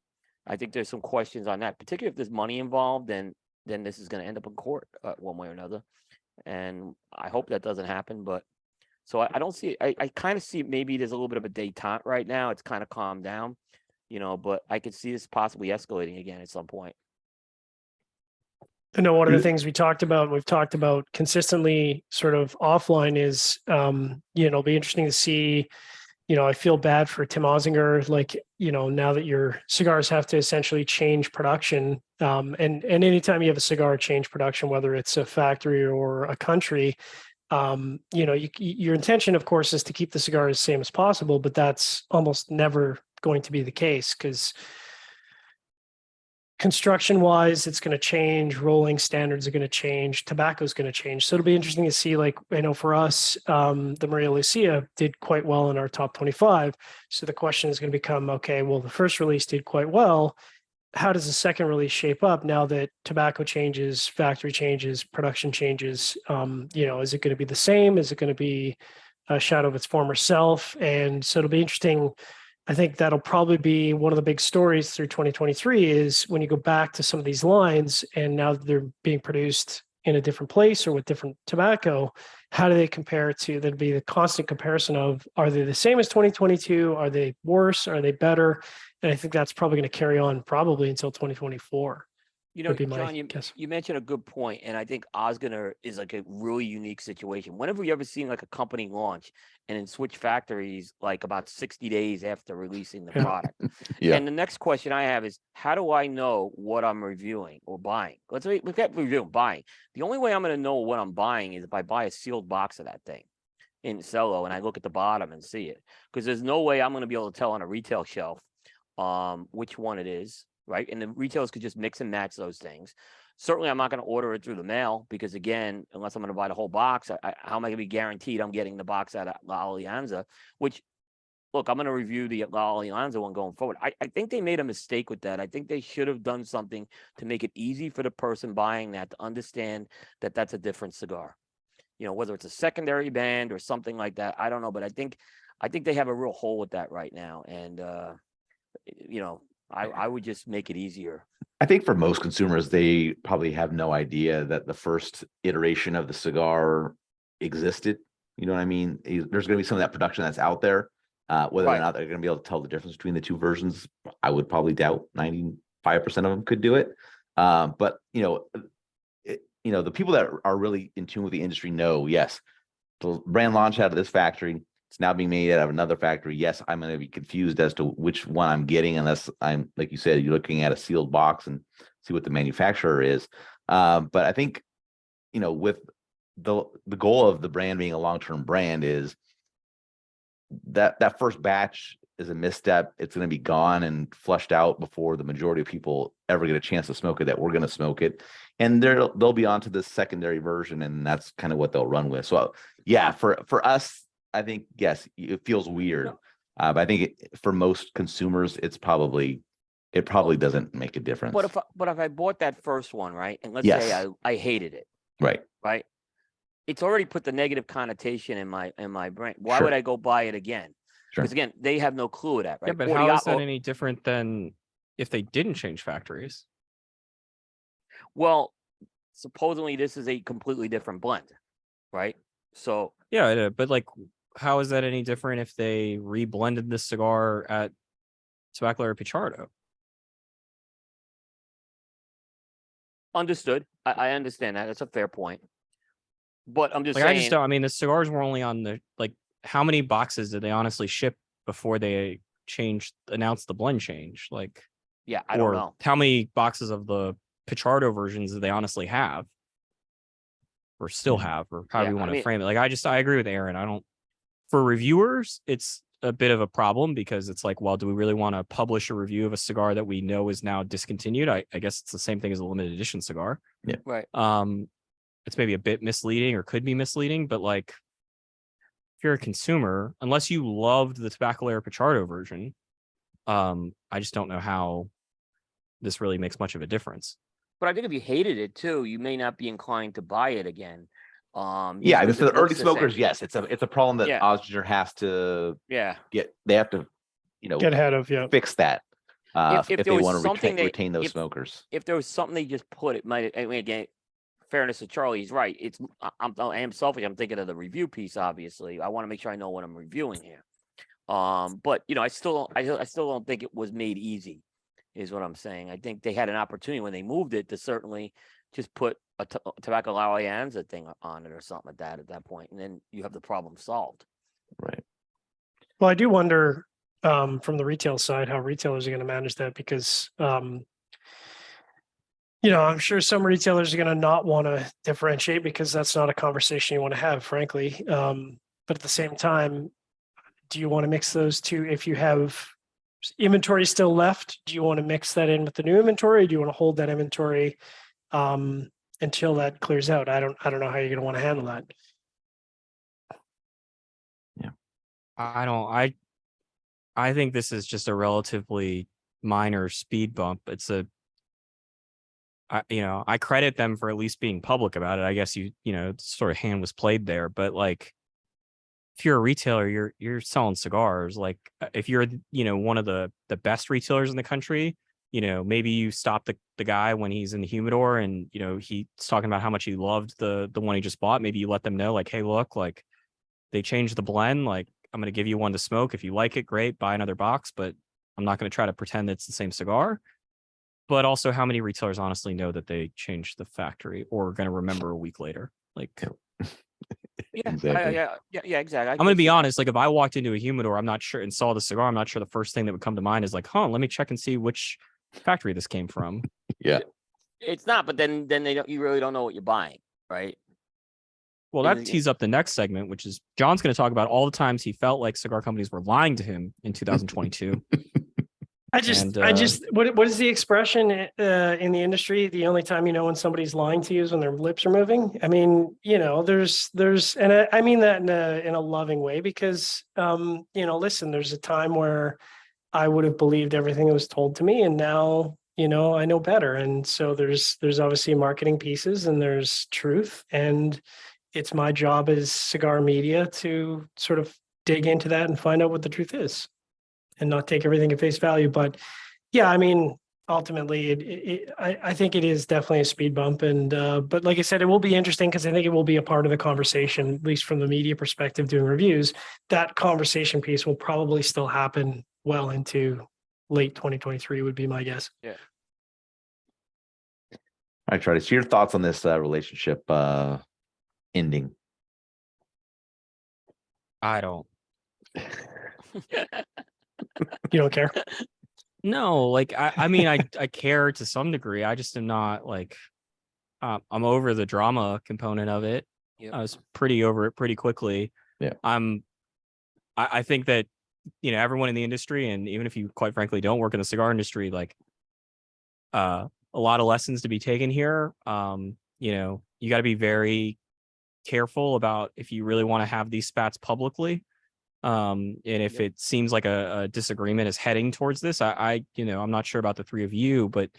I think there's some questions on that, particularly if there's money involved, then this is gonna end up in court one way or another. And I hope that doesn't happen, but so I don't see it. I kind of see maybe there's a little bit of a detente right now. It's kind of calmed down, you know, but I could see this possibly escalating again at some point. I know one of the things we've talked about consistently sort of offline is, you know, it'll be interesting to see, you know, I feel bad for Tim Ozinger, like, you know, now that your cigars have to essentially change production. And anytime you have a cigar change production, whether it's a factory or a country, you know, your intention, of course, is to keep the cigar as same as possible, but that's almost never going to be the case because construction wise, it's going to change. Rolling standards are going to change. Tobacco is going to change. So it'll be interesting to see, like, I know for us, the Maria Lucia did quite well in our top 25. So the question is going to become, okay, well, the first release did quite well. How does the second release shape up now that tobacco changes, factory changes, production changes? You know, is it going to be the same? Is it going to be a shadow of its former self? And so it'll be interesting. I think that'll probably be one of the big stories through 2023 is when you go back to some of these lines and now that they're being produced in a different place or with different tobacco, how do they compare to, there'd be the constant comparison of, are they the same as 2022? Are they worse? Are they better? And I think that's probably going to carry on probably until 2024. You know, Would be my John, guess. you mentioned a good point, and I think Osgoner is like a really unique situation. Whenever you ever seen like a company launch and then switch factories like about 60 days after releasing the Yeah. product? Yeah. And the next question I have is, how do I know what I'm reviewing or buying? Look at reviewing, buying. The only way I'm going to know what I'm buying is if I buy a sealed box of that thing in Cello and I look at the bottom and see it, because there's no way I'm going to be able to tell on a retail shelf which one it is, right? And the retailers could just mix and match those things. Certainly, I'm not going to order it through the mail because, again, unless I'm going to buy the whole box, how am I going to be guaranteed I'm getting the box out of La Alianza? Which, look, I'm going to review the La Alianza one going forward. I think they made a mistake with that. I think they should have done something to make it easy for the person buying that to understand that that's a different cigar. You know, whether it's a secondary band or something like that, I don't know, but I think they have a real hole with that right now, and you know, I would just make it easier. I think for most consumers, they probably have no idea that the first iteration of the cigar existed. You know what I mean? There's going to be some of that production that's out there. Whether or Right. not they're going to be able to tell the difference between the two versions, I would probably doubt. 95% of them could do it. But you know, the people that are really in tune with the industry know, yes, the brand launch out of this factory, it's now being made out of another factory. Yes, I'm going to be confused as to which one I'm getting unless I'm, like you said, you're looking at a sealed box and see what the manufacturer is. But I think, you know, with the goal of the brand being a long-term brand is that first batch is a misstep. It's going to be gone and flushed out before the majority of people ever get a chance to smoke it, that we're going to smoke it. And they'll be onto the secondary version, and that's kind of what they'll run with. So yeah, for us, I think, yes, it feels weird. But I think for most consumers, it probably doesn't make a difference. But if I bought that first one, right, and let's Yes. say I hated it, Right. it's already put the negative connotation in my brain. Why Sure. would I go buy it again? Sure. Because again, they have no clue of that, right? Yeah, but Or how the is that or- any different than if they didn't change factories? Well, supposedly this is a completely different blend, right? So Yeah, but like, how is that any different if they reblended this cigar at Tabacalera Pichardo? understood. I understand that. That's a fair point. But I'm just Like, I just saying, don't. I mean, the cigars were only on the like. How many boxes did they honestly ship before they announced the blend change? Like, yeah, I don't or know. how many boxes of the Pichardo versions do they honestly have, or still have, or however Yeah, you I want to mean, frame it? Like, I agree with Aaron. I don't. For reviewers, it's a bit of a problem because it's like, well, do we really want to publish a review of a cigar that we know is now discontinued? I guess it's the same thing as a limited edition cigar. right. It's maybe a bit misleading or could be misleading, but like, if you're a consumer, unless you loved the Tabacalera Pichardo version, I just don't know how this really makes much of a difference. But I think if you hated it too, you may not be inclined to buy it again. Yeah, I because mean, for it the early looks the same. smokers, yes, it's a problem that Yeah. Osger has to Yeah. they have to, Get ahead of, yeah. fix that If if there they was want to something retain those if smokers. if there was something they just put, it might. I mean, again, fairness to Charlie, he's right. I am selfish. I'm thinking of the review piece. Obviously, I want to make sure I know what I'm reviewing here. But I still don't think it was made easy, is what I'm saying. I think they had an opportunity when they moved it to certainly just put a tobacco alianza thing on it or something like that at that point, and then you have the problem solved. Right. Well, I do wonder from the retail side how retailers are going to manage that because, I'm sure some retailers are going to not want to differentiate because that's not a conversation you want to have, frankly. But at the same time, do you want to mix those two? If you have inventory still left, do you want to mix that in with the new inventory? Or do you want to hold that inventory until that clears out? I don't know how you're going to want to handle that. I think this is just a relatively minor speed bump. I credit them for at least being public about it. I guess sort of hand was played there, but like, if you're a retailer, you're selling cigars. Like, if you're one of the best retailers in the country, maybe you stop the guy when he's in the humidor and he's talking about how much he loved the one he just bought. Maybe you let them know, like, hey, look, like, they changed the blend. Like, I'm going to give you one to smoke. If you like it, great, buy another box, but I'm not going to try to pretend it's the same cigar. But also, how many retailers honestly know that they changed the factory or are going to remember a week later? Like, Yeah, Exactly. yeah, exactly. I'm going to be honest. Like, if I walked into a humidor, I'm not sure, and saw the cigar, I'm not sure the first thing that would come to mind is like, let me check and see which factory this came from. Yeah. It's not, but then you really don't know what you're buying, right? Well, that tees up the next segment, which is John's going to talk about all the times he felt like cigar companies were lying to him in 2022. I just, what is the expression in the industry? The only time you know when somebody's lying to you is when their lips are moving. I mean, there's, and I mean that in a loving way because, listen, there's a time where I would have believed everything that was told to me, and now, I know better. And so there's obviously marketing pieces and there's truth, and it's my job as cigar media to sort of dig into that and find out what the truth is and not take everything at face value. But yeah, I mean, ultimately, I think it is definitely a speed bump. And but like I said, it will be interesting because I think it will be a part of the conversation, at least from the media perspective, doing reviews. That conversation piece will probably still happen well into late 2023, would be my guess. Yeah. All right, Charlie. So your thoughts on this relationship ending? I don't. You don't care? No, like, I mean, I care to some degree. I just am not like, I'm over the drama component of it. Yep. I was pretty over it pretty quickly. Yeah. I think that, everyone in the industry, and even if you quite frankly don't work in the cigar industry, like, a lot of lessons to be taken here. You got to be very careful about if you really want to have these spats publicly. And if it seems like a disagreement is heading towards this, I'm not sure about the three of you, but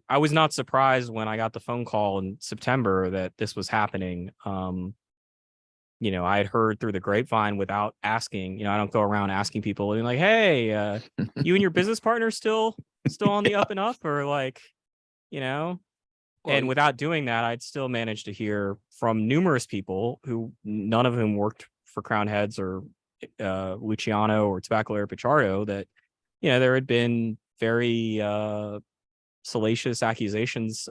I was not surprised when I got the phone call in September that this was happening. I had heard through the grapevine without asking. I don't go around asking people and like, hey, you and your business partner still on the up and up, or like, And without doing that, I'd still manage to hear from numerous people who none of whom worked for Crown Heads or Luciano or Tabacalera Pichardo that, there had been very salacious accusations,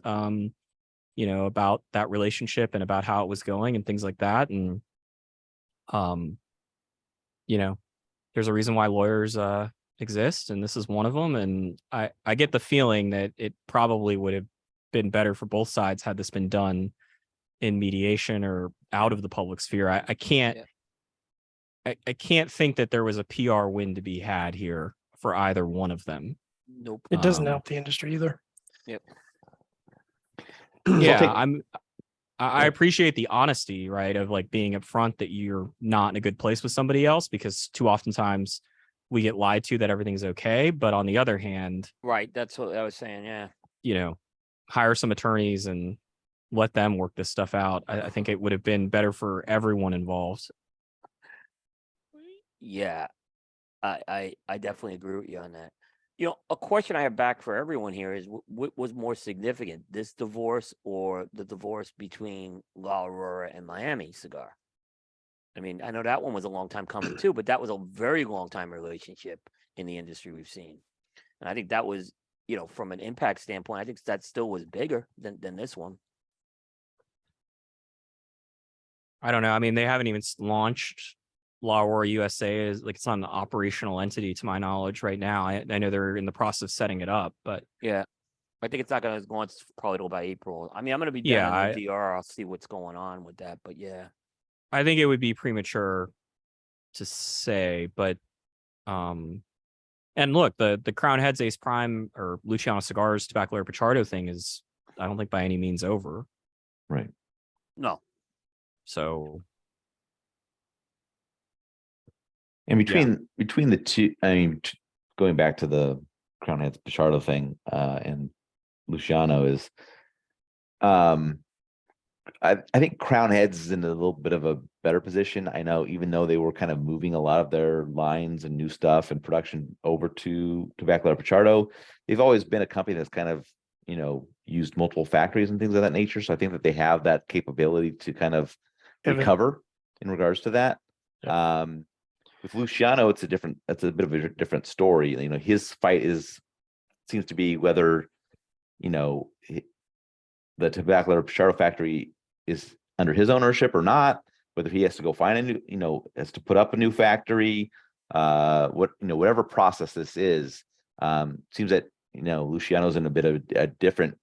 about that relationship and about how it was going and things like that. And, there's a reason why lawyers exist, and this is one of them. And I get the feeling that it probably would have been better for both sides had this been done in mediation or out of the public sphere. I can't I can't think that there was a PR win to be had here for either one of them. Nope. It doesn't help the industry either. Yep. Yeah, I appreciate the honesty, right, of like being upfront that you're not in a good place with somebody else, because too oftentimes we get lied to that everything's okay. But on the other hand, Right. That's what I was saying. Yeah. Hire some attorneys and let them work this stuff out. I think it would have been better for everyone involved. Yeah. I definitely agree with you on that. A question I have back for everyone here is what was more significant, this divorce or the divorce between La Aurora and Miami Cigar? I mean, I know that one was a long time coming too, but that was a very long time relationship in the industry we've seen. And I think that was, from an impact standpoint, I think that still was bigger than this one. I don't know. I mean, they haven't even launched La Aurora USA. Is like, it's not an operational entity to my knowledge right now. I know they're in the process of setting it up, but Yeah. I think it's not going to go on probably till by April. I mean, I'm going to be down in the DR. I'll see what's going on with that, but yeah. I think it would be premature to say, but and look, the Crown Heads Ace Prime or Luciano Cigars Tabacalera Pichardo thing is, I don't think by any means over. Right. No. So, and between the two, I mean, going back to the Crown Heads Pichardo thing, and Luciano is, I think Crown Heads is in a little bit of a better position. I know, even though they were kind of moving a lot of their lines and new stuff and production over to Tabacalera Pichardo, they've always been a company that's kind of, used multiple factories and things of that nature. So I think that they have that capability to kind of recover in regards to that. Yeah. With Luciano, it's a bit of a different story. His fight seems to be whether, the Tabacalera Pichardo factory is under his ownership or not, whether he has to go find a new, has to put up a new factory, whatever process this is. Seems that, Luciano's in a bit of a different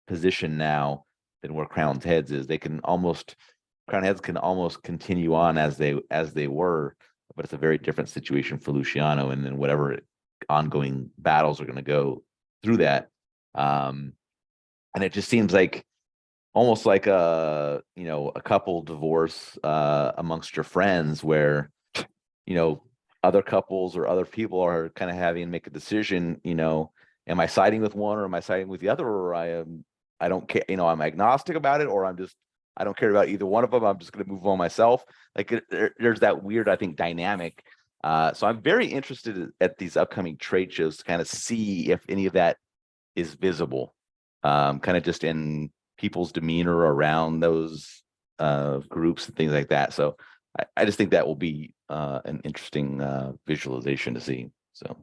position now than where Crown Heads is. Crown Heads can almost continue on as they were, but it's a very different situation for Luciano, and then whatever ongoing battles are going to go through that. And it just seems like almost like a couple divorce amongst your friends, where other couples or other people are kind of having to make a decision. Am I siding with one or am I siding with the other? Or I don't care. I'm agnostic about it, or I don't care about either one of them. I'm just going to move on myself. Like there's that weird, I think, dynamic. So I'm very interested at these upcoming trade shows to kind of see if any of that is visible, kind of just in people's demeanor around those groups and things like that. So I just think that will be an interesting visualization to see. So,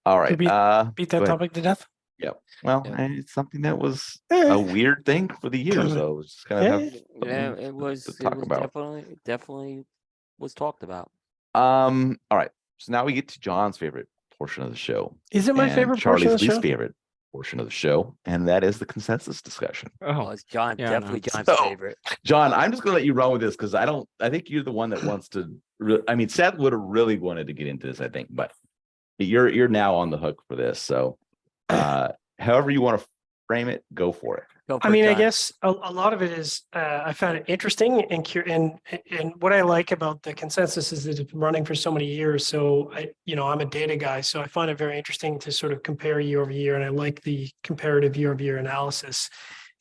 all right, beat that topic to death. Yeah. Well, it's something that was a weird thing for the year, so it's just kind of it was definitely was talked about. All right. So now we get to John's favorite portion of the show. Is it my favorite Charlie's portion of the least show? favorite portion of the show, and that is the consensus discussion. Oh, it's John. Yeah, Definitely John's favorite. John, I'm just gonna let you run with this because I think you're the one that wants to. Seth would have really wanted to get into this, I think, but you're now on the hook for this. So, however you want to frame it, go for it. I guess a lot of it is I found it interesting and what I like about the consensus is that it's been running for so many years. So I'm a data guy, so I find it very interesting to sort of compare year over year, and I like the comparative year over year analysis.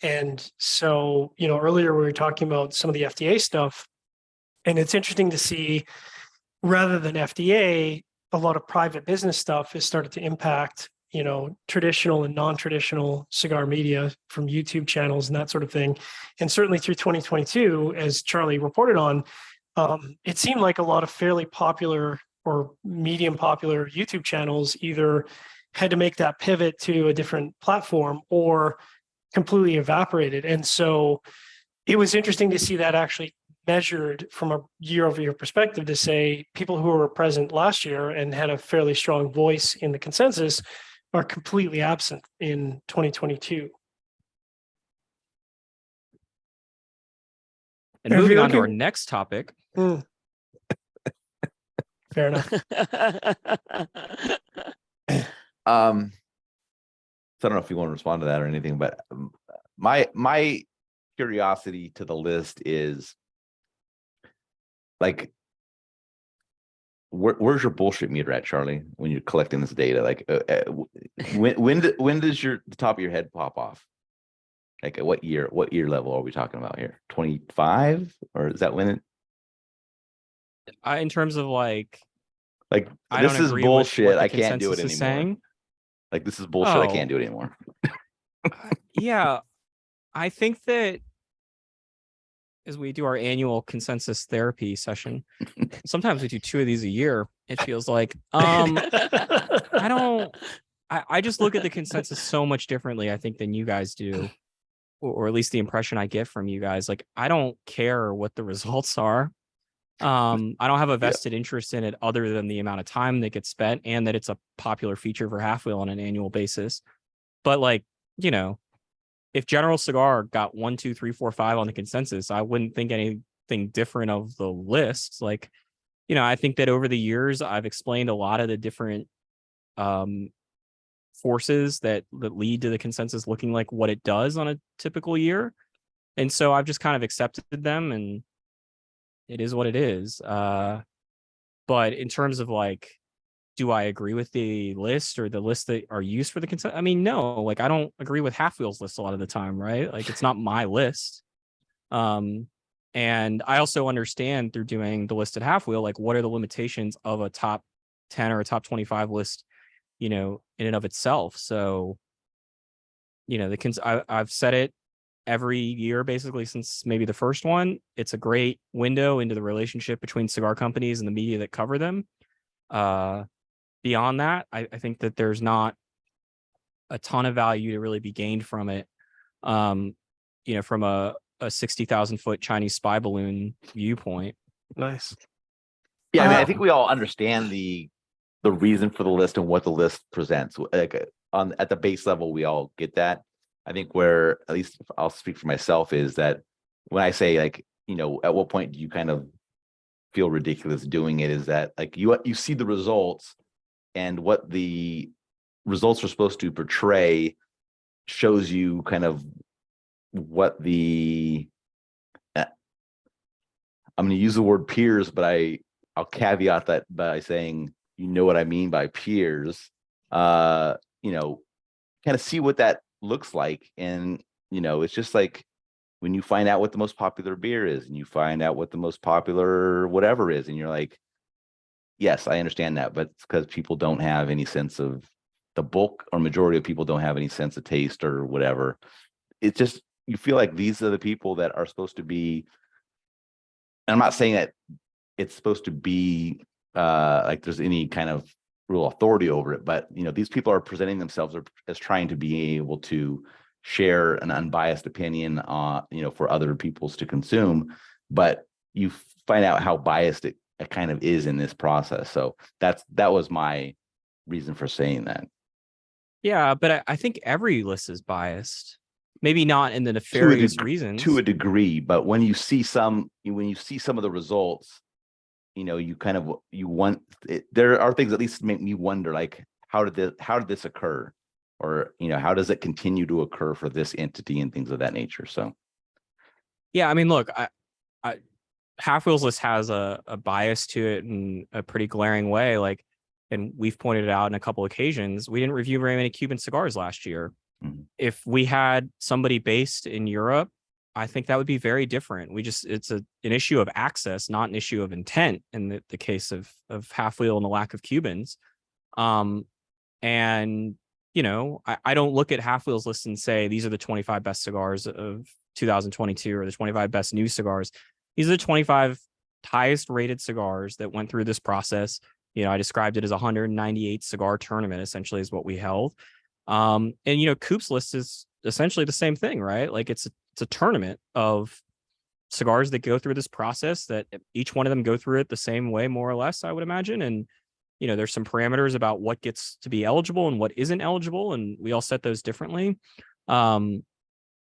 And so earlier we were talking about some of the FDA stuff, and it's interesting to see rather than FDA, a lot of private business stuff has started to impact traditional and non-traditional cigar media from YouTube channels and that sort of thing. And certainly through 2022, as Charlie reported on, it seemed like a lot of fairly popular or medium popular YouTube channels either had to make that pivot to a different platform or completely evaporated. And so it was interesting to see that actually measured from a year-over-year perspective, to say people who were present last year and had a fairly strong voice in the consensus are completely absent in 2022. And If moving you're on to our looking- next topic. Fair enough. So I don't know if you want to respond to that or anything, but my curiosity to the list is like, where's your bullshit meter at, Charlie, when you're collecting this data? Like, when does the top of your head pop off? Like, at what year level are we talking about here? 25, or is that when it? In terms of like I This don't is agree with what bullshit. the I can't do it consensus is anymore. saying. Like, this is bullshit. I Oh. can't do it anymore. Yeah, I think that as we do our annual consensus therapy session, sometimes we do 2 of these a year. It feels like I just look at the consensus so much differently, I think, than you guys do, or at least the impression I get from you guys. Like, I don't care what the results are. I don't have a vested interest in it other than the amount of time that gets spent and that it's a popular feature for Halfwheel on an annual basis. But like, if General Cigar got 1, 2, 3, 4, 5 on the consensus, I wouldn't think anything different of the list. Like, I think that over the years, I've explained a lot of the different forces that lead to the consensus looking like what it does on a typical year. And so I've just kind of accepted them, and it is what it is. But in terms of like, do I agree with the list or the lists that are used for the consent? I mean, no, like I don't agree with Halfwheel's list a lot of the time, right? Like, it's not my list. And I also understand through doing the list at Halfwheel, like, what are the limitations of a top 10 or a top 25 list, in and of itself. So, I've said it every year, basically, since maybe the first one. It's a great window into the relationship between cigar companies and the media that cover them. Beyond that, I think that there's not a ton of value to really be gained from it. From a 60,000 foot Chinese spy balloon viewpoint. Nice. Yeah, I mean, I think we all understand the reason for the list and what the list presents. Like, at the base level, we all get that. I think where, at least I'll speak for myself, is that when I say, like, at what point do you kind of feel ridiculous doing it, is that like you see the results, and what the results are supposed to portray shows you kind of what the I'm going to use the word peers, but I'll caveat that by saying, what I mean by peers, kind of see what that looks like. And, it's just like when you find out what the most popular beer is, and you find out what the most popular whatever is, and you're like, yes, I understand that, but it's because people don't have any sense of, the bulk or majority of people don't have any sense of taste or whatever. It's just, you feel like these are the people that are supposed to be, and I'm not saying that it's supposed to be like there's any kind of real authority over it, but these people are presenting themselves as trying to be able to share an unbiased opinion for other people's to consume, but you find out how biased it kind of is in this process. So that was my reason for saying that. Yeah, but I think every list is biased. Maybe not in the nefarious reasons. To a degree, but when you see some of the results, you kind of, there are things that at least make me wonder, like, how did this occur? Or, how does it continue to occur for this entity and things of that nature? So, yeah, I mean, look, I Halfwheel's list has a bias to it in a pretty glaring way. Like, and we've pointed it out on a couple occasions, we didn't review very many Cuban cigars last year. Mm-hmm. If we had somebody based in Europe, I think that would be very different. It's an issue of access, not an issue of intent in the case of Halfwheel and the lack of Cubans. And I don't look at Half Wheel's list and say these are the 25 best cigars of 2022 or the 25 best new cigars. These are the 25 highest rated cigars that went through this process. I described it as a 198 cigar tournament, essentially, is what we held. And Coop's list is essentially the same thing, right? Like it's a tournament of cigars that go through this process, that each one of them go through it the same way, more or less, I would imagine. And there's some parameters about what gets to be eligible and what isn't eligible, and we all set those differently. And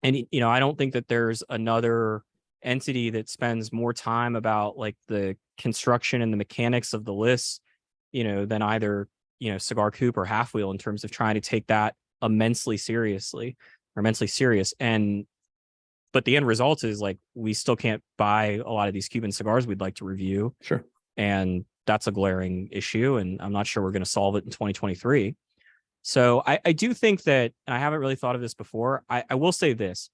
I don't think that there's another entity that spends more time about like the construction and the mechanics of the list, than either Cigar Coop or Half Wheel in terms of trying to take that immensely seriously or immensely serious. But the end result is like we still can't buy a lot of these Cuban cigars we'd like to review. Sure. And that's a glaring issue, and I'm not sure we're going to solve it in 2023. So I do think that, and I haven't really thought of this before, I will say this.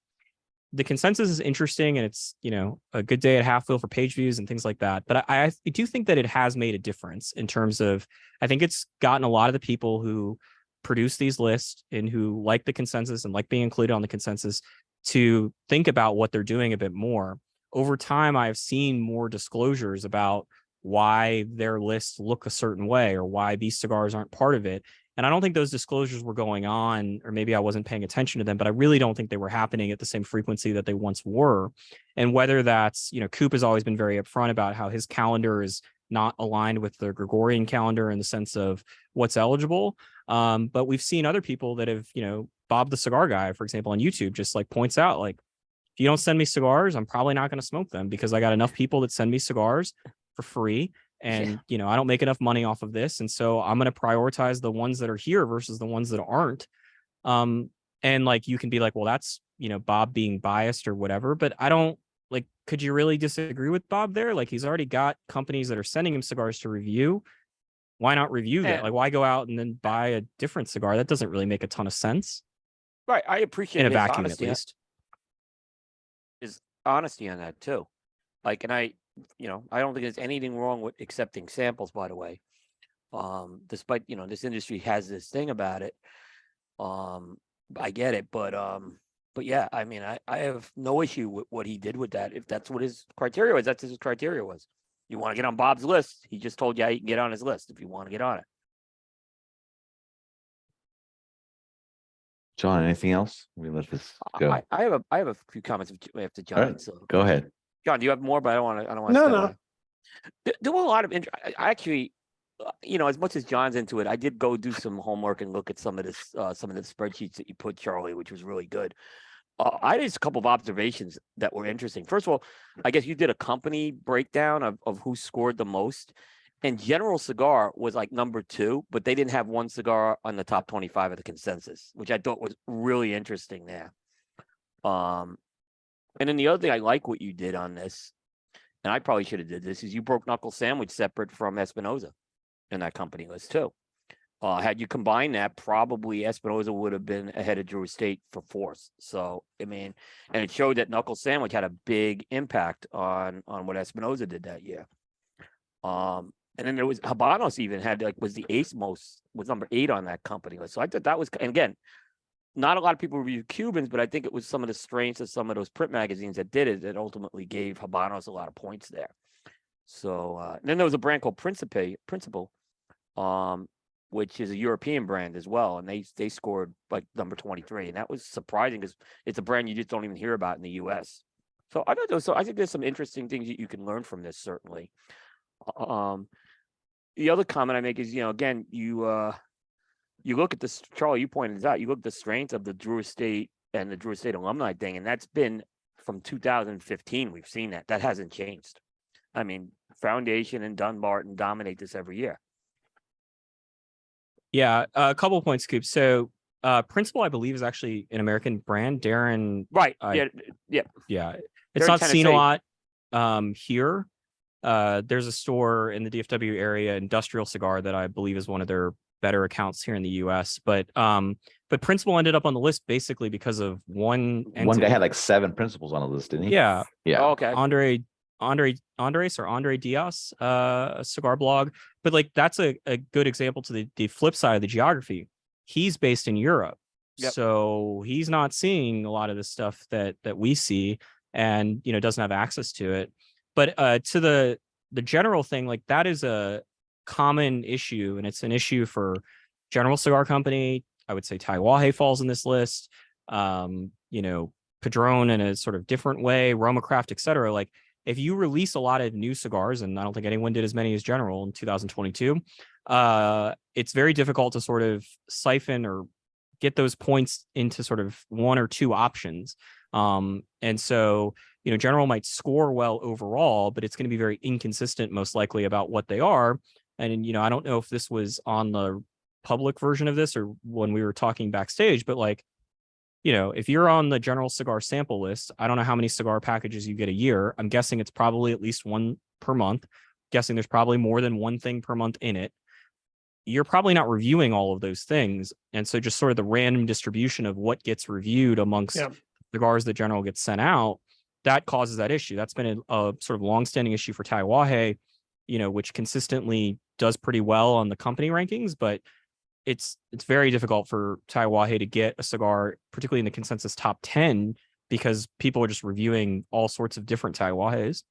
The consensus is interesting, and it's, a good day at Half Wheel for page views and things like that. But I do think that it has made a difference in terms of, I think it's gotten a lot of the people who produce these lists and who like the consensus and like being included on the consensus to think about what they're doing a bit more. Over time, I've seen more disclosures about why their lists look a certain way or why these cigars aren't part of it. And I don't think those disclosures were going on, or maybe I wasn't paying attention to them, but I really don't think they were happening at the same frequency that they once were. And whether that's, Coop has always been very upfront about how his calendar is not aligned with the Gregorian calendar in the sense of what's eligible. But we've seen other people that have, Bob the Cigar Guy, for example, on YouTube, just like points out, like, if you don't send me cigars, I'm probably not going to smoke them because I got enough people that send me cigars for free. And, I don't make enough money off of this. And so I'm going to prioritize the ones that are here versus the ones that aren't. And like, you can be like, well, that's, Bob being biased or whatever, but I don't like, could you really disagree with Bob there? Like, he's already got companies that are sending him cigars to review. Why not review that? Like, why go out and then buy a different cigar? That doesn't really make a ton of sense. Right. I appreciate in a his vacuum, honesty, at least. His honesty on that too. Like, and I don't think there's anything wrong with accepting samples, by the way. Despite, this industry has this thing about it. I get it, but yeah, I mean, I have no issue with what he did with that. If that's what his criteria was, that's his criteria was. You want to get on Bob's list? He just told you how you can get on his list if you want to get on it. John, anything else? We let this go. I have a few comments after John. All right, So go ahead. John, do you have more? But I don't want to. No. Do a lot of. I actually, as much as John's into it, I did go do some homework and look at some of the spreadsheets that you put, Charlie, which was really good. I did a couple of observations that were interesting. First of all, I guess you did a company breakdown of who scored the most. And General Cigar was like number 2, but they didn't have one cigar on the top 25 of the consensus, which I thought was really interesting there. And then the other thing I like what you did on this, and I probably should have did this, is you broke Knuckle Sandwich separate from Espinosa in that company list too. Had you combined that, probably Espinosa would have been ahead of Drew Estate for 4th. So, I mean, and it showed that Knuckle Sandwich had a big impact on what Espinosa did that year. And then there was Habanos even had was number 8 on that company list. So I thought that was, and again, not a lot of people review Cubans, but I think it was some of the strengths of some of those print magazines that did it that ultimately gave Habanos a lot of points there. So and then there was a brand called Principal, which is a European brand as well, and they scored like number 23, and that was surprising because it's a brand you just don't even hear about in the U.S. So I think there's some interesting things that you can learn from this, certainly. The other comment I make is, again, you look at this, Charlie, you pointed this out, you look at the strengths of the Drew Estate and the Drew Estate alumni thing, and that's been from 2015. We've seen that. That hasn't changed. I mean, Foundation and Dunbarton dominate this every year. Yeah, a couple of points, Coop. So Principal, I believe, is actually an American brand. Darren. Right. Yeah. It's They're not in seen a lot here. There's a store in the DFW area, Industrial Cigar, that I believe is one of their better accounts here in the US. But Principal ended up on the list basically because of one entity. One guy had like 7 principals on the list, didn't he? Yeah. Oh, okay. Andres Diaz, a cigar blog. But like that's a good example to the flip side of the geography. he's based in Europe. Yep. So he's not seeing a lot of the stuff that we see, and doesn't have access to it. But to the general thing, like that is a common issue, and it's an issue for General Cigar Company. I would say Taiwan falls in this list. Padron in a sort of different way, Roma Craft, etc. Like if you release a lot of new cigars, and I don't think anyone did as many as General in 2022, it's very difficult to sort of siphon or get those points into sort of one or two options. And so, General might score well overall, but it's going to be very inconsistent, most likely, about what they are. And, I don't know if this was on the public version of this or when we were talking backstage, but like, if you're on the General Cigar sample list, I don't know how many cigar packages you get a year. I'm guessing it's probably at least one per month. Guessing there's probably more than one thing per month in it. You're probably not reviewing all of those things. And so just sort of the random distribution of what gets reviewed amongst cigars that General gets sent out, that causes that issue. That's been a sort of longstanding issue for Taiwan, which consistently does pretty well on the company rankings, but it's very difficult for Taiwan to get a cigar, particularly in the consensus top 10, because people are just reviewing all sorts of different Taiwans.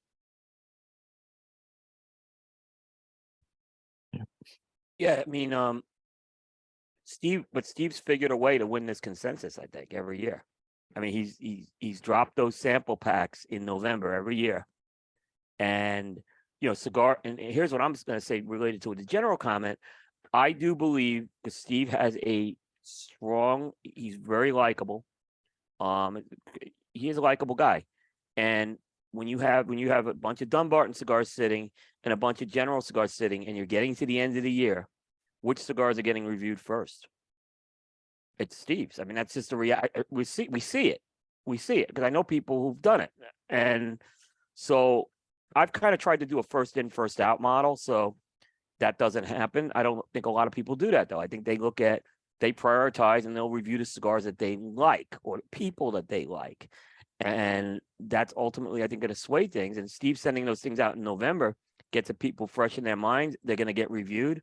Yeah, I mean, Steve's figured a way to win this consensus, I think, every year. I mean, he's dropped those sample packs in November every year. And, cigar, and here's what I'm going to say related to the General comment. I do believe that Steve has he's very likable. He is a likable guy. And when you have a bunch of Dunbarton cigars sitting and a bunch of General cigars sitting, and you're getting to the end of the year, which cigars are getting reviewed first? It's Steve's. I mean, that's just a reality. We see it because I know people who've done it. And so I've kind of tried to do a first in, first out model. So that doesn't happen. I don't think a lot of people do that, though. I think they prioritize, and they'll review the cigars that they like or the people that they like. And that's ultimately, I think, going to sway things. And Steve sending those things out in November gets the people fresh in their minds. They're going to get reviewed,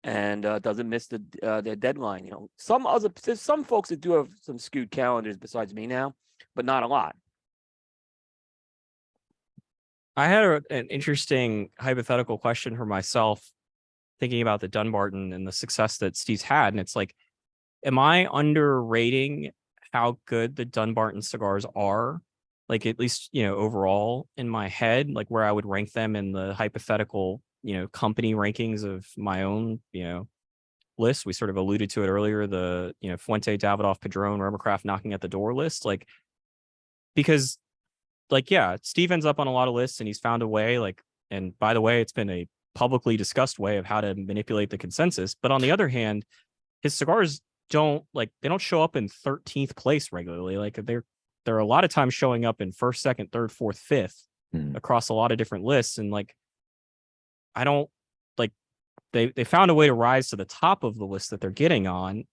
and doesn't miss their deadline. There's some folks that do have some skewed calendars besides me now, but not a lot. I had an interesting hypothetical question for myself, thinking about the Dunbarton and the success that Steve's had. And it's like, am I underrating how good the Dunbarton cigars are? Like, at least, overall in my head, like where I would rank them in the hypothetical, company rankings of my own, list. We sort of alluded to it earlier, the, Fuente, Davidoff, Padron, Roma-Craft knocking at the door list. Like, because like, yeah, Steve ends up on a lot of lists, and he's found a way, like, and by the way, it's been a publicly discussed way of how to manipulate the consensus. But on the other hand, his cigars don't show up in 13th place regularly. Like they're a lot of times showing up in first, second, third, fourth, fifth across a lot of different lists. And like, I don't like, they found a way to rise to the top of the list that they're getting on.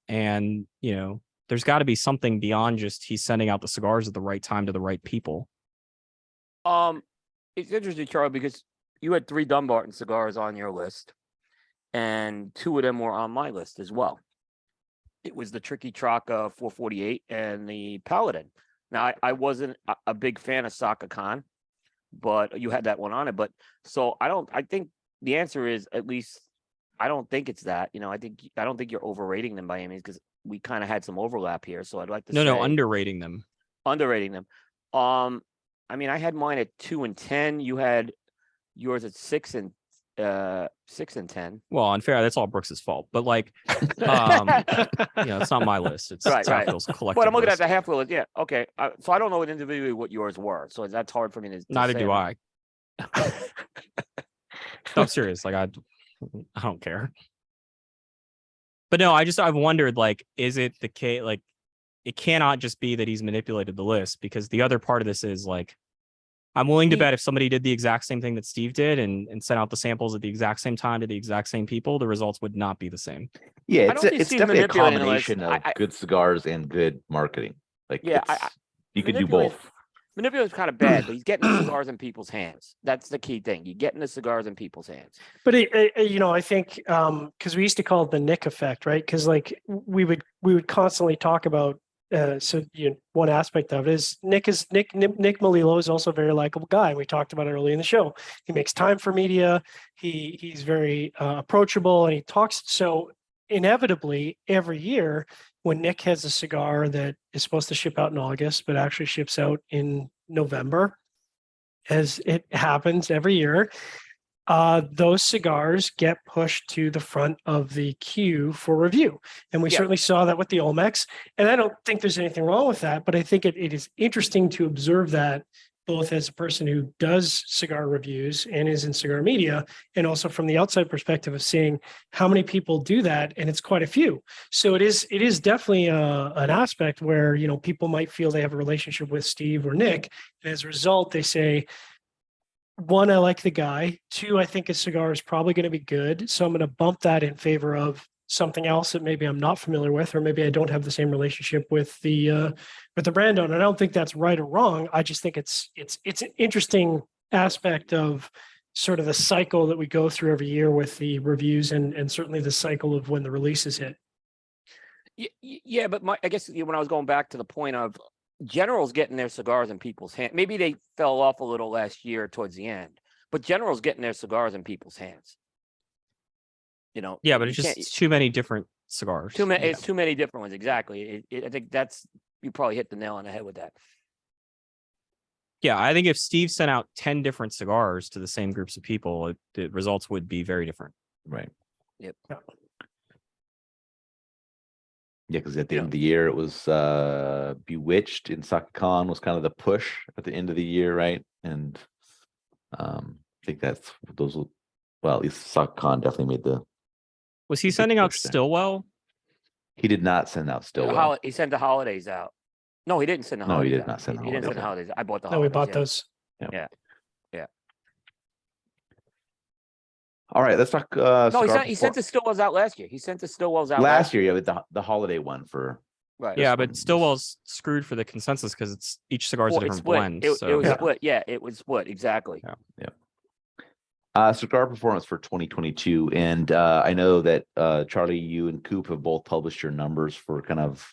And there's got to be something beyond just he's sending out the cigars at the right time to the right people. It's interesting, Charlie, because you had 3 Dunbarton cigars on your list, and 2 of them were on my list as well. It was the Tricky Traca 448 and the Paladin. Now, I wasn't a big fan of Saka Khan, but you had that one on it. But so I think the answer is, at least, I don't think it's that. I don't think you're overrating them by any means, because we kind of had some overlap here. So I'd like to say underrating them. Underrating them. I mean, I had mine at 2 and 10. You had yours at 6 and 10. Well, unfair. That's all Brooks's fault. But like, it's not my list. It's Halfwheel's collective. But I'm looking list. at the Halfwheel. Yeah, okay. So I don't know individually what yours were. So that's hard for me to. Neither say do I. No, I'm serious. Like I don't care. But no, I've wondered, like, is it the case? Like, it cannot just be that he's manipulated the list, because the other part of this is like, I'm willing to bet if somebody did the exact same thing that Steve did and sent out the samples at the exact same time to the exact same people, the results would not be the same. Yeah, I don't think it's Steve's definitely a manipulating the list. combination of good cigars and good marketing. Like, Yeah, you could do both. Manipulative is kind of bad, but he's getting the cigars in people's hands. That's the key thing. You're getting the cigars in people's hands. But I think because we used to call it the Nick effect, right? Because like we would constantly talk about. One aspect of it is Nick Melillo is also a very likable guy. We talked about it early in the show. He makes time for media. He's very approachable, and he talks. So inevitably, every year when Nick has a cigar that is supposed to ship out in August, but actually ships out in November, as it happens every year, those cigars get pushed to the front of the queue for review. And we certainly saw that with the Olmecs. And I don't think there's anything wrong with that, but I think it is interesting to observe that both as a person who does cigar reviews and is in cigar media, and also from the outside perspective of seeing how many people do that. And it's quite a few. So it is definitely an aspect where, people might feel they have a relationship with Steve or Nick. And as a result, they say, one, I like the guy. Two, I think his cigar is probably going to be good. So I'm going to bump that in favor of something else that maybe I'm not familiar with, or maybe I don't have the same relationship with the brand owner. And I don't think that's right or wrong. I just think it's an interesting aspect of sort of the cycle that we go through every year with the reviews, and certainly the cycle of when the releases hit. Yeah, but I guess when I was going back to the point of General's getting their cigars in people's hands. Maybe they fell off a little last year towards the end, but General's getting their cigars in people's hands. Yeah, but it's just too many different cigars. Too many. It's too many different ones. Exactly. I think you probably hit the nail on the head with that. Yeah, I think if Steve sent out 10 different cigars to the same groups of people, the results would be very different. Right. Yep. Yeah, because at the end of the year, it was Bewitched in SakaCon was kind of the push at the end of the year, right? And I think that's those. Well, at least SakaCon definitely made the. Was he sending out Stillwell? He did not send out Stillwell. He sent the holidays out. No, he didn't send the holidays. No, he did not send the He didn't send the holidays. holidays. I bought the No, holidays. we bought those. Yeah. All right, let's talk. No, he sent the Stillwells out last year. He sent the Stillwells out last year. Yeah, with the holiday one for. Right. Yeah, but Stillwell's screwed for the consensus because it's each cigar is a different blend. It was split. Yeah, it was split exactly. Yeah. Cigar performance for 2022, and I know that Charlie, you and Coop have both published your numbers for kind of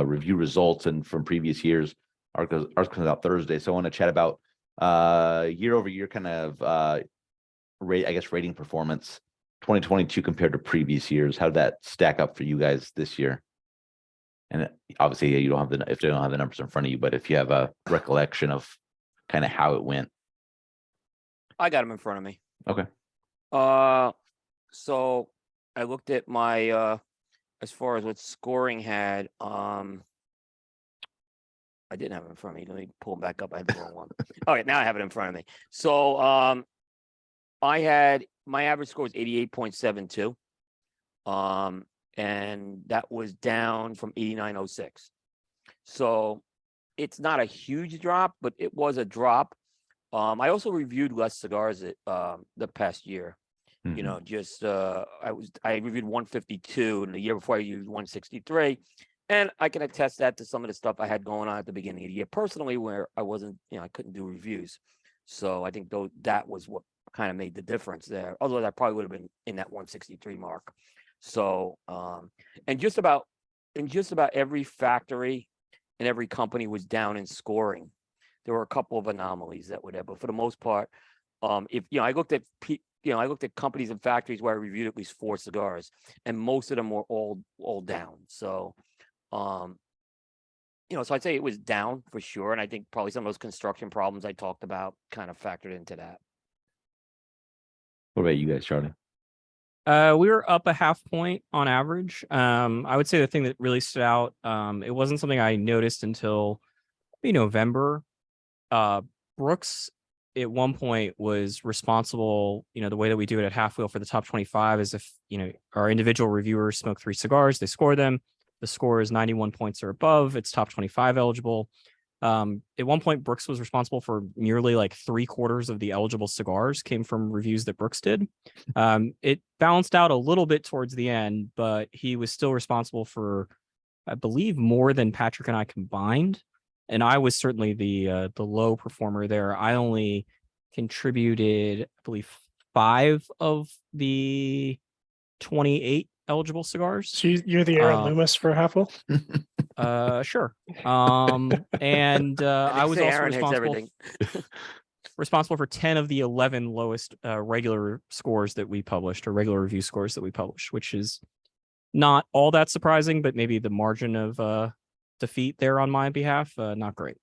review results and from previous years. Ours comes out Thursday, so I want to chat about year over year kind of rating performance 2022 compared to previous years. How did that stack up for you guys this year? And obviously, you don't have if they don't have the numbers in front of you, but if you have a recollection of kind of how it went. I got them in front of me. Okay. So I looked at my as far as what scoring had. I didn't have it in front of me. Let me pull them back up. I had the wrong one. All right, now I have it in front of me. So I had my average score was 88.72. And that was down from 89.06. So it's not a huge drop, but it was a drop. I also reviewed less cigars the past year. Mm-hmm. I reviewed 152, and the year before I used 163. And I can attest that to some of the stuff I had going on at the beginning of the year personally, where I wasn't, I couldn't do reviews. So I think that was what kind of made the difference there. Otherwise, I probably would have been in that 163 mark. So, and just about every factory and every company was down in scoring. There were a couple of anomalies that were there, but for the most part, if I looked at companies and factories where I reviewed at least 4 cigars, and most of them were all down. So, so I'd say it was down for sure, and I think probably some of those construction problems I talked about kind of factored into that. What about you guys, Charlie? We were up a half point on average. I would say the thing that really stood out, it wasn't something I noticed until maybe November. Brooks at one point was responsible, the way that we do it at Halfwheel for the top 25 is if, our individual reviewers smoke 3 cigars, they score them. The score is 91 points or above. It's top 25 eligible. At one point, Brooks was responsible for nearly like 3/4 of the eligible cigars came from reviews that Brooks did. It balanced out a little bit towards the end, but he was still responsible for, I believe, more than Patrick and I combined. and I was certainly the low performer there. I only contributed, I believe, 5 of the 28 eligible cigars. So you're the Aaron Uh, Loomis for halfwheel. Sure. And I was say also Aaron hits everything. responsible for 10 of the 11 lowest regular scores that we published, or regular review scores that we published, which is not all that surprising, but maybe the margin of defeat there on my behalf, not great.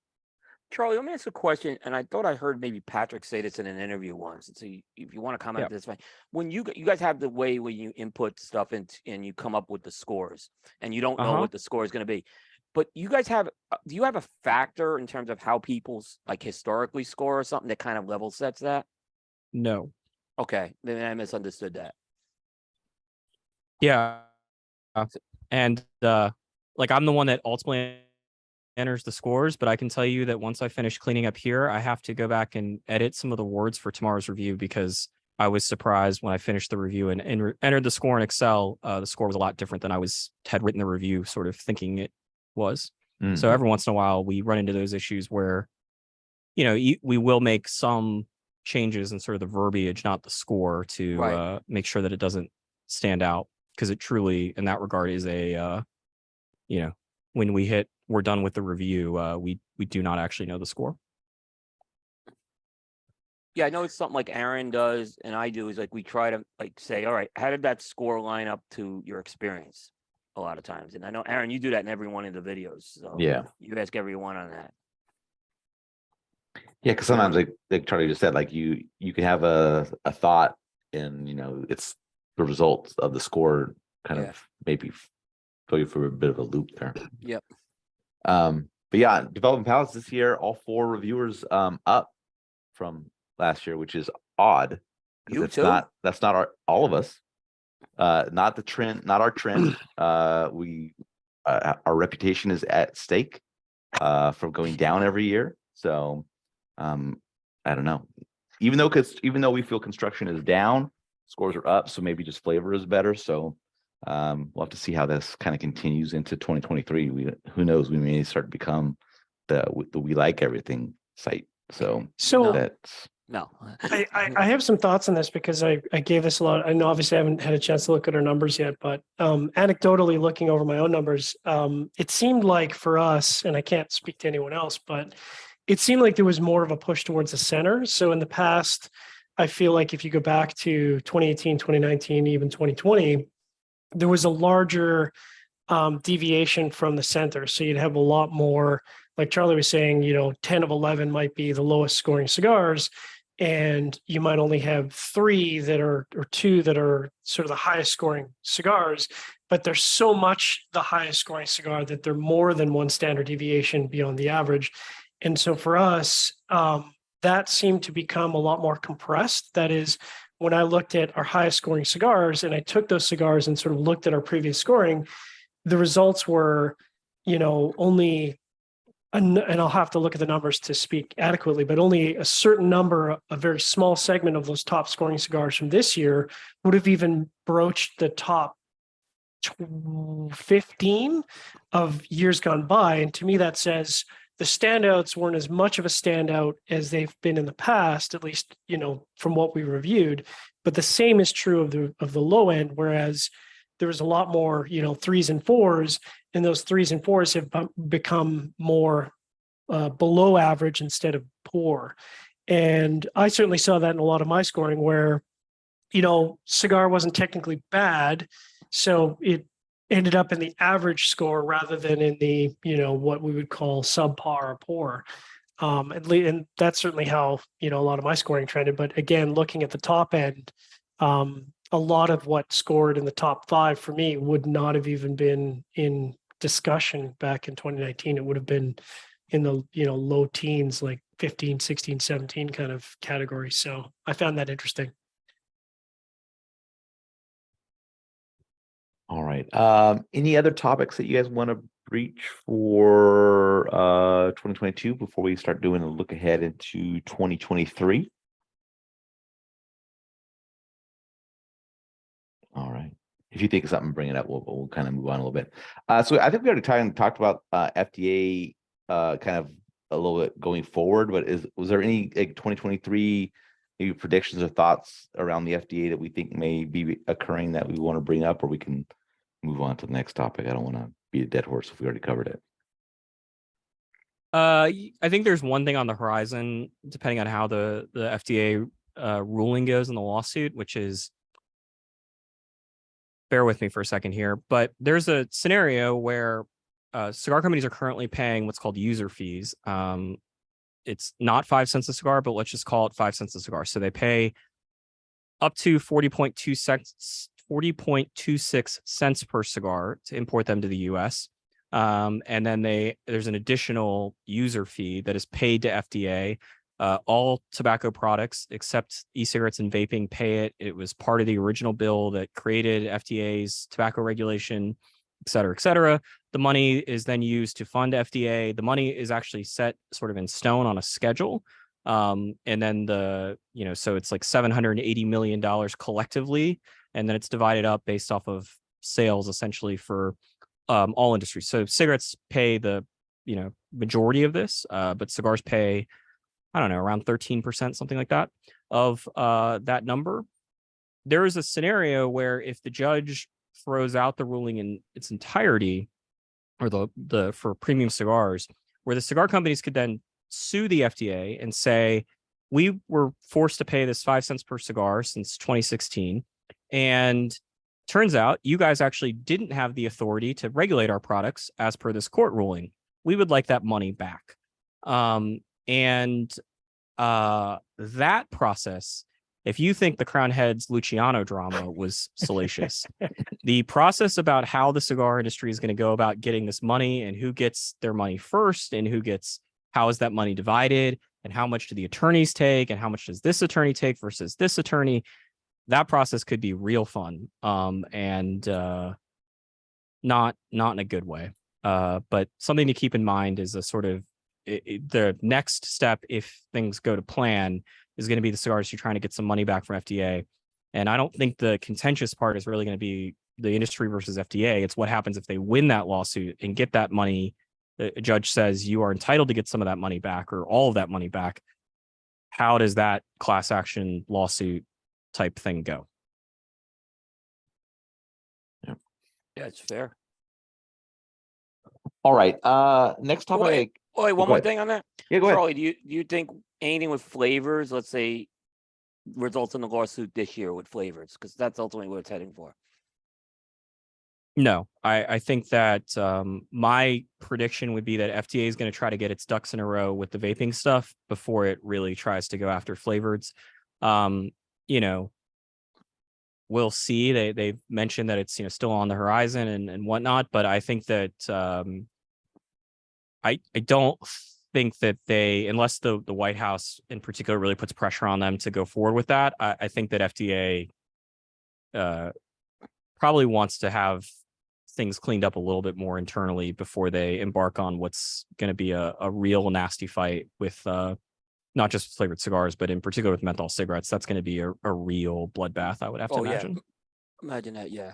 Charlie, let me ask a question, and I thought I heard maybe Patrick say this in an interview once. So if you want to comment Yeah. this way, when you guys have the way when you input stuff and you come up with the scores, and you don't know what the score is going to be, but you guys have, do you have a factor in terms of how people's like historically score or something that kind of level sets that? No. Okay, then I misunderstood that. Yeah. And like I'm the one that ultimately enters the scores, but I can tell you that once I finish cleaning up here, I have to go back and edit some of the words for tomorrow's review, because I was surprised when I finished the review and entered the score in Excel. The score was a lot different than I had written the review, sort of thinking it was. So every once in a while, we run into those issues where, we will make some changes in sort of the verbiage, not the score, to make sure that it doesn't stand out, because it truly, in that regard, is a, when we're done with the review, we do not actually know the score. Yeah, I know it's something like Aaron does and I do, is like we try to like say, all right, how did that score line up to your experience a lot of times? And I know, Aaron, you do that in every one of the videos. So Yeah. you ask everyone on that. Yeah, because sometimes, like Charlie just said, like you can have a thought, and it's the results of the score kind of maybe throw you for a bit of a loop there. Yep. But yeah, Development Palates this year, all 4 reviewers up from last year, which is odd. You too? That's not all of us. Not the trend, not our trend. We our reputation is at stake from going down every year. So I don't know. Even though we feel construction is down, scores are up. So maybe just flavor is better. So we'll have to see how this kind of continues into 2023. Who knows? We may start to become the we like everything site. So that's No. I have some thoughts on this, because I gave this a lot. I know obviously I haven't had a chance to look at our numbers yet, but anecdotally looking over my own numbers, it seemed like for us, and I can't speak to anyone else, but it seemed like there was more of a push towards the center. So in the past, I feel like if you go back to 2018, 2019, even 2020, there was a larger deviation from the center. So you'd have a lot more, like Charlie was saying, 10 of 11 might be the lowest scoring cigars, and you might only have 3 that are, or 2 that are sort of the highest scoring cigars, but there's so much the highest scoring cigar that they're more than one standard deviation beyond the average. And so for us, that seemed to become a lot more compressed. That is, when I looked at our highest scoring cigars and I took those cigars and sort of looked at our previous scoring, the results were, only, and I'll have to look at the numbers to speak adequately, but only a certain number, a very small segment of those top scoring cigars from this year would have even broached the top 15 of years gone by. And to me, that says the standouts weren't as much of a standout as they've been in the past, at least, from what we reviewed. But the same is true of the low end, whereas there was a lot more, 3s and 4s, and those 3s and 4s have become more below average instead of poor. And I certainly saw that in a lot of my scoring, where, cigar wasn't technically bad, so it ended up in the average score rather than in the, what we would call subpar or poor. And that's certainly how, a lot of my scoring trended. But again, looking at the top end, a lot of what scored in the top 5 for me would not have even been in discussion back in 2019. It would have been in the, low teens, like 15, 16, 17 kind of category. So I found that interesting. all right. Any other topics that you guys want to breach for 2022 before we start doing a look ahead into 2023? All right. If you think of something, bring it up. We'll kind of move on a little bit. So I think we already talked about FDA kind of a little bit going forward, but was there any like 2023 maybe predictions or thoughts around the FDA that we think may be occurring that we want to bring up, or we can move on to the next topic? I don't want to beat a dead horse if we already covered it. I think there's one thing on the horizon, depending on how the FDA ruling goes in the lawsuit, which is, bear with me for a second here, but there's a scenario where cigar companies are currently paying what's called user fees. It's not 5 cents a cigar, but let's just call it 5 cents a cigar. So they pay up to 40.26 cents per cigar to import them to the US. And then there's an additional user fee that is paid to FDA. All tobacco products except e-cigarettes and vaping pay it. It was part of the original bill that created FDA's tobacco regulation, et cetera, et cetera. The money is then used to fund FDA. The money is actually set sort of in stone on a schedule. And then so it's like $780 million collectively. And then it's divided up based off of sales essentially for all industries. So cigarettes pay the majority of this, but cigars pay, I don't know, around 13%, something like that, of that number. There is a scenario where if the judge throws out the ruling in its entirety, or the for premium cigars, where the cigar companies could then sue the FDA and say, we were forced to pay this 5 cents per cigar since 2016, and turns out you guys actually didn't have the authority to regulate our products as per this court ruling. We would like that money back. And that process, if you think the Crown Heads Luciano drama was salacious, the process about how the cigar industry is going to go about getting this money and who gets their money first and how is that money divided and how much do the attorneys take and how much does this attorney take versus this attorney, that process could be real fun, and not in a good way. But something to keep in mind is a sort of the next step, if things go to plan, is going to be the cigar industry trying to get some money back from FDA. And I don't think the contentious part is really going to be the industry versus FDA. It's what happens if they win that lawsuit and get that money. The judge says you are entitled to get some of that money back or all of that money back. How does that class action lawsuit type thing go? Yeah, it's fair. All right. Next topic. Wait, one more thing on that. Yeah, go ahead. Charlie, do you think anything with flavors, let's say, results in the lawsuit this year with flavors? Because that's ultimately what it's heading for. No, I think that my prediction would be that FDA is going to try to get its ducks in a row with the vaping stuff before it really tries to go after flavoreds. We'll see. They've mentioned that it's still on the horizon and whatnot, but I think that I don't think that unless the White House in particular really puts pressure on them to go forward with that, I think that FDA probably wants to have things cleaned up a little bit more internally before they embark on what's going to be a real nasty fight with not just flavored cigars, but in particular with menthol cigarettes. That's going to be a real bloodbath, I would have to imagine. Yeah. Imagine that, yeah.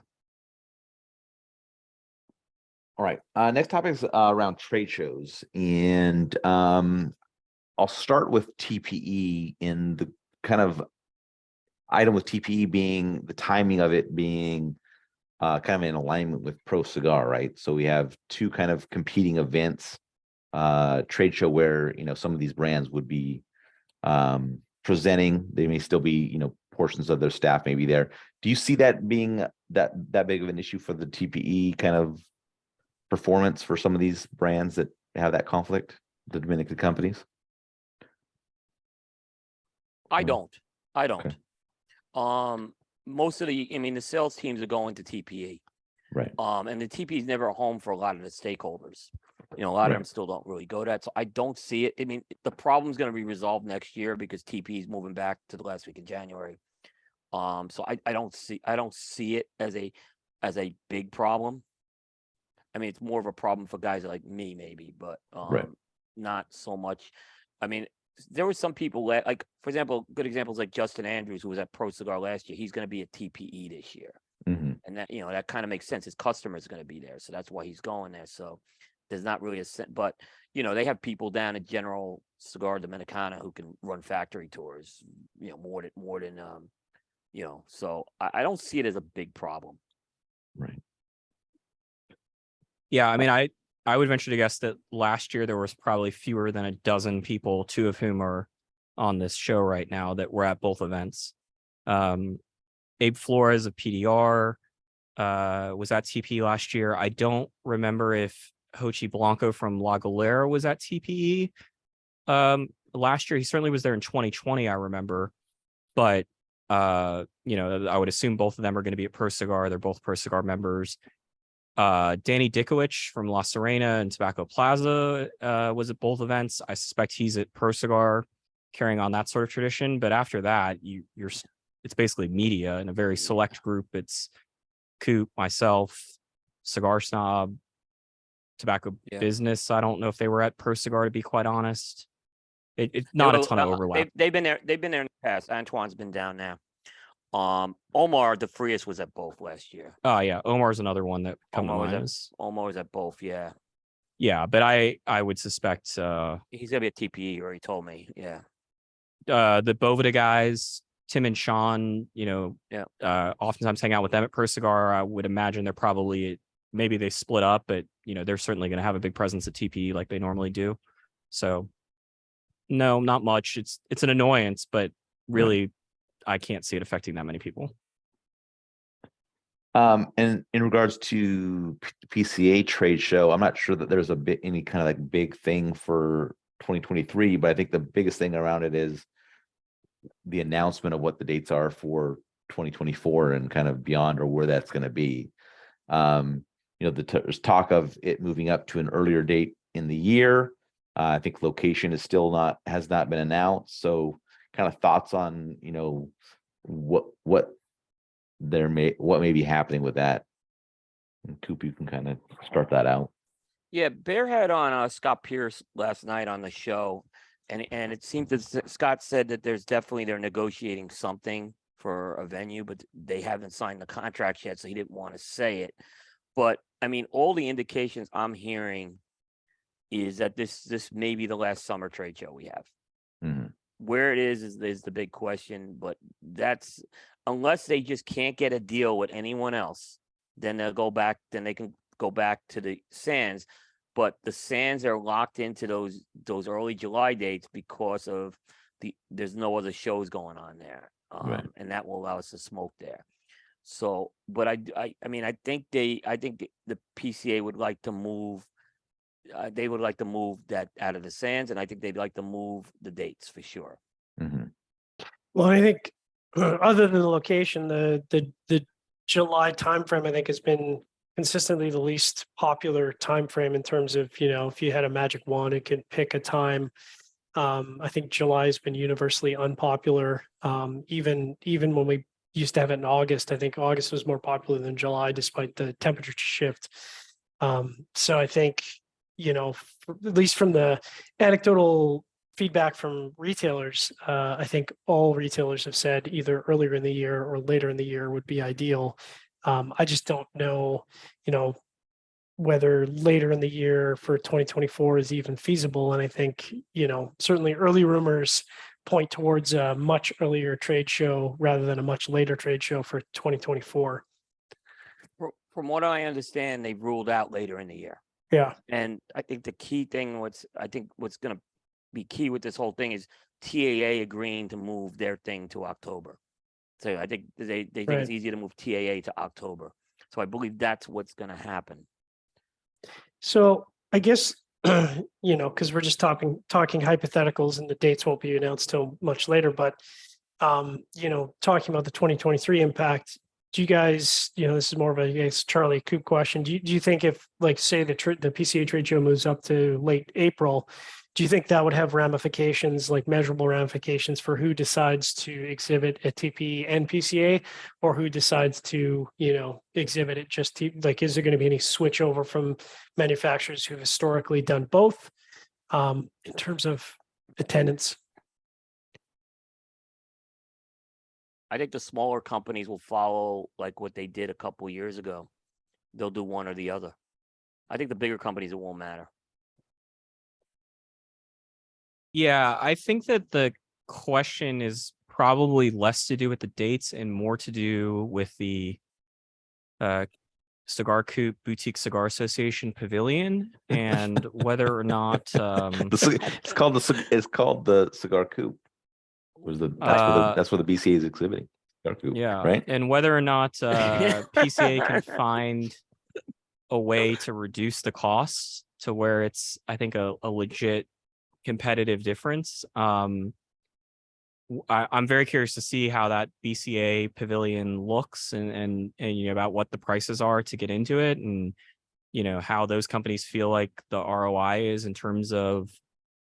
All right. Next topic is around trade shows. And I'll start with TPE in the kind of item with TPE being the timing of it being kind of in alignment with Pro Cigar, right? So we have two kind of competing events, trade show where, some of these brands would be presenting. They may still be, portions of their staff may be there. Do you see that being that big of an issue for the TPE kind of performance for some of these brands that have that conflict, the Dominican companies? I don't. Okay. Most of the sales teams are going to TPE. Right. And the TPE is never a home for a lot of the stakeholders. A lot of them still don't really go to that. So I don't see it. The problem's going to be resolved next year because TPE is moving back to the last week of January. So I don't see it as a big problem. It's more of a problem for guys like me, maybe, but not so much. There were some people like, for example, good examples like Justin Andrews, who was at Pro Cigar last year. He's going to be at TPE this year. Mm-hmm. And that, that kind of makes sense. His customers are going to be there. So that's why he's going there. So there's not really a sense, but you know, they have people down at General Cigar Dominicana who can run factory tours, you know, more than you know, so I don't see it as a big problem. Right. Yeah, I mean, I would venture to guess that last year there was probably fewer than a dozen people, two of whom are on this show right now, that were at both events. Abe Flores of PDR was at TPE last year. I don't remember if Hochi Blanco from La Galera was at TPE last year. He certainly was there in 2020, I remember. But you know, I would assume both of them are going to be at Pro Cigar. They're both Pro Cigar members. Danny Dikowicz from La Serena and Tobacco Plaza was at both events. I suspect he's at Pro Cigar, carrying on that sort of tradition. But after that, it's basically media and a very select group. It's Coop, myself, Cigar Snob, Tobacco Business. I don't know if they were at Pro Cigar, to be quite honest. It's not a ton of overlap. They've been there. They've been there in the past. Antoine's been down now. Omar DeFrias was at both last year. Oh yeah, Omar's another one that come to mind. Omar was at both. Yeah. Yeah, but I would suspect he's gonna be at TPE, or he told me. Yeah. The Bovida guys, Tim and Sean, you know, oftentimes hang out with them at Pro Cigar. I would imagine they're probably, maybe they split up, but you know, they're certainly going to have a big presence at TPE like they normally do. So no, not much. It's an annoyance, but really, I can't see it affecting that many people. And in regards to PCA trade show, I'm not sure that there's any kind of like big thing for 2023, but I think the biggest thing around it is the announcement of what the dates are for 2024 and kind of beyond, or where that's going to be. You know, there's talk of it moving up to an earlier date in the year. I think location is has not been announced. So kind of thoughts on, you know, what may be happening with that. And Coop, you can kind of start that out. Yeah, Bear had on Scott Pierce last night on the show, and it seemed that Scott said that they're negotiating something for a venue, but they haven't signed the contract yet, so he didn't want to say it. But I mean, all the indications I'm hearing is that this may be the last summer trade show we have. Mm-hmm. Where it is the big question, but that's, unless they just can't get a deal with anyone else, then they can go back to the Sands. But the Sands are locked into those early July dates because of there's no other shows going on there. Right. And that will allow us to smoke there. So, but I mean, I think the PCA would like to move. They would like to move that out of the Sands, and I think they'd like to move the dates for sure. Mm-hmm. Well, I think other than the location, the July timeframe, I think, has been consistently the least popular timeframe in terms of, you know, if you had a magic wand, it could pick a time. I think July has been universally unpopular. Even when we used to have it in August, I think August was more popular than July, despite the temperature shift. So I think, you know, at least from the anecdotal feedback from retailers, I think all retailers have said either earlier in the year or later in the year would be ideal. I just don't know, you know, whether later in the year for 2024 is even feasible. And I think, you know, certainly early rumors point towards a much earlier trade show rather than a much later trade show for 2024. From what I understand, they've ruled out later in the year. Yeah. And I think the key thing, what's going to be key with this whole thing is TAA agreeing to move their thing to October. So I think they think it's easier to move TAA to October. So I believe that's what's going to happen. So I guess, you know, because we're just talking hypotheticals and the dates won't be announced till much later, but, you know, talking about the 2023 impact, do you guys, you know, this is more of a Charlie Coop question. Do you think if, like, say the PCA trade show moves up to late April, do you think that would have ramifications, like measurable ramifications, for who decides to exhibit at TPE and PCA, or who decides to, you know, exhibit it just like, is there going to be any switch over from manufacturers who've historically done both in terms of attendance? I think the smaller companies will follow like what they did a couple of years ago. They'll do one or the other. I think the bigger companies, it won't matter. Yeah, I think that the question is probably less to do with the dates and more to do with the uh, Cigar Coop Boutique Cigar Association Pavilion and whether or not It's called the Cigar Coop. That's where the BCA is exhibiting. Cigar Coop, yeah, right? and whether or not PCA can find a way to reduce the costs to where it's, I think, a legit competitive difference. I'm very curious to see how that BCA pavilion looks and you know, about what the prices are to get into it, and you know how those companies feel like the ROI is in terms of,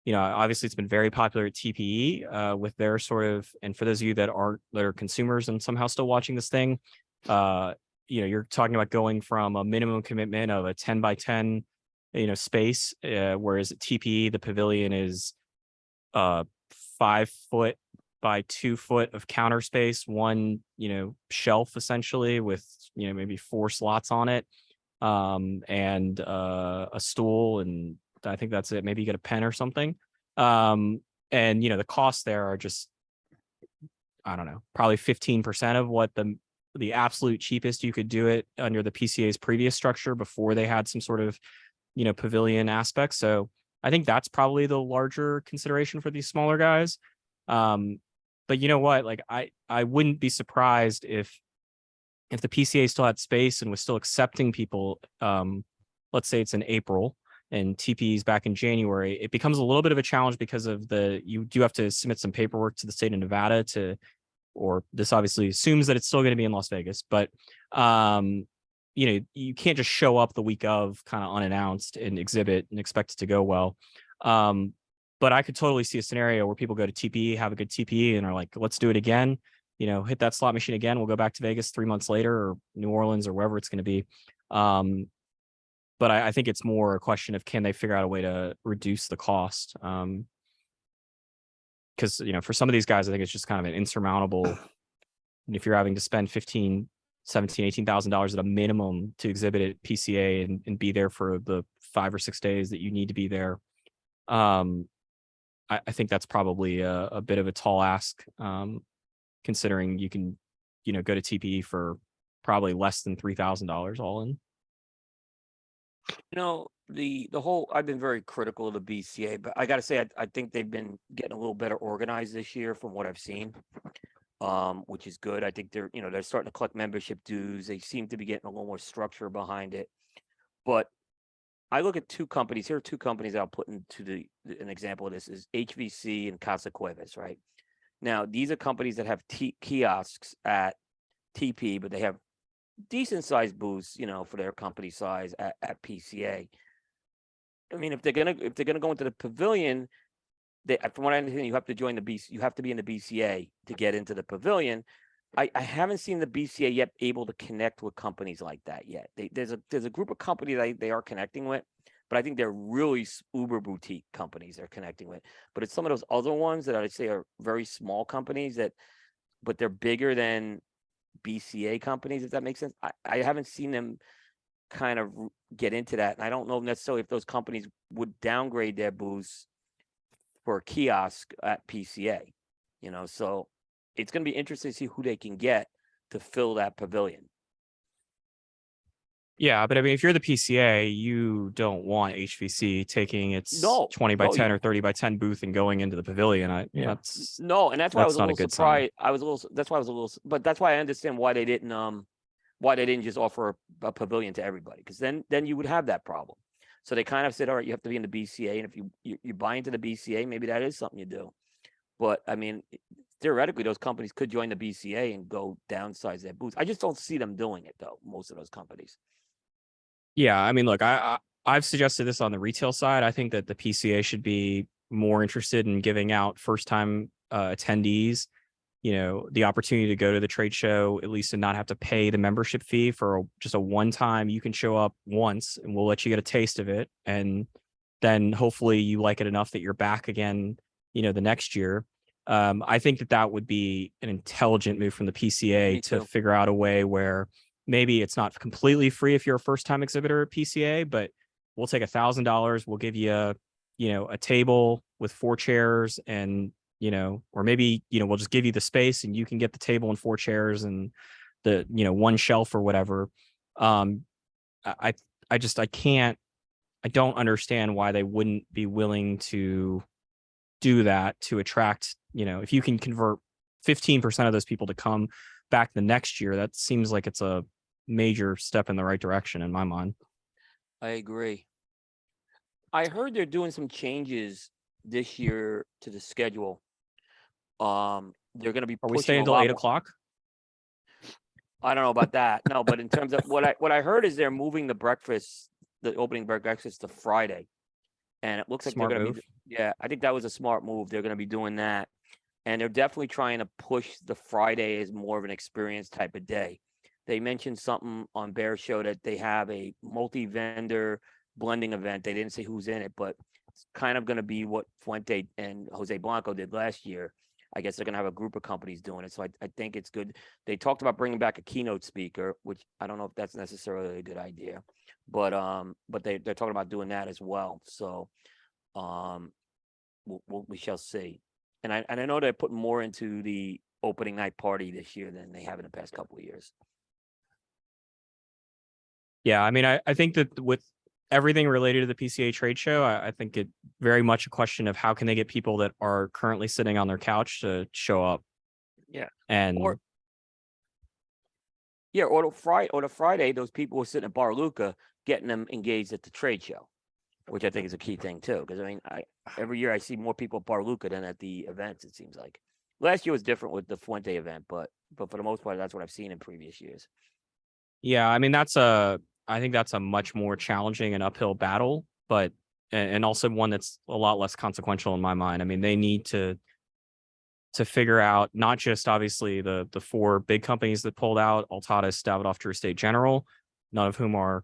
you know, obviously it's been very popular at TPE with their sort of, and for those of you that are consumers and somehow still watching this thing, you know, you're talking about going from a minimum commitment of a 10 by 10, you know, space, whereas at TPE the pavilion is 5 foot by 2 foot of counter space, one, you know, shelf essentially with, you know, maybe 4 slots on it, and a stool, and I think that's it. Maybe you get a pen or something. And you know, the costs there are just, I don't know, probably 15% of what the absolute cheapest you could do it under the PCA's previous structure before they had some sort of, you know, pavilion aspect. So I think that's probably the larger consideration for these smaller guys. But you know what? Like I wouldn't be surprised if the PCA still had space and was still accepting people. Let's say it's in April and TP is back in January. It becomes a little bit of a challenge because of you do have to submit some paperwork to the state of Nevada or this obviously assumes that it's still going to be in Las Vegas, but you know, you can't just show up the week of kind of unannounced and exhibit and expect it to go well. But I could totally see a scenario where people go to TPE, have a good TPE, and are like, let's do it again. You know, hit that slot machine again. We'll go back to Vegas 3 months later, or New Orleans, or wherever it's going to be. But I think it's more a question of, can they figure out a way to reduce the cost? Because, you know, for some of these guys, I think it's just kind of an insurmountable. If you're having to spend $15,000, $17,000, $18,000 at a minimum to exhibit at PCA and be there for the 5 or 6 days that you need to be there, I think that's probably a bit of a tall ask, considering you can, you know, go to TPE for probably less than $3,000 all in. You know, the whole, I've been very critical of the BCA, but I got to say, I think they've been getting a little better organized this year from what I've seen, which is good. I think they're starting to collect membership dues. They seem to be getting a little more structure behind it. But I look at 2 companies. Here are 2 companies I'll put into an example of this is HVC and Casa Cuevas, right? Now, these are companies that have kiosks at TP, but they have decent sized booths, you know, for their company size at PCA. I mean, if they're gonna go into the pavilion, from what I understand, you have to join you have to be in the BCA to get into the pavilion. I haven't seen the BCA yet able to connect with companies like that yet. There's a group of companies they are connecting with, but I think they're really uber boutique companies they're connecting with. But it's some of those other ones that I'd say are very small companies but they're bigger than BCA companies, if that makes sense. I haven't seen them kind of get into that. And I don't know necessarily if those companies would downgrade their booths for a kiosk at PCA, you know, so it's going to be interesting to see who they can get to fill that pavilion. Yeah, but I mean, if you're the PCA, you don't want HVC taking its 20 by 10 or 30 by 10 booth and going into the pavilion. And that's why I was a little surprised. But that's why I understand why they didn't just offer a pavilion to everybody, because then you would have that problem. So they kind of said, all right, you have to be in the BCA, and if you buy into the BCA, maybe that is something you do. But I mean, theoretically, those companies could join the BCA and go downsize their booths. I just don't see them doing it, though. Most of those companies. Yeah, I mean, look, I've suggested this on the retail side. I think that the PCA should be more interested in giving out first-time attendees, you know, the opportunity to go to the trade show, at least, and not have to pay the membership fee for just a one-time. You can show up once, and we'll let you get a taste of it, and then hopefully you like it enough that you're back again, you know, the next year. I think that would be an intelligent move from the PCA to figure out a way where maybe it's not completely free if you're a first-time exhibitor at PCA, but we'll take $1,000. We'll give you a table with 4 chairs and, or maybe, we'll just give you the space and you can get the table and 4 chairs and the, 1 shelf or whatever. I don't understand why they wouldn't be willing to do that to attract, if you can convert 15% of those people to come back the next year, that seems like it's a major step in the right direction in my mind. I agree. I heard they're doing some changes this year to the schedule. They're going to be Are we pushing staying a until lot 8 more- o'clock? I don't know about that. No, but in terms of what I heard is they're moving the opening breakfast to Friday. And it looks like Smart they're going to move. be, yeah, I think that was a smart move. They're going to be doing that. And they're definitely trying to push the Friday as more of an experience type of day. They mentioned something on Bear Show that they have a multi-vendor blending event. They didn't say who's in it, but it's kind of going to be what Fuente and Jose Blanco did last year. I guess they're going to have a group of companies doing it. So I think it's good. They talked about bringing back a keynote speaker, which I don't know if that's necessarily a good idea, but they're talking about doing that as well. So we shall see. And I know they're putting more into the opening night party this year than they have in the past couple of years. Yeah, I mean, I think that with everything related to the PCA trade show, I think it very much a question of how can they get people that are currently sitting on their couch to show up. Yeah. And Or the Friday, those people who are sitting at Bar Luca, getting them engaged at the trade show, which I think is a key thing too. Because I mean, every year I see more people at Bar Luca than at the events. It seems like last year was different with the Fuente event, but for the most part, that's what I've seen in previous years. yeah, I mean, I think that's a much more challenging and uphill battle, but and also one that's a lot less consequential in my mind. I mean, they need to figure out not just obviously the 4 big companies that pulled out, Altadas, Davidoff, Drew Estate General, none of whom are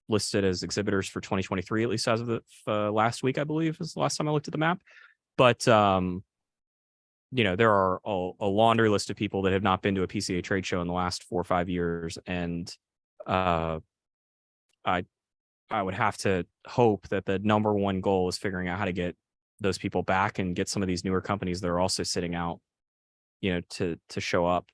listed as exhibitors for 2023, at least as of the last week, I believe is the last time I looked at the map. But there are a laundry list of people that have not been to a PCA trade show in the last 4 or 5 years, and I would have to hope that the number one goal is figuring out how to get those people back and get some of these newer companies that are also sitting out, to show up.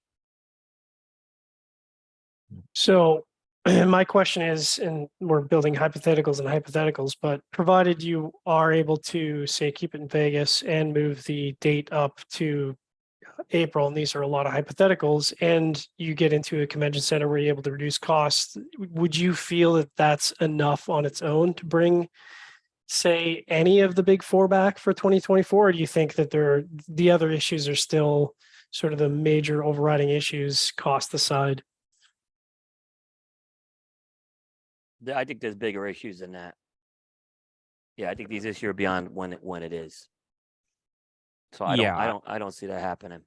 So my question is, and we're building hypotheticals and hypotheticals, but provided you are able to say keep it in Vegas and move the date up to April, and these are a lot of hypotheticals, and you get into a convention center where you're able to reduce costs, would you feel that that's enough on its own to bring, say, any of the big 4 back for 2024? Or do you think that the other issues are still sort of the major overriding issues, cost aside? I think there's bigger issues than that. Yeah, I think these issues are beyond when it is. So I don't see that happening.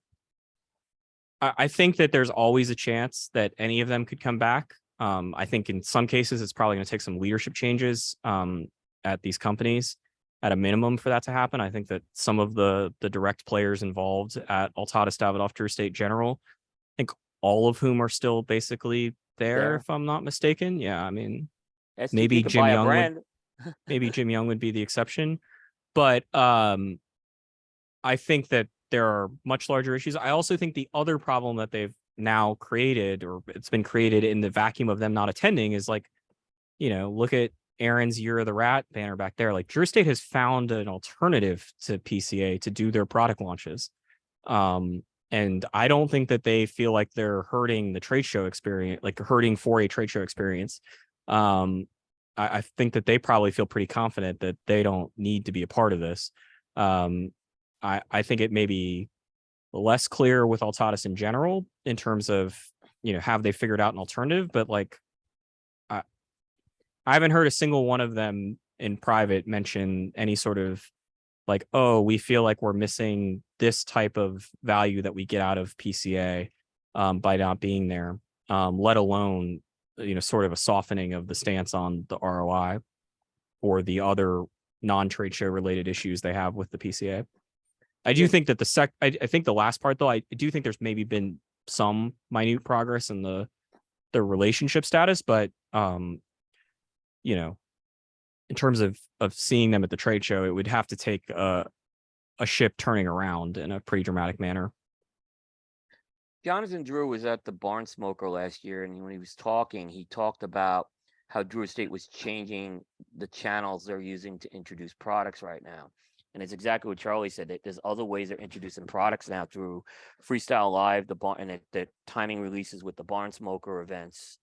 I think that there's always a chance that any of them could come back. I think in some cases it's probably going to take some leadership changes at these companies at a minimum for that to happen. I think that some of the direct players involved at Altadas, Davidoff, Drew Estate General, I think all of whom are still basically there, if I'm not mistaken. Yeah, I mean, STP maybe could Jim buy a Young brand. maybe Jim Young would be the exception, but I think that there are much larger issues. I also think the other problem that they've now created, or it's been created in the vacuum of them not attending, is like, look at Aaron's Year of the Rat banner back there. Like, Drew Estate has found an alternative to PCA to do their product launches. And I don't think that they feel like they're hurting the trade show experience, like hurting for a trade show experience. I think that they probably feel pretty confident that they don't need to be a part of this. I think it may be less clear with Altadas in general in terms of, have they figured out an alternative? But like, I haven't heard a single one of them in private mention any sort of like, oh, we feel like we're missing this type of value that we get out of PCA by not being there, let alone, sort of a softening of the stance on the ROI or the other non-trade show related issues they have with the PCA. I do think that I think the last part though, I do think there's maybe been some minute progress in the relationship status, but in terms of seeing them at the trade show, it would have to take a ship turning around in a pretty dramatic manner. Jonathan Drew was at the Barn Smoker last year, and when he was talking, he talked about how Drew Estate was changing the channels they're using to introduce products right now. And it's exactly what Charlie said, that there's other ways they're introducing products now through Freestyle Live, the barn, and the timing releases with the Barn Smoker events.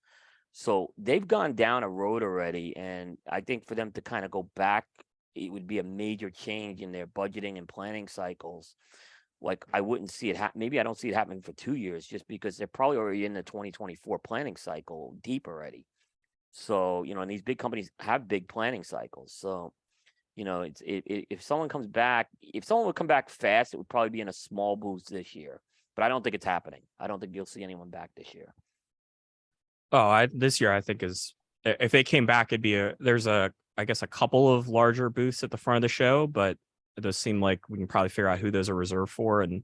So they've gone down a road already, and I think for them to kind of go back, it would be a major change in their budgeting and planning cycles. Like, I wouldn't see it happen. Maybe I don't see it happening for 2 years, just because they're probably already in the 2024 planning cycle deep already. So, and these big companies have big planning cycles. So, if someone comes back, if someone would come back fast, it would probably be in a small boost this year. But I don't think it's happening. I don't think you'll see anyone back this year. Oh, this year I think if they came back, there's I guess a couple of larger booths at the front of the show, but it does seem like we can probably figure out who those are reserved for, and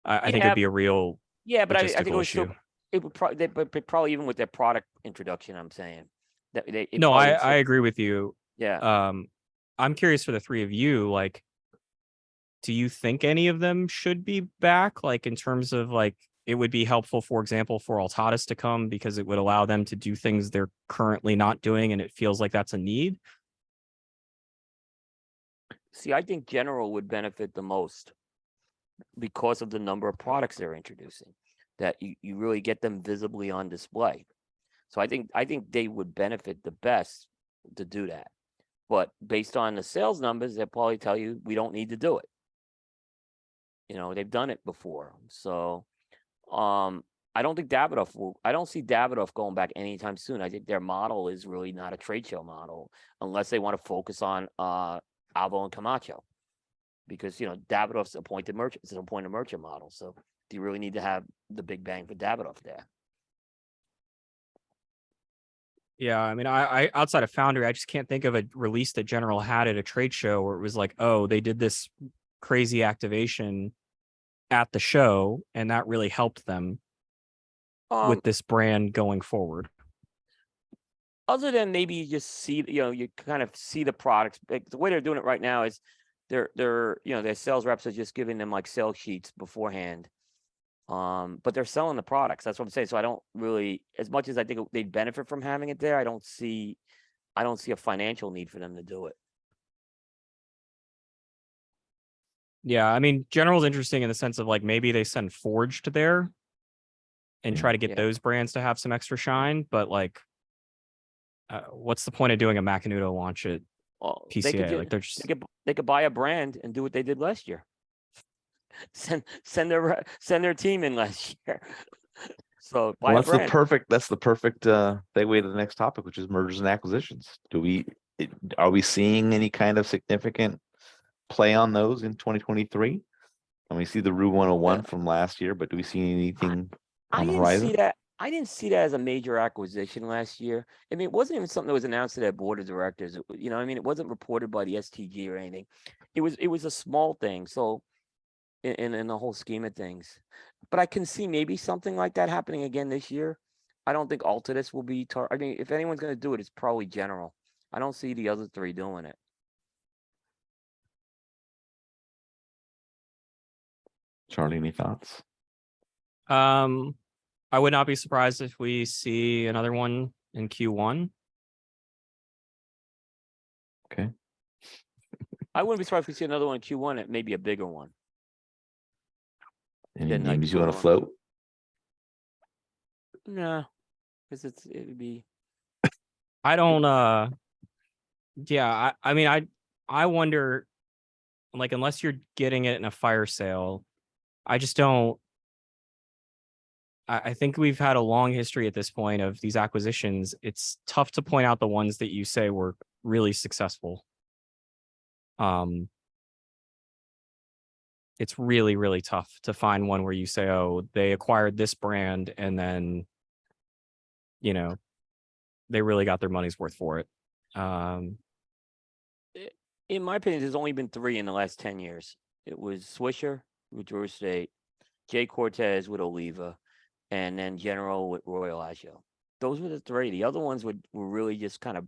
I think it'd be a real but I think it logistical was issue. still, it would probably, but probably even with their product introduction, I'm saying that No, I agree with you. Yeah. I'm curious for the three of you, like, do you think any of them should be back? Like, in terms of, like, it would be helpful, for example, for Altadas to come because it would allow them to do things they're currently not doing, and it feels like that's a need. See, I think General would benefit the most because of the number of products they're introducing, that you really get them visibly on display. So I think they would benefit the best to do that. But based on the sales numbers, they'll probably tell you we don't need to do it. They've done it before. So I don't think I don't see Davidoff going back anytime soon. I think their model is really not a trade show model unless they want to focus on Alvo and Camacho, because Davidoff's appointed merchant. It's an appointed merchant model. So do you really need to have the big bang for Davidoff there? Yeah, I mean, I outside of Foundry, I just can't think of a release that General had at a trade show where it was like, oh, they did this crazy activation at the show, and that really helped them with this brand going forward. Other than maybe you just see, you kind of see the products. Like, the way they're doing it right now is their sales reps are just giving them like sales sheets beforehand. But they're selling the products. That's what I'm saying. So I don't really, as much as I think they'd benefit from having it there, I don't see a financial need for them to do it. Yeah, I mean, General's interesting in the sense of, like, maybe they send Forged there and try to get those brands to have some extra shine, but, like, what's the point of doing a Macanudo launch at PCA? Like, they could buy a brand and do what they did last year. Send their team in last year. So that's the perfect segue to the next topic, which is mergers and acquisitions. Are we seeing any kind of significant play on those in 2023? And we see the Rue 101 from last year, but do we see anything on the horizon? I didn't see that as a major acquisition last year. I mean, it wasn't even something that was announced to their board of directors. It wasn't reported by the STG or anything. It was a small thing. So in the whole scheme of things, but I can see maybe something like that happening again this year. I don't think Altadis will be. I mean, if anyone's going to do it, it's probably General. I don't see the other three doing it. Charlie, any thoughts? I would not be surprised if we see another one in Q1. Okay. I wouldn't be surprised if we see another one in Q1. It may be a bigger one. Any names you want to float? No, because it would be. I don't. Yeah, I mean, I wonder, like, unless you're getting it in a fire sale, I just don't. I think we've had a long history at this point of these acquisitions. It's tough to point out the ones that you say were really successful. It's really, really tough to find one where you say, oh, they acquired this brand and then, they really got their money's worth for it. In my opinion, there's only been 3 in the last 10 years. It was Swisher with Drew Estate, Jay Cortez with Oliva, and then General with Royal Agio. Those were the 3. The other ones were really just kind of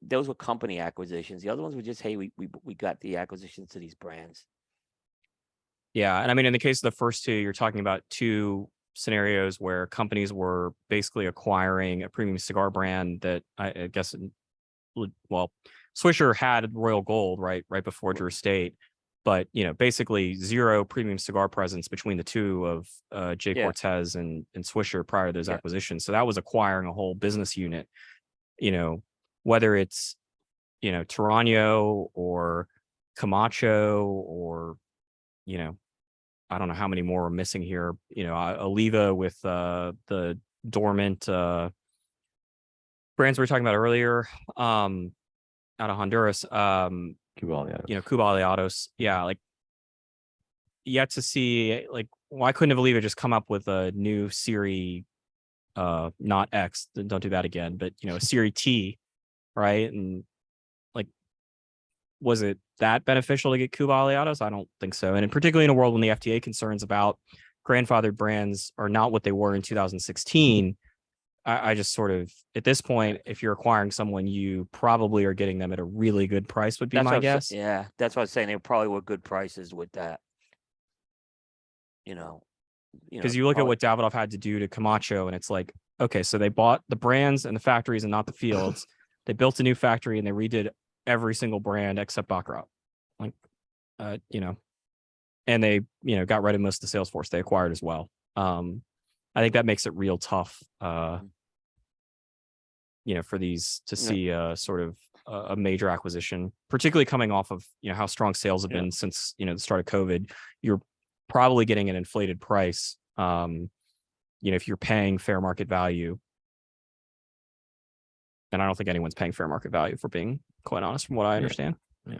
those were company acquisitions. The other ones were just, hey, we got the acquisitions to these brands. Yeah, and I mean, in the case of the first two, you're talking about two scenarios where companies were basically acquiring a premium cigar brand that I guess, well, Swisher had Royal Gold right before Drew Estate, but basically zero premium cigar presence between the two of Jay Yeah. Cortez and Swisher prior to those Yeah. acquisitions. So that was acquiring a whole business unit. Whether it's Tarano or Camacho or I don't know how many more are missing here. Oliva with the dormant brands we were talking about earlier, out of Honduras. Cuba Aliados. Cuba Aliados. Yeah, like yet to see. Like, why couldn't Oliva just come up with a new Series, not X? Don't do that again. But a Series T, right? And like, was it that beneficial to get Cuba Aliados? I don't think so. And particularly in a world when the FDA concerns about grandfathered brands are not what they were in 2016, I just sort of, at this point, if you're acquiring someone, you probably are getting them at a really good price, would be my guess. Yeah, that's what I was saying. They probably were good prices with that. Because you look at what Davidoff had to do to Camacho, and it's like, okay, so they bought the brands and the factories and not the fields. They built a new factory and they redid every single brand except Baccarat. Like, and they, got rid of most of the sales force they acquired as well. I think that makes it real tough, for these to see sort of a major acquisition, particularly coming off of, how strong sales have been since, the start of COVID. You're probably getting an inflated price, if you're paying fair market value. And I don't think anyone's paying fair market value, for being quite honest, from what I understand. Yeah.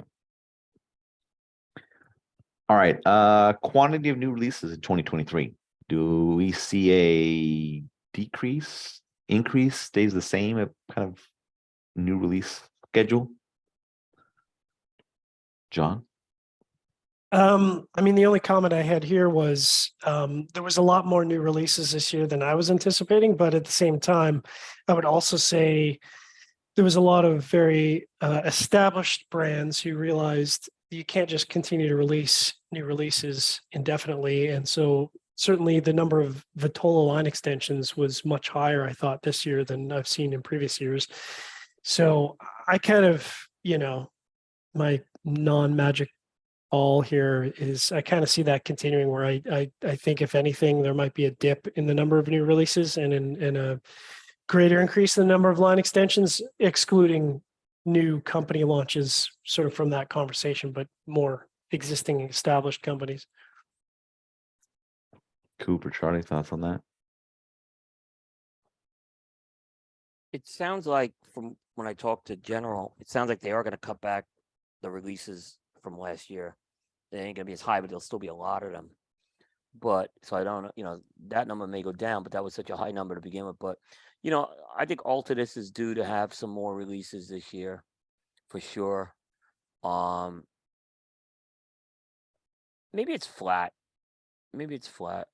All right. Quantity of new releases in 2023. Do we see a decrease, increase, stays the same, a kind of new release schedule? John? I mean, the only comment I had here was there was a lot more new releases this year than I was anticipating, but at the same time, I would also say there was a lot of very established brands who realized you can't just continue to release new releases indefinitely. And so certainly the number of Vitola line extensions was much higher, I thought, this year than I've seen in previous years. So I kind of, my non-magic ball here is I kind of see that continuing, where I think if anything, there might be a dip in the number of new releases and in a greater increase in the number of line extensions, excluding new company launches sort of from that conversation, but more existing established companies. Cooper, Charlie, thoughts on that? It sounds like, from when I talked to General, it sounds like they are going to cut back the releases from last year. They ain't going to be as high, but there'll still be a lot of them. But so I don't know, that number may go down, but that was such a high number to begin with. But, I think Altadis is due to have some more releases this year for sure. Maybe it's flat. Maybe it's flat.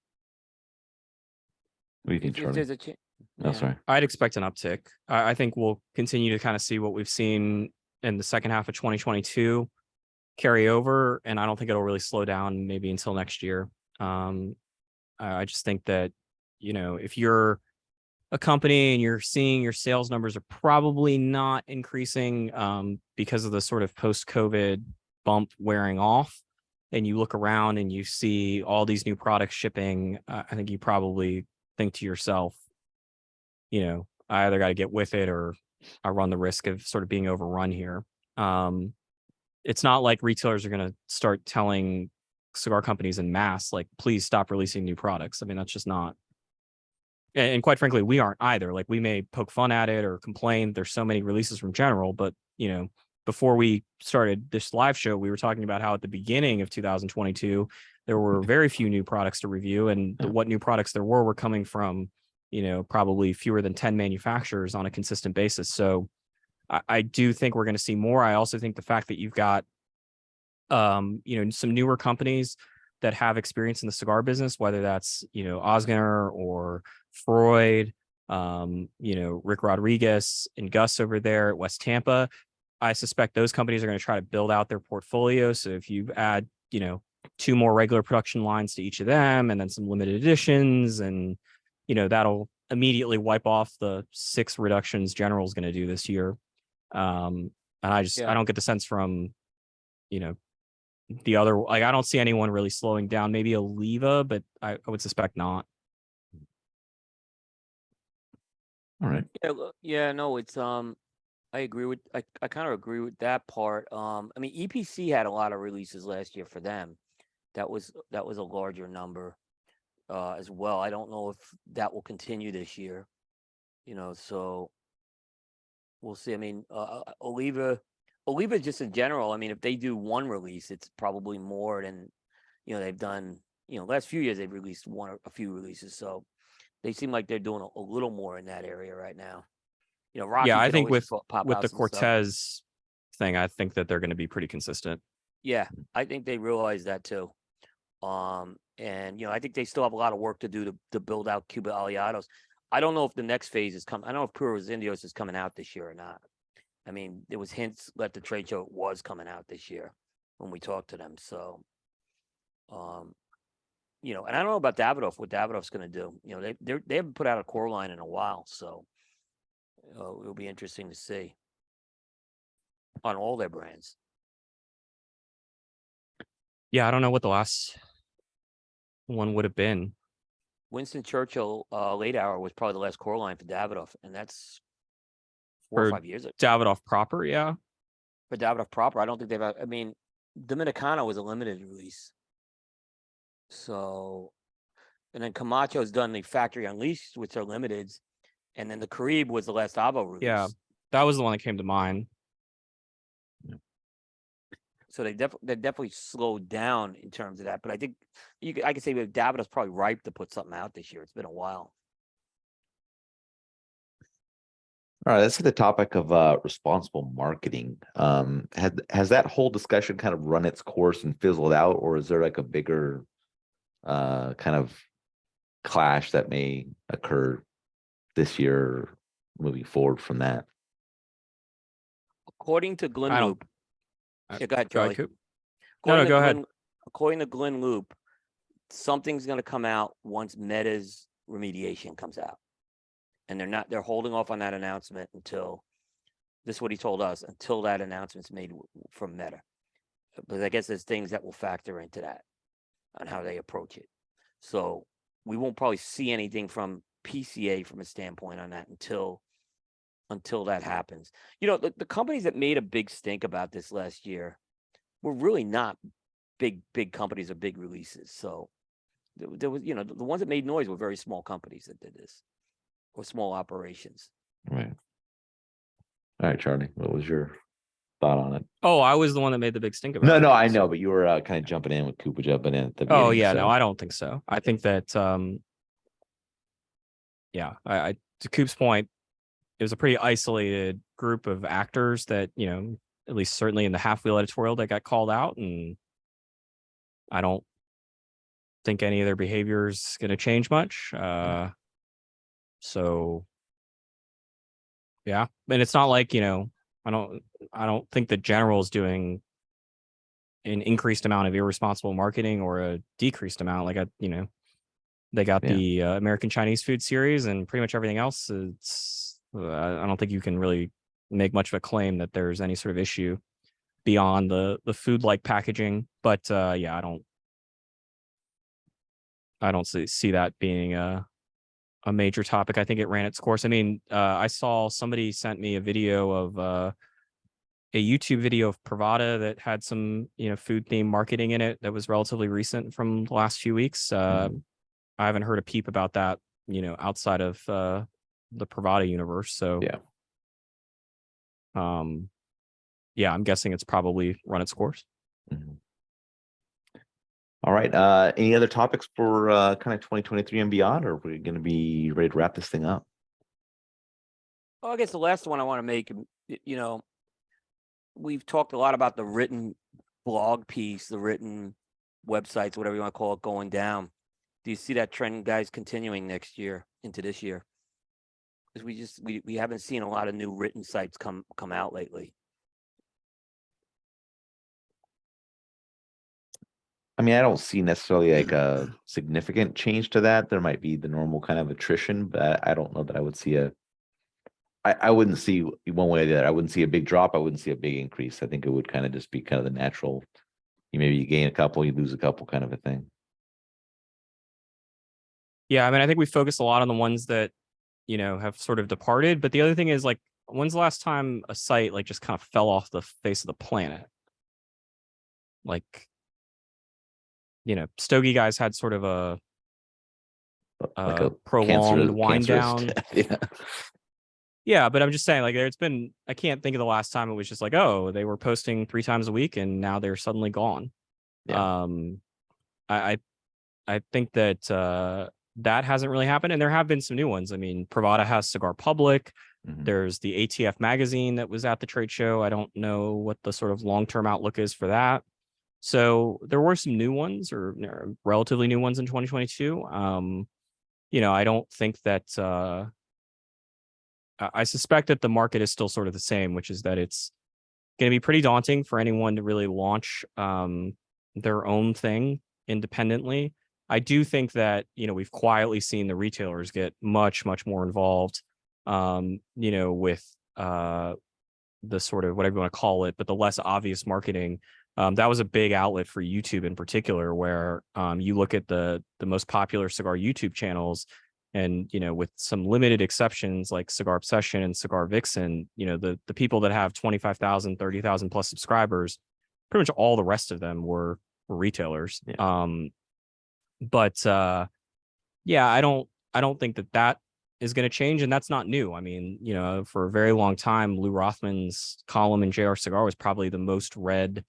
What do you think, If Charlie? there's a chance. No, sorry. I'd expect an uptick. I think we'll continue to kind of see what we've seen in the second half of 2022 carry over, and I don't think it'll really slow down maybe until next year. I just think that, if you're a company and you're seeing your sales numbers are probably not increasing because of the sort of post-COVID bump wearing off, and you look around and you see all these new products shipping, I think you probably think to yourself, I either got to get with it or I run the risk of sort of being overrun here. It's not like retailers are going to start telling cigar companies en masse, like, please stop releasing new products. I mean, that's just not. And quite frankly, we aren't either. Like, we may poke fun at it or complain there's so many releases from General, but, before we started this live show, we were talking about how at the beginning of 2022, there were very few new products to review, and what new products there were coming from, probably fewer than 10 manufacturers on a consistent basis. So I do think we're going to see more. I also think the fact that you've got, some newer companies that have experience in the cigar business, whether that's, Osgener or Freud Rick Rodriguez and Gus over there at West Tampa. I suspect those companies are going to try to build out their portfolio. So if you add, 2 more regular production lines to each of them and then some limited editions, and, that'll immediately wipe off the 6 reductions General's going to do this year. And I don't get the sense from, the other, like, I don't see anyone really slowing down. Maybe Oliva, but I would suspect not. All right. Yeah, no, it's I agree with I kind of agree with that part. EPC had a lot of releases last year for them. That was a larger number as well. I don't know if that will continue this year. So we'll see. Oliva just in general. If they do one release, it's probably more than they've done. Last few years they've released a few releases, so they seem like they're doing a little more in that area right now. Rocky. Yeah, I could think always with pop the out some stuff. Cortez thing, I think that they're going to be pretty consistent. Yeah, I think they realize that too. And I think they still have a lot of work to do to build out Cuba Aliados. I don't know if the next phase is coming. I don't know if Puros Indios is coming out this year or not. There was hints at the trade show it was coming out this year when we talked to them. So, and I don't know about Davidoff, what Davidoff's going to do. They haven't put out a core line in a while, so it'll be interesting to see on all their brands. Yeah, I don't know what the last one would have been. Winston Churchill late hour was probably the last core line for Davidoff, and that's 4 or 5 years ago. Davidoff proper, yeah. For Davidoff proper, I don't think they've. Dominicano was a limited release. So, and then Camacho's done the Factory Unleashed, which are limiteds, and then the Caribe was the last Avo release. Yeah, that was the one that came to mind. So they definitely slowed down in terms of that. But I think I could say with Davidoff's probably ripe to put something out this year. It's been a while. All right, let's hit the topic of responsible marketing. Has that whole discussion kind of run its course and fizzled out, or is there like a bigger kind of clash that may occur this year moving forward from that? According to Glenn Loop. Yeah, go ahead, Charlie. No, go ahead. According to Glenn Loop, something's going to come out once Meta's remediation comes out. And they're holding off on that announcement until, this is what he told us, until that announcement's made from Meta. But I guess there's things that will factor into that on how they approach it. So we won't probably see anything from PCA from a standpoint on that until that happens. The companies that made a big stink about this last year were really not big companies or big releases. So there was, the ones that made noise were very small companies that did this, or small operations. Right. All right, Charlie, what was your thought on it? Oh, I was the one that made the big stink about it. No, I know, but you were kind of jumping in with Cooper jumping in at the beginning. Oh yeah, so. no, I don't think so. I think that I to Coop's point, it was a pretty isolated group of actors that, at least certainly in the half-wheel editorial, that got called out, and I don't think any of their behavior is going to change much. So yeah, and it's not like, I don't think the General is doing an increased amount of irresponsible marketing or a decreased amount. Like, they got the American Chinese food series, and pretty much everything else. It's I don't think you can really make much of a claim that there's any sort of issue beyond the food like packaging. But yeah, I don't see that being a major topic. I think it ran its course. I saw somebody sent me a video of a YouTube video of Pravada that had some, food themed marketing in it that was relatively recent from the last few weeks. I haven't heard a peep about that, outside of the Pravada universe. So yeah, I'm guessing it's probably run its course. Mm-hmm. All right. Any other topics for kind of 2023 and beyond, or are we going to be ready to wrap this thing up? Well, I guess the last one I want to make, we've talked a lot about the written blog piece, the written websites, whatever you want to call it, going down. Do you see that trend, guys, continuing next year into this year? Because we haven't seen a lot of new written sites come out lately. I mean, I don't see necessarily like a significant change to that. There might be the normal kind of attrition, but I don't know that I would see I wouldn't see one way or the other. I wouldn't see a big drop. I wouldn't see a big increase. I think it would kind of just be kind of the natural, you gain a couple, you lose a couple kind of a thing. Yeah, I mean, I think we focus a lot on the ones that, have sort of departed. But the other thing is, like, when's the last time a site like just kind of fell off the face of the planet? Like, Stogie guys had sort of a Like a prolonged wind cancerous down. death, yeah. Yeah, but I'm just saying, like, it's been, I can't think of the last time it was just like, oh, they were posting 3 times a week and now they're suddenly gone. Yeah. I think that that hasn't really happened, and there have been some new ones. I mean, Pravada has Cigar Public. Mhm. There's the ATF magazine that was at the trade show. I don't know what the sort of long-term outlook is for that. So there were some new ones, or relatively new ones in 2022. I don't think that I suspect that the market is still sort of the same, which is that it's going to be pretty daunting for anyone to really launch their own thing independently. I do think that, we've quietly seen the retailers get much, much more involved, with the sort of, whatever you want to call it, but the less obvious marketing. That was a big outlet for YouTube in particular, where you look at the most popular cigar YouTube channels, and, with some limited exceptions like Cigar Obsession and Cigar Vixen, the people that have 25,000, 30,000 plus subscribers, pretty much all the rest of them were retailers. Yeah. But yeah, I don't think that is going to change, and that's not new. I mean, for a very long time, Lou Rothman's column in JR Cigar was probably the most read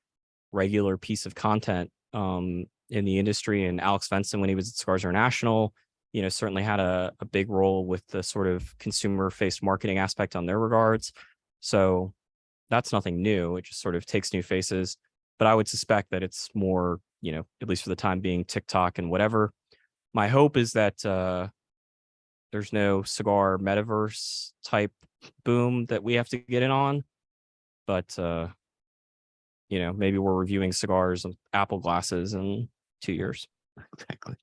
regular piece of content in the industry, and Alex Venson, when he was at Cigars International, certainly had a big role with the sort of consumer-faced marketing aspect on their regards. So that's nothing new. It just sort of takes new faces. But I would suspect that it's more, at least for the time being, TikTok and whatever. My hope is that there's no cigar metaverse type boom that we have to get in on. But, maybe we're reviewing cigars with Apple glasses in 2 years. Exactly.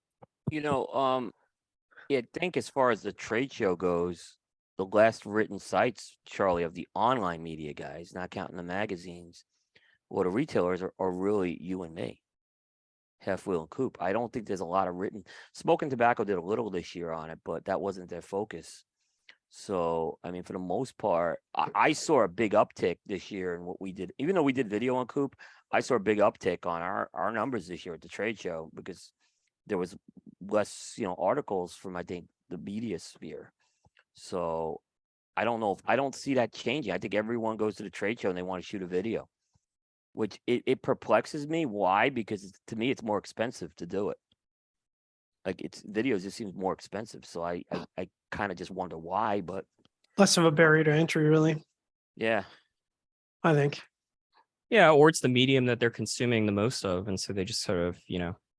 I think as far as the trade show goes, the last written sites, Charlie, of the online media guys, not counting the magazines, the retailers are really you and me, Halfwheel and Coop. I don't think there's a lot of written. Smoke and Tobacco did a little this year on it, but that wasn't their focus. So, I mean, for the most part, I saw a big uptick this year in what we did. Even though we did video on Coop, I saw a big uptick on our numbers this year at the trade show, because there was less, articles from, I think, the media sphere. So I don't see that changing. I think everyone goes to the trade show and they want to shoot a video, which it perplexes me. Why? Because to me, it's more expensive to do it. Like, videos just seems more expensive. So I kind of just wonder why, but Less of a barrier to entry, really, yeah. I think. Yeah, or it's the medium that they're consuming the most of, and so they just sort of,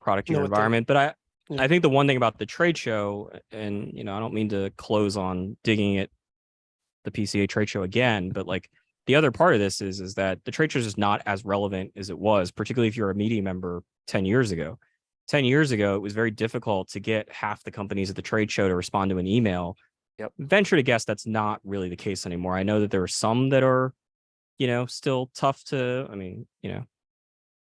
product Know your what they- environment. But Yeah. I think the one thing about the trade show, and I don't mean to close on digging at the PCA trade show again, but like, the other part of this is that the trade show is just not as relevant as it was, particularly if you're a media member 10 years ago. 10 years ago, it was very difficult to get half the companies at the trade show to respond to an email. Yep. Venture to guess that's not really the case anymore. I know that there are some that are, still tough to, I mean,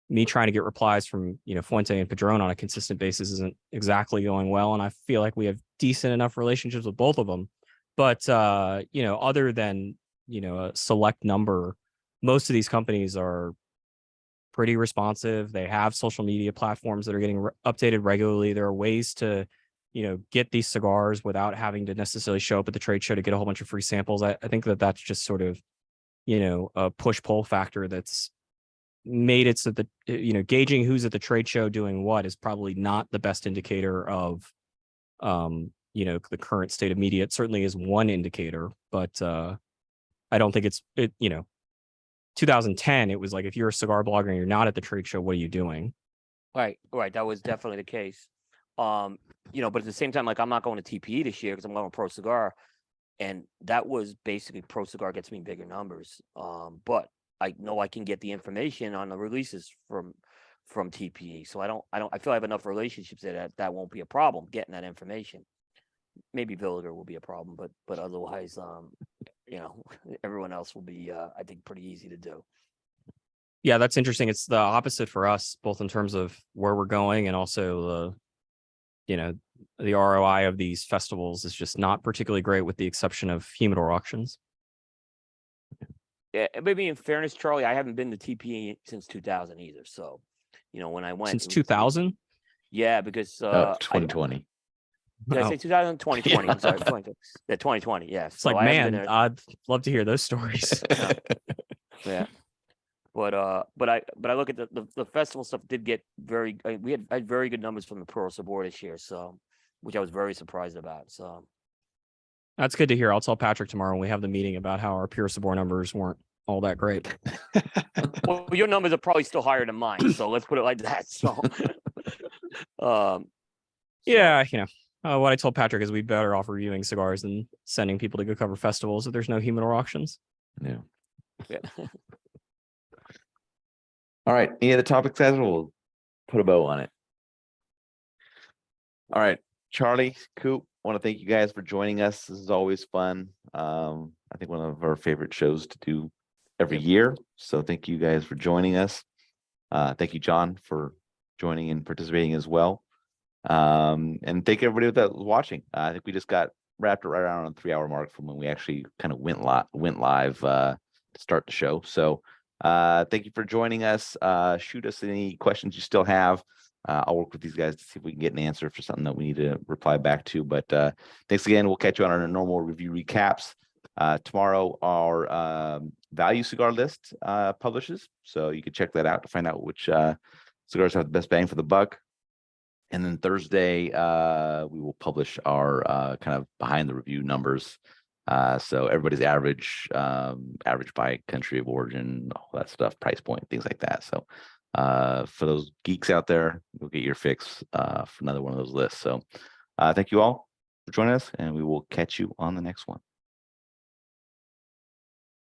me trying to get replies from, Fuente and Padron on a consistent basis isn't exactly going well. And I feel like we have decent enough relationships with both of them. But, other than, a select number, most of these companies are pretty responsive. They have social media platforms that are getting updated regularly. There are ways to, get these cigars without having to necessarily show up at the trade show to get a whole bunch of free samples. I think that that's just sort of, a push-pull factor that's made it so that, gauging who's at the trade show doing what is probably not the best indicator of, the current state of media. It certainly is one indicator, but I don't think it's 2010, it was like, if you're a cigar blogger and you're not at the trade show, what are you doing? Right. That was definitely the case. But at the same time, like, I'm not going to TPE this year because I'm going to Pro Cigar. and that was basically Pro Cigar gets me bigger numbers. But I know I can get the information on the releases from TPE. So I feel I have enough relationships that won't be a problem getting that information. Maybe Villager will be a problem, but otherwise, everyone else will be, I think, pretty easy to do. Yeah, that's interesting. It's the opposite for us, both in terms of where we're going and also the ROI of these festivals is just not particularly great, with the exception of humidor auctions. Yeah, maybe in fairness, Charlie, I haven't been to TPE since 2000 either. So, when I went Since it was- 2000. Yeah, because 2020. did I Oh. say 2000? 2020. I'm sorry, Yeah. 2020. Yeah, It's like, I haven't man, been there. I'd love to hear those stories. Yeah. But I look at the festival stuff did get we had very good numbers from the Pro Sabor this year, so which I was very surprised about. So That's good to hear. I'll tell Patrick tomorrow when we have the meeting about how our Pure Sabor numbers weren't all that great. well, your numbers are probably still higher than mine, so let's put it like that. So Yeah, what I told Patrick is we'd better off reviewing cigars than sending people to go cover festivals if there's no humidor auctions. Yeah. yeah. All right. Any other topics, guys? We'll put a bow on it. All right. Charlie, Coop, I want to thank you guys for joining us. This is always fun. I think one of our favorite shows to do every year. So thank you guys for joining us. Thank you, John, for joining and participating as well. And thank everybody that was watching. I think we just got wrapped right around on the 3-hour mark from when we actually kind of went live to start the show. So thank you for joining us. Shoot us any questions you still have. I'll work with these guys to see if we can get an answer for something that we need to reply back to. But thanks again. We'll catch you on our normal review recaps. Tomorrow, our value cigar list publishes. So you can check that out to find out which cigars have the best bang for the buck. And then Thursday, we will publish our kind of behind the review numbers. So everybody's average by country of origin, all that stuff, price point, things like that. So for those geeks out there, you'll get your fix for another one of those lists. So thank you all for joining us, and we will catch you on the next one.